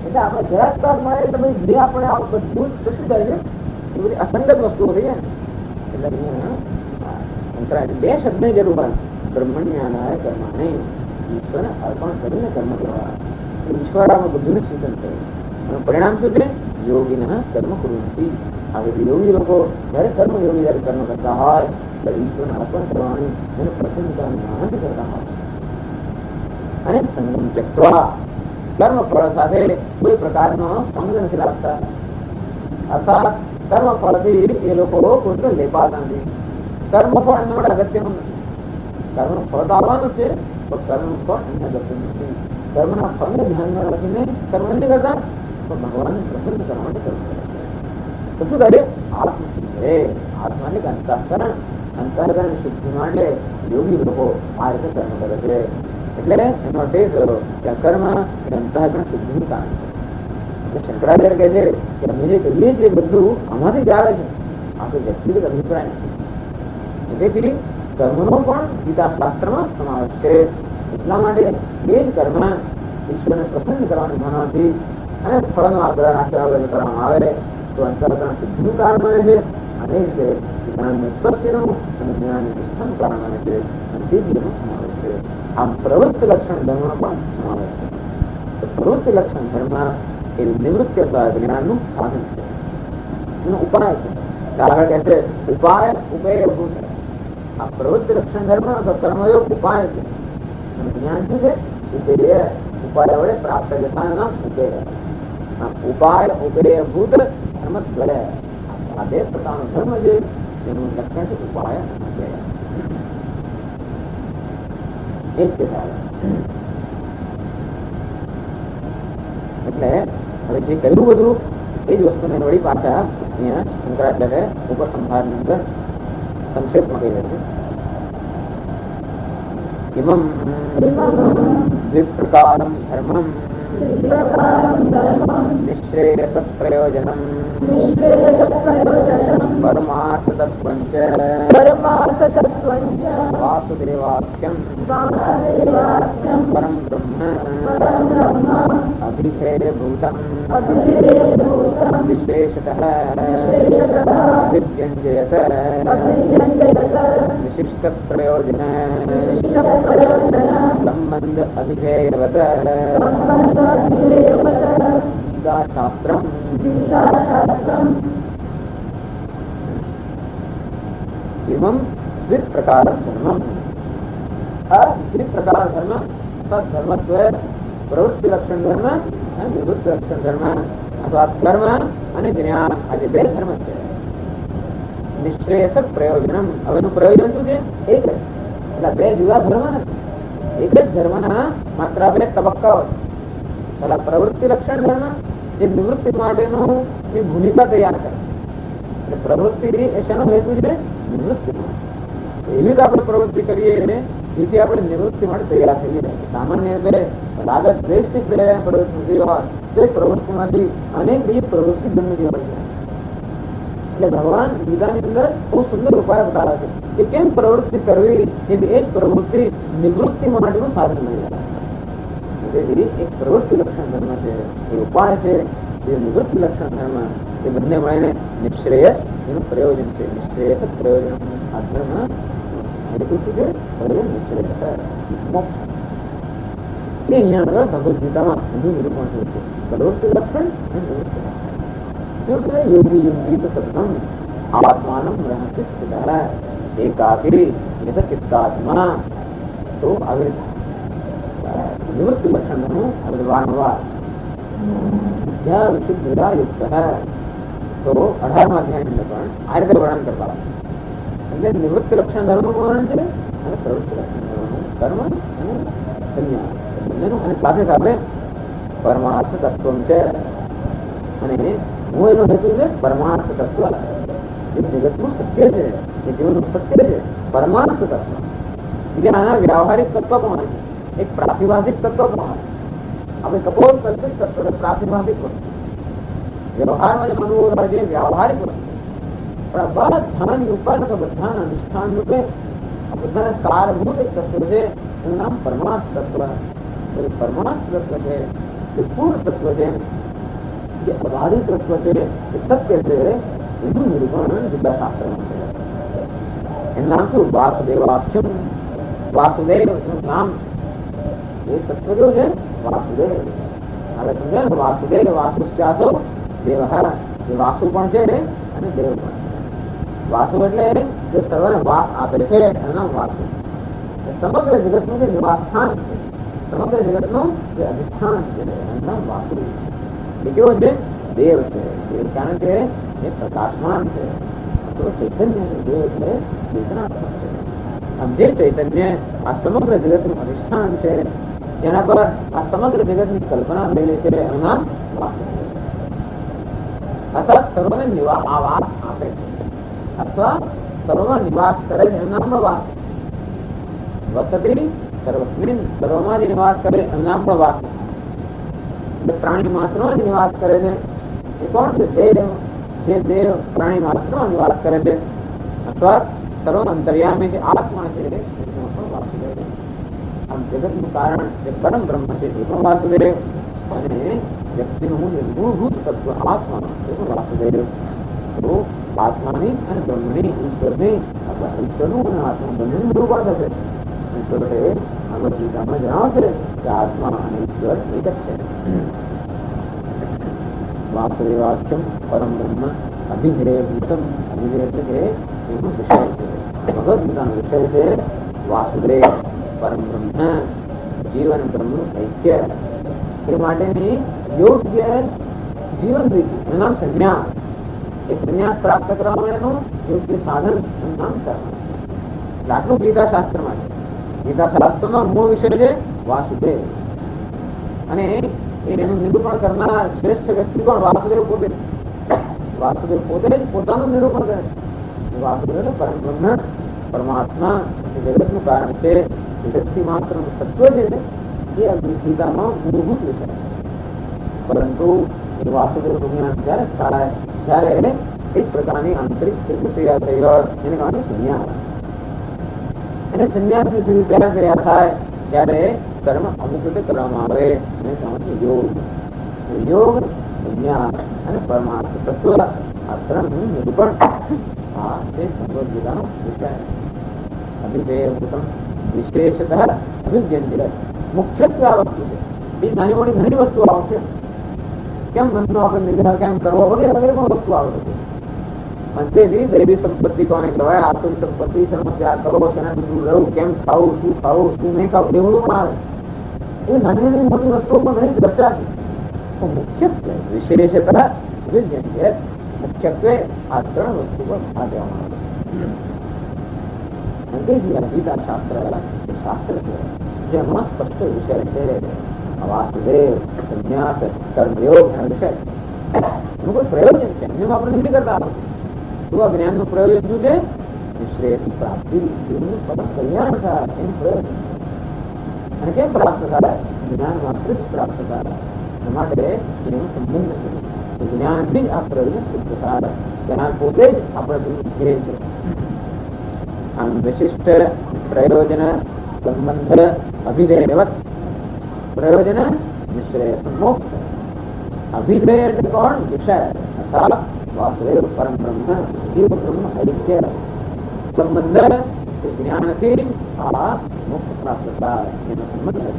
એટલે આપણે જરાક તાર મળે એટલે જે આપણે આ બધું શું થાય છે એ બધી અસંગત વસ્તુઓ થઈ જાય ને. એટલે 2 શબ્દની જરૂર હોય. બ્રહ્મણ્યાનાય કર્માણે ઈશ્વરને અર્પણ કરીને કર્મ કરવા. ઈશ્વરામાં બુદ્ધિનું ચિંતન કરવું. પરિણામ શું છે? યોગીના કર્મ કુર્વંતિ. આવી યોગી લોકો જયારે કર્મ યોગી જયારે કર્મ કરતા હોય ત્યારે ઈશ્વરને અર્પણ કરવાની એને પ્રસન્નતા આનંદ કરતા હોય. અને સંગમ त्यक्त्वा કર્મ ફળ સાથે કોઈ પ્રકારનો સંગ નથી લાગતા. અર્થાત કર્મ ફળથી એ લોકો કોઈ લેપાતા નથી. કર્મ ફળ એના માટે અગત્યનું નથી. કર્મ ફળ તો આવવાનું છે તો કર્મ ફળ એને અગત્ય નથી. કર્મના ફળને ધ્યાનમાં રાખીને કર્મ નથી કરતા તો ભગવાનને પ્રસન્ન કરવા માટે કર્મ કરે છે. તો શું કરે? આત્મશુદ્ધિ. આત્માને અંતઃકરણ શુદ્ધિ માટે યોગી લોકો આ રીતે કર્મ કરે છે. એટલે એનો અર્થ એ થયો કે આ કર્મ એ અંતઃકરણ શુદ્ધિનું કારણ છે. શંકરાચાર્ય કહે છે કે અમે જે કહીએ છીએ બધું આમાંથી જ આવે છે. આ તો વ્યક્તિગત અભિપ્રાય નથી. તેથી કર્મનો પણ ગીતા શાસ્ત્રમાં સમાવેશ છે. એટલા માટે એ જ કર્મ ઈશ્વરને પ્રસન્ન કરવાની ભાવનાથી અને ફળનો આગ્રહ રાખ્યા વગર કરવામાં આવે તો અંતઃકરણ શુદ્ધિનું કારણ બને છે. અને એ રીતે જ્ઞાનની ઉત્પત્તિનું અને જ્ઞાનની નિષ્ઠાનું કારણ બને છે. અને તે જીવનનો સમાવેશ છે. આમ પ્રવૃત્તિ લક્ષણ ધર્મ પણ સમાવેશ છે. તો પ્રવૃત્તિ લક્ષણ ધર્મ એ નિવૃત્તિ અથવા જ્ઞાનનું સાધન છે, એનો ઉપાય છે. આગળ કહે છે ઉપાય ઉપેયભૂત. આ પ્રવૃત્તિ લક્ષણ ધર્મ અથવા કર્મયોગ ઉપાય છે અને જ્ઞાન શું છે? ઉપેય. ઉપાય વડે પ્રાપ્ત જતાનું નામ ઉપેય. ઉપાય ઉપેયભૂત ધર્મ દ્વય. આ બે પ્રકારનો ધર્મ છે એનું લક્ષણ છે ઉપાય અને ઉપેય. એટલે હવે જે કહ્યું બધું એ જ વસ્તુને વળી પાછા અહીંયા શંકરાચાર્ય ઉપસંહારની અંદર સંક્ષેપમાં કહી છે. ઇમં દ્વિપ્રકારમ ધર્મમ નિશ્રેયસ પ્રયોજનમ પરમાર્થ તત્વં ચ વાસુદેવાખ્યમ પરમ બ્રહ્મ અભિષેયભૂતમ વિશેષતઃ વિવ્યഞ്જયત વિશિષ્ટ પ્રયોજન સંબંધ અભિષેયવત શાસ્ત્રમ. एवं द्विप्रकार धर्म. द्विप्रकार धर्म तत्धर्मत्व प्रवृत्ति लक्षण धर्म અને નિવૃત્તિ લક્ષણ ધર્મ અથવા કર્મ અને જ્ઞાન આ જે બે ધર્મ છે. નિશ્રેયસ પ્રયોજનમ. હવેનું પ્રયોજન શું છે? એક જ. એટલે બે જુદા ધર્મ નથી, એક જ ધર્મના માત્ર બે તબક્કાઓ. પેલા પ્રવૃત્તિ લક્ષણ ધર્મ જે નિવૃત્તિ માટેનું જે ભૂમિકા તૈયાર કરે. એટલે પ્રવૃત્તિ એ શેનો હેતુ છે? નિવૃત્તિ. એવી તો આપણે પ્રવૃત્તિ કરીએ જેથી આપણે નિવૃત્તિ માટે તૈયાર થઈએ. સામાન્ય રીતે લાગત દ્વેષથી પ્રેરાય પ્રવૃત્તિ હોય તે પ્રવૃત્તિમાંથી અનેક બીજી પ્રવૃત્તિ જન્મતી હોય છે. એટલે ભગવાન ગીતાની અંદર બહુ સુંદર ઉપાય બતાવે છે કે કેમ પ્રવૃત્તિ કરવી, એવી એક પ્રવૃત્તિ નિવૃત્તિ માટેનું સાધન મળી જાય. એક પ્રવૃત્તિ લક્ષણ ધર્મ છે, એ ઉપાય છે, એ નિવૃત્તિ લક્ષણ ધર્મ, એ બંને મળીને નિશ્રેયસ એનું પ્રયોજન છે. નિશ્રેયસ પ્રયોજન આ ધર્મ હેતુ શું છે? પ્રયોજન નિશ્રેયસ મોક્ષ. એ અહીંયા આગળ ભગવદ ગીતામાં બધું નિરૂપણ થયું છે. પ્રવૃત્તિ લક્ષણ અને નિવૃત્તિ લક્ષણ. યોગી યોગી તો સત્સંગ આત્માનમ રહસ્ય સ્થિતા એકાકી યત ચિત્તાત્મા. તો આવી નિવૃત્તિ લક્ષણનું વારંવાર વિશુદ્ધતા યુક્ત. તો 18મા અધ્યાયની અંદર પણ આ રીતે વર્ણન કરતા. એટલે નિવૃત્તિ લક્ષણ ધર્મનું વર્ણન છે અને પ્રવૃત્તિ લક્ષણ ધર્મનું કર્મ અને સંન્યાસ બંનેનું, અને સાથે સાથે પરમાર્થ તત્વ છે. અને હું એનો હેતુ છે પરમાર્થ તત્વ. જે જગતનું સત્ય છે, એ જીવનનું સત્ય છે, પરમાર્થ તત્વ. બીજા આના વ્યવહારિક તત્વ પણ હોય, એક પ્રાતિભાષિક તત્વ પણ હોય. આપણે કપોલ કલ્પિત તત્વ પ્રાતિભાષિક વસ્તુ, વ્યવહારમાં જે માનવું હોય જે વ્યવહારિક વસ્તુ, પણ બધાની ઉપર બધાના અનુષ્ઠાન રૂપે બધાના કારભૂત એક તત્વ છે, એનું નામ પરમાર્થ તત્વ. પરમાર્થ તત્વ છે, એ પૂર્ણ તત્વ છે, જે અબાધિત તત્વ છે, એ સત્ય છે. એનું નિરૂપણ જુદા શાસ્ત્રમાં છે. એનું નામ શું? વાસુદેવાખ્યમ. વાસુદેવ નામ એ તત્વ કેવું છે? વાસુદેવ. હવે સમજે ને, વાસુદેવ વાસુશ્ચાતો દેવ. એ વાસુ પણ છે અને દેવ પણ. વાસુ એટલે જે સર્વને વાસ આપે છે એનું નામ વાસુ. સમગ્ર જગતનું જે નિવાસ સ્થાન છે, સમગ્ર જગતનું જે અધિષ્ઠાન છે એનું નામ વાસુ. એ કેવો છે? દેવ છે. દેવ કારણ કે એ પ્રકાશમાન છે, તો ચૈતન્ય છે. દેવ એટલે ચેતનાત્મક છે. આમ જે ચૈતન્ય આ સમગ્ર જગતનું અધિષ્ઠાન છે, જેના પર આ સમગ્ર જગતની કલ્પના થયેલી છે, એનું નામ વાસુ. અથવા સર્વને આવાસ આપે છે, અથવા સર્વમાં નિવાસ કરે છે, એનું નામ વાસ. વસતી સર્વસ્મિન, સર્વમાં જ નિવાસ કરે એનું નામ વાસ. એટલે પ્રાણી માત્રમાં જ નિવાસ કરે છે એ કોણ છે? દેવ. જે દેવ પ્રાણી માત્રમાં નિવાસ કરે છે, અથવા સર્વ અંતર્યામી જે આત્મા છે એમાં પણ વાસુદેવ. આમ જગતનું કારણ જે પરમ બ્રહ્મ છે એ પણ વાસુદેવ, અને વ્યક્તિનું જે મૂળભૂત તત્વ આત્મા એ પણ વાસુદેવ. તો આત્માની અને બ્રહ્મની, ઈશ્વરની અથવા ઈશ્વરનું અને આત્મા બંનેનું નિરૂપણ થશે. ઈશ્વર છે ભગવદ ગીતામાં જણાવે છે કે આત્મા અને ઈશ્વર એક જ છે. વાસુદેવાખ્યમ પરમ બ્રહ્મ અભિધેય ભૂતમ. અભિધેય એટલે કે એનો વિષય છે. ભગવદ ગીતાનો વિષય છે વાસુદેવ પરમ બ્રહ્મ, જીવન બ્રહ્મનું ઐક્ય. એ માટેની યોગ્ય જીવન રીતિ એનું નામ સંન્યાસ. એ સંન્યાસ પ્રાપ્ત કરવા માટેનું યોગ્ય સાધન એનું નામ કર્મ. આટલું ગીતા શાસ્ત્ર માટે. ગીતા શાસ્ત્રનો મૂળ વિષય છે વાસુદેવ, અને એનું નિરૂપણ કરનાર શ્રેષ્ઠ વ્યક્તિ પણ વાસુદેવ પોતે. વાસુદેવ પોતે જ પોતાનું નિરૂપણ કરે. વાસુદેવ પરમ બ્રહ્મ, પરમાત્મા એ જગતનું કારણ છે. જગતથી માત્ર સત્વ છે એ ગીતામાં મૂળભૂત વિષય. પરંતુ એ વાસુદેવ જ્ઞાન જ્યારે થાય ત્યારે એક પ્રકારની આંતરિક સ્થિતિ તૈયાર થઈ હોય એને કારણે સંન્યાસ. અને સંન્યાસની સ્થિતિ તૈયાર તૈયાર થાય ત્યારે કર્મ અમુક રીતે કરવામાં આવે અને સમજ યોગ. યોગ, સંન્યાસ અને પરમાર્થ તત્વ આ ત્રણનું નિરૂપણ આ તે ભગવદ ગીતાનો વિષય. અભિધેય ભૂતમ વિશેષતઃ અભિવ્યંજ્ય. મુખ્યત્વે આ વસ્તુ છે. એ નાની મોટી ઘણી વસ્તુ આવશે. કેમ મનનો આપણે નિગ્રહ કેમ કરવો વગેરે વગેરે પણ વસ્તુ આવે છે. પણ તેથી દૈવી સંપત્તિ કોને કહેવાય, આત્મ સંપત્તિ, સમસ્યા કરો, શેના દૂર રહેવું, કેમ ખાવું, શું નહીં ખાવું, એ બધું પણ આવે. એ નાની નાની મોટી વસ્તુઓ પણ ઘણી દર્શા છે. તો મુખ્યત્વે વિશેષતઃ અભિવ્યંજ્ય. મુખ્યત્વે આ ત્રણ વસ્તુ પર ભાર દેવામાં આવે. અંગ્રેજી આ ગીતા શાસ્ત્ર શાસ્ત્ર છે જેમાં સ્પષ્ટ વિષય છે વાસુદેવ, સંન્યાસ, કર્મયોગ વિષય. એનું કોઈ પ્રયોજન છે એમ આપણે નથી કરતા. શું આ જ્ઞાનનું પ્રયોજન શું છે? શ્રેયની પ્રાપ્તિ, જીવનનું પરમ કલ્યાણ થાય એનું પ્રયોજન. અને કેમ પ્રાપ્ત થાય? જ્ઞાન માત્ર જ પ્રાપ્ત થાય. એના માટે એનો સંબંધ છે. જ્ઞાનથી જ આ પ્રયોજન સિદ્ધ થાય. જ્ઞાન પોતે જ આપણે ઘેરે છે. આમ વિશિષ્ટ પ્રયોજન સંબંધ અભિધેયવત. પ્રયોજન નિશ્રેય મોક્ષ. અભિધેય એટલે કોણ? વિષય. અર્થાત વાસુદેવ પરમ બ્રહ્મ, જીવ બ્રહ્મ ઐક્ય. સંબંધ જ્ઞાનથી આ મોક્ષ પ્રાપ્ત થાય એનો સંબંધ છે.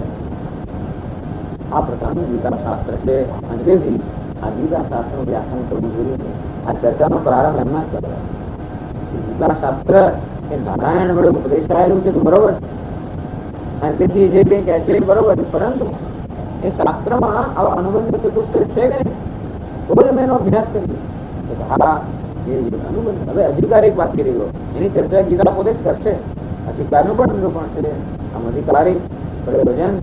આ પ્રકારનું ગીતા શાસ્ત્ર છે. અને તેથી આ ગીતા શાસ્ત્રનું વ્યાખ્યાન કરવું જોઈએ. આ ચર્ચાનો પ્રારંભ એમના જ કરે. ગીતા શાસ્ત્ર એ નારાયણ વડે ઉપદેશ આવેલું છે તો બરોબર, અને તેથી જે કંઈ કહે છે બરોબર, પરંતુ એ શાસ્ત્રમાં આવા અનુબંધ ચતુષ્ટય છે કે નહીં તો જ અમે એનો અભ્યાસ કરીએ. હા, એ અનુબંધ. હવે અધિકારિક વાત કરી રહ્યો એની ચર્ચા ગીતા પોતે જ કરશે. અધિકારનું પણ નિરૂપણ છે. આમ અધિકારિક પ્રયોજન,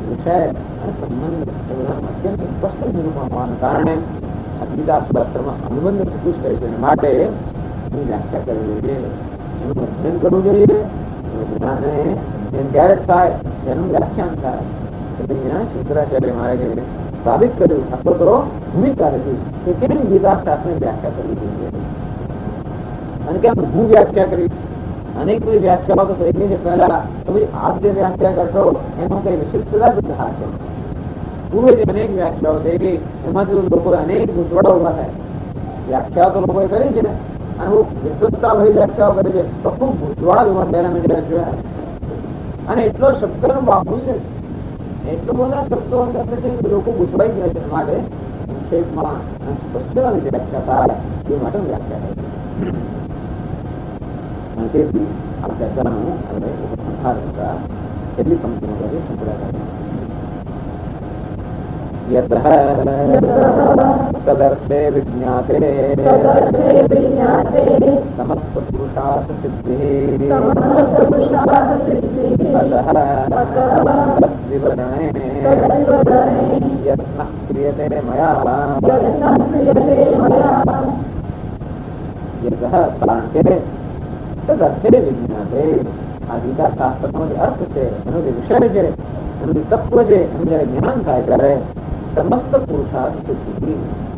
વિષય અને સંબંધ એ બધા અત્યંત સ્પષ્ટ નિરૂપણ હોવાના કારણે આ ગીતા શાસ્ત્રમાં અનુબંધ ચતુષ્ટય છે. માટે એની વ્યાખ્યા કરવી જોઈએ, એનું અધ્યયન કરવું જોઈએ. જ્ઞાન ત્યારે થાય એનું વ્યાખ્યાન થાય. શંકરાચાર્ય મહારાજે સાબિત કર્યું અથવા તો ભૂમિકા હતી કે કેમ ગીતા શાસ્ત્રની વ્યાખ્યા કરવી જોઈએ અને કેમ હું વ્યાખ્યા કરી. અનેક બધી વ્યાખ્યાઓ તો એકની પહેલા તો આપ જે વ્યાખ્યા કરશો એનો કઈ વિશિષ્ટતા જ છે. પૂર્વે જે અનેક વ્યાખ્યાઓ થઈ ગઈ એમાંથી તો લોકો અનેક ગૂંચવડા ઉભા થાય. વ્યાખ્યાઓ તો લોકોએ કરી છે અને બહુ વિસ્તૃતતા ભરી વ્યાખ્યાઓ કરી છે તો ખૂબ ગૂંચવડા ઉભા થયેલા મેં જોયા. અને એટલો શબ્દનો બાપુ છે, એટલો બધા શબ્દો લોકો ગૂંચવાઈ ગયા છે. માટે સંક્ષેપમાં સ્પષ્ટ વ્યાખ્યા થાય એ માટે વ્યાખ્યા કરી. અને તેથી આ ચર્ચાનું હવે સંહાર હતા કેટલી પંક્તિઓ કરી શંકરાચાર્ય. તદર્થે વિજ્ઞાતે સમસ્ત પુરુષાર્થ સિદ્ધિ વિવરણે યત્નઃ ક્રિયતે મયા યતઃ કાંતે તદર્થે વિજ્ઞાતે. આ ગીતા શાસ્ત્રનો જે અર્થ છે, એનો જે વિષય છે, એનું જે તત્વ છે, એનું જયારે જ્ઞાન થાય ત્યારે સમસ્ત પુરુષાર્થ સિદ્ધિ.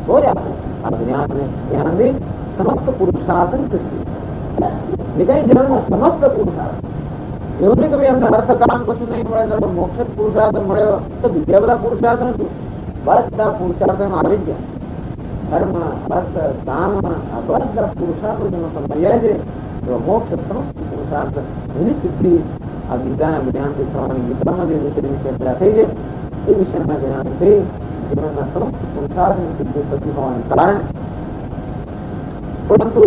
આ જ્ઞાનથી સમસ્ત પુરુષાર્થ સિદ્ધિ. બીજા જન્મ સમસ્ત પુરુષાર્થ. એવું નહીં કે ભાઈ અમને અર્થ કામ કશું નહીં મળે તો મોક્ષ જ પુરુષાર્થ મળ્યો તો બીજા બધા પુરુષાર્થ નથી. બધા પુરુષાર્થ આવી ગયા. ધર્મ, અર્થ, કામ, આ બધા પુરુષાર્થ જેનો સમજાય છે તો મોક્ષ સમસ્ત પુરુષાર્થ એની સિદ્ધિ આ ગીતાના જ્ઞાનથી થવાની ગીતામાં જે વિષયની ચર્ચા થઈ છે એ વિષયના જ્ઞાનથી જીવનના સમસ્ત પુરુષાર્થની સિદ્ધિ થતી હોવાને કારણે, પરંતુ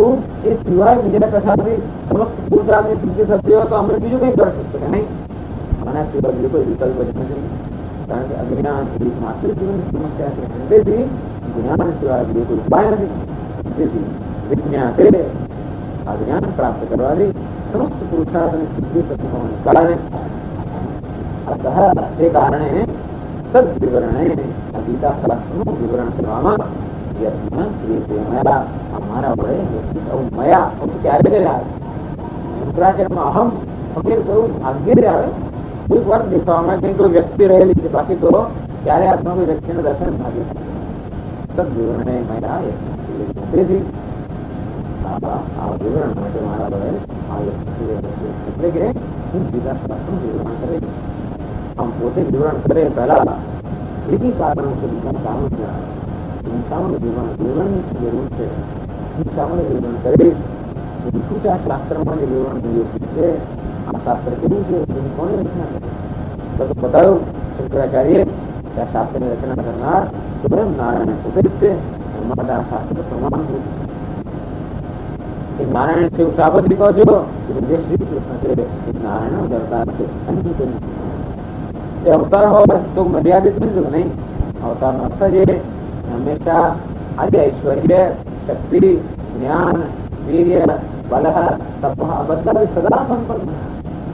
એ સિવાય બીજા કશાથી સમસ્ત પુરુષાર્થની સિદ્ધિ થતી હોય તો અમે બીજું કંઈ કરી શકશે નહીં. આના સિવાય બીજો કોઈ વિકલ્પ જ નથી. કારણ કે અજ્ઞાન એ માત્ર જીવનની સમસ્યા છે. તેથી જ્ઞાન સિવાય બીજો કોઈ ઉપાય નથી. તેથી વિજ્ઞાન કરે આ જ્ઞાન પ્રાપ્ત કરવાથી સમસ્ત પુરુષાર્થની સિદ્ધિ થતી હોવાને કારણે તે કારણે સદ વિવરણે આ ગીતા શાસ્ત્રનું વિવરણ કરવામાં અમારા વડે મયા ક્યારે કર્યા શંકરાચાર્યમાં અહમ વગેરે કરું ભાગ્ય આવે. કોઈ વાર દેખાવામાં કંઈ કોઈ વ્યક્તિ રહેલી છે, બાકી તો ક્યારે આત્મા કોઈ વ્યક્તિનું દર્શન ભાગ્ય સદ વિવરણે મયા. તેથી આ વિવરણ માટે મારા વડે એટલે કે હું ગીતા શાસ્ત્રનું વિવરણ કરે. આમ પોતે વિવરણ કરે પહેલા એકી કારણ છે બીજા કારણ જણાવે. હિંસાનું વિવરણની જરૂર છે. હિંસાનું વિવરણ કરીશ શું છે? આ શાસ્ત્રમાં જે વિવરણ જોયું છે આ શાસ્ત્ર કેવું છે એની કોને રચના કરી તો બતાવ્યું શંકરાચાર્ય આ શાસ્ત્રની રચના કરનાર સ્વયં નારાયણ પોતે જ છે. માટે આ શાસ્ત્ર પ્રમાણભૂત એક નારાયણ છે શાપત્રી કહો છો જે શ્રી કૃષ્ણ છે એ નારાયણ અવતાર છે. એ અવતાર હોય તો મર્યાદિત નથી કે નહીં. અવતારનો અર્થ છે હંમેશા આજે ઐશ્વર્ય, શક્તિ, જ્ઞાન, વીર્ય, બલ, તપ આ બધા સદા સંપન્ન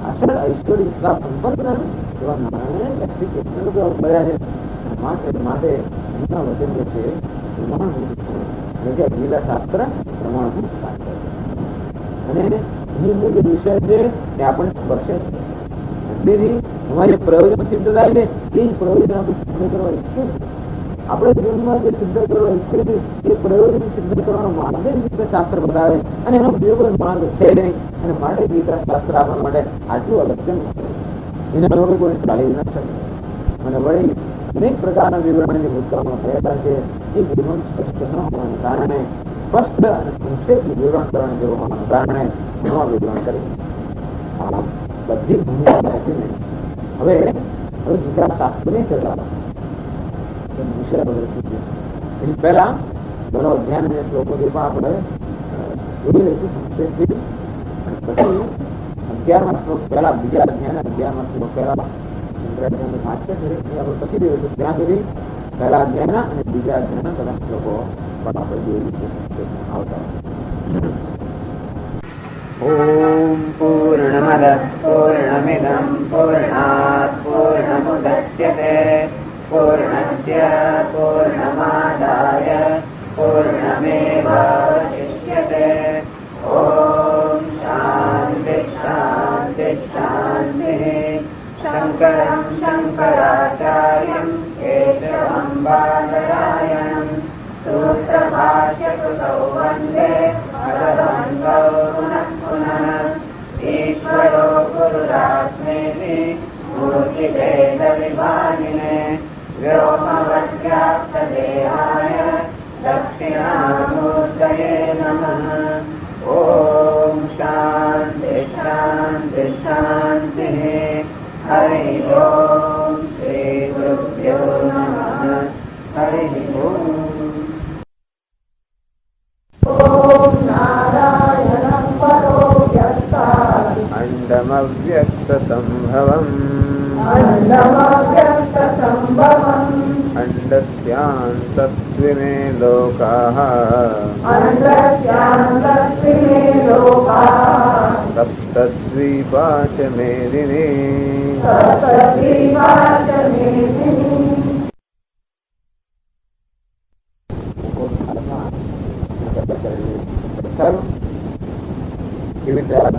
અસલ ઐશ્વર્ય સદા સંપન્ન એવા નારાયણ શ્રી કૃષ્ણ બન્યા છે. માટે એમના વચન જે છે પ્રમાણભૂત છે. ગીતા શાસ્ત્ર પ્રમાણભૂત શાસ્ત્ર અને એનો જે વિષય છે એ આપણને સ્પર્શે છે. તેથી અમારે પ્રયોજન સિદ્ધ થાય છે એ જ પ્રયોજન આપણે સિદ્ધ કરવા ઈચ્છીએ છીએ. આપણે જીવનમાં જે સિદ્ધ કરવા ઈચ્છીએ છીએ એ પ્રયોજન સિદ્ધ કરવાનો માર્ગ ગીતા શાસ્ત્ર બતાવે અને એનો બીજો કોઈ માર્ગ છે નહીં. અને માટે ગીતા શાસ્ત્ર આપણા માટે આટલું અગત્યનું છે. એના વગર કોઈ ચાલી ન શકે. અને વળી અનેક પ્રકારના વિવરણ જે ભૂતકાળમાં થયેલા છે એ વિવરણ સ્પષ્ટ ન હોવાને કારણે સ્પષ્ટ અને સંક્ષેપ વિવરણ કરવાની જરૂર હોવાને કારણે નવા વિવરણ કરી બધી ભૂમિકા રાખીને હવે ગીતા શાસ્ત્રની ચર્ચા વિષય બદલશે. એની પહેલા ઘણો અધ્યાન અને શ્લોકો જે પણ આપણે જોઈ લઈશું સંક્ષેપથી. પછી 11મા શ્લોક પહેલા બીજા અધ્યાન 11મા શ્લોક પહેલા શંકરાચાર્યનું ભાષ્ય છે એ આપણે પછી જોઈશું. ત્યાં સુધી પહેલા અધ્યાયના અને બીજા અધ્યાયના બધા શ્લોકો પણ આપણે જોઈ લઈશું આવતા. ઓમ પૂર્ણમદ પૂર્ણમિદં પૂર્ણાત પૂર્ણમુદચ્યતે પૂર્ણસ્ય પૂર્ણમાદાય પૂર્ણમેવાવશિષ્યતે. ઓમ શાંતિ શાંતિ શાંતિ. શંકરં શંકરાચાર્યં કેશવં બાદરાયણં સૂત્રભાષ્યકૃતૌ વંદે ભગવन्तौ પુનઃ પુનઃ. ઈશ્વરો ગુરુરાત્મેતિ મૂર્તિભેદવિભાગિને વ્યોમવદ્વ્યાપ્તદેહાય દક્ષિણામૂર્તયે નમઃ. ઓમ શાંતિ શાંતિ શાંતિ. હરિ ઓમ શ્રી ગુરુભ્યો નમઃ. હરિ ઓમ. અંડમવ્યક્તસંભવम् અંડસ્યાંતસ્વિમે લોકાઃ સપ્તદ્વીપા ચ મેદિની.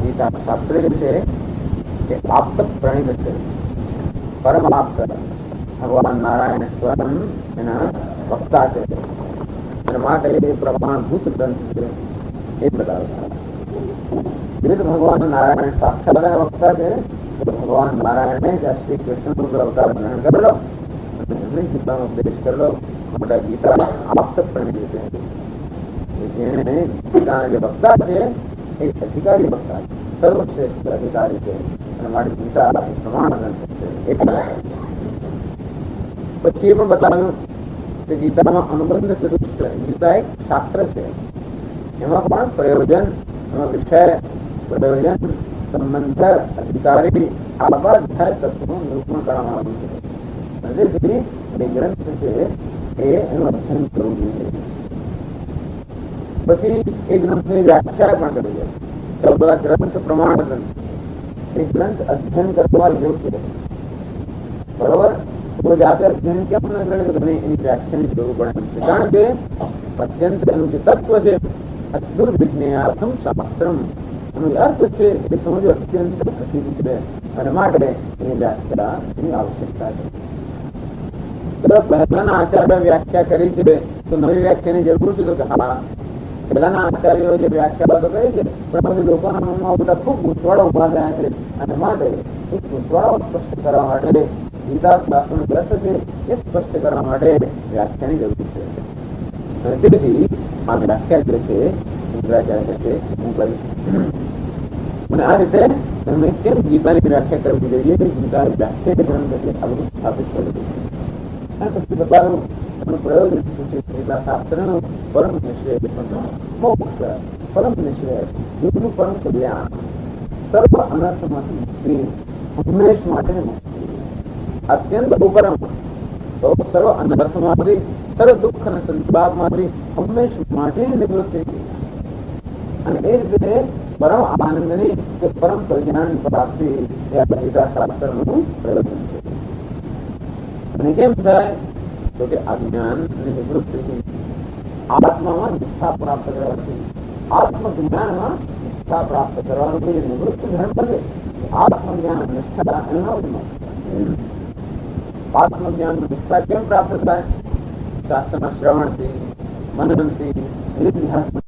ગીતા શાસ્ત્ર જે છે એ આપ્ત પ્રણિત છે. પરમાપ્ત ભગવાન નારાયણ સ્વયં એના વક્તા છે. અને માટે એ પ્રમાણભૂત ગ્રંથ છે એ બતાવે. ભગવાન નારાયણ સાક્ષાત વક્તા છે. ભગવાન નારાયણે શ્રી કૃષ્ણ અવતાર ગ્રહણ કરેલો અને એમણે ગીતાનો ઉપદેશ કરેલો. મોટા ગીતા આપ્ત પ્રણિત છે. જેને ગીતાના જે વક્તા છે એ અધિકારી વક્તા છે, સર્વશ્રેષ્ઠ અધિકારી છે. મારી ગીતા પ્રમાણ ગ્રંથ છે. એટલે પછી એ પણ બતાવ્યું કે ગીતામાં અનુબંધ ચતુષ્ટ, ગીતા એક શાસ્ત્ર છે, એમાં પણ પ્રયોજન, એમાં વિષય, પ્રયોજન, સંબંધ, અધિકારી આ બધા તત્વોનું નિરૂપણ કરવામાં આવ્યું છે. તેથી એ ગ્રંથ છે એ એનું અધ્યયન કરવું જોઈએ. પછી એ ગ્રંથની વ્યાખ્યા પણ કરી છે. તો બધા ગ્રંથ પ્રમાણ ગ્રંથ, એ ગ્રંથ અધ્યયન કરવા યોગ્ય છે. બરોબર, તો જાતે અધ્યયન કેમ ન કરે તો એની વ્યાખ્યાની જરૂર પડે છે. કારણ કે અત્યંત એનું જે તત્વ છે અદુર્વિજ્ઞેયાર્થમ શાસ્ત્રમ, એનો અર્થ છે એ સમજવું અત્યંત કઠિન છે અને માટે એ વ્યાખ્યાની આવશ્યકતા છે. પહેલાના આચાર્ય વ્યાખ્યા કરી છે તો નવી વ્યાખ્યાની જરૂર છે? તો કે હા, પહેલાના આચાર્યો જે વ્યાખ્યા તો કરી છે પણ પછી લોકોના મનમાં બધા ખૂબ ગૂંચવાડો ઉભા થયા છે અને માટે એ ગૂંચવાડો સ્પષ્ટ કરવા માટે ગીતા શાસ્ત્રનો ગ્રંથ છે એ સ્પષ્ટ કરવા માટે વ્યાખ્યાની જરૂર છે. અને તેથી આ વ્યાખ્યા જે છે શંકરાચાર્ય છે હું કરીશ. અને આ રીતે એમણે કેમ ગીતાની વ્યાખ્યા કરવી જોઈએ, ગીતા વ્યાખ્યા ગ્રંથ છે આ બધું સ્થાપિત કર્યું છે. પછી બતાવ્યું એનું પ્રયોજન શું છે. ગીતા શાસ્ત્રનું પરમ નિશ્ચય, મોક્ષ, પરમ નિશ્ચય, જીવનું પરમ કલ્યાણ, સર્વ અનર્થમાંથી મુક્તિ, હંમેશ માટે મુક્તિ, અત્યંત ઉપરમ, તો સર્વ અનર્થમાંથી, સર્વ દુઃખ અને સંતાપમાંથી હંમેશ માટે નિવૃત્તિ, અને એ રીતે પરમ આનંદની કે પરમ કલ્યાણ પ્રાપ્તિ એ આ ગીતા શાસ્ત્રનું પ્રયોજન છે. અને કેમ થાય તો કે અજ્ઞાન અને નિવૃત્તિ, આત્મામાં નિષ્ઠા પ્રાપ્ત કરવાથી, આત્મજ્ઞાનમાં નિષ્ઠા પ્રાપ્ત કરવાનું કોઈ નિવૃત્ત ધર્મ બને. આત્મજ્ઞાન નિષ્ઠા એનો આત્મજ્ઞાન નિષ્ઠા કેમ પ્રાપ્ત થાય? શાસ્ત્રના શ્રવણથી, મનનથી, નિધિધ્યાસન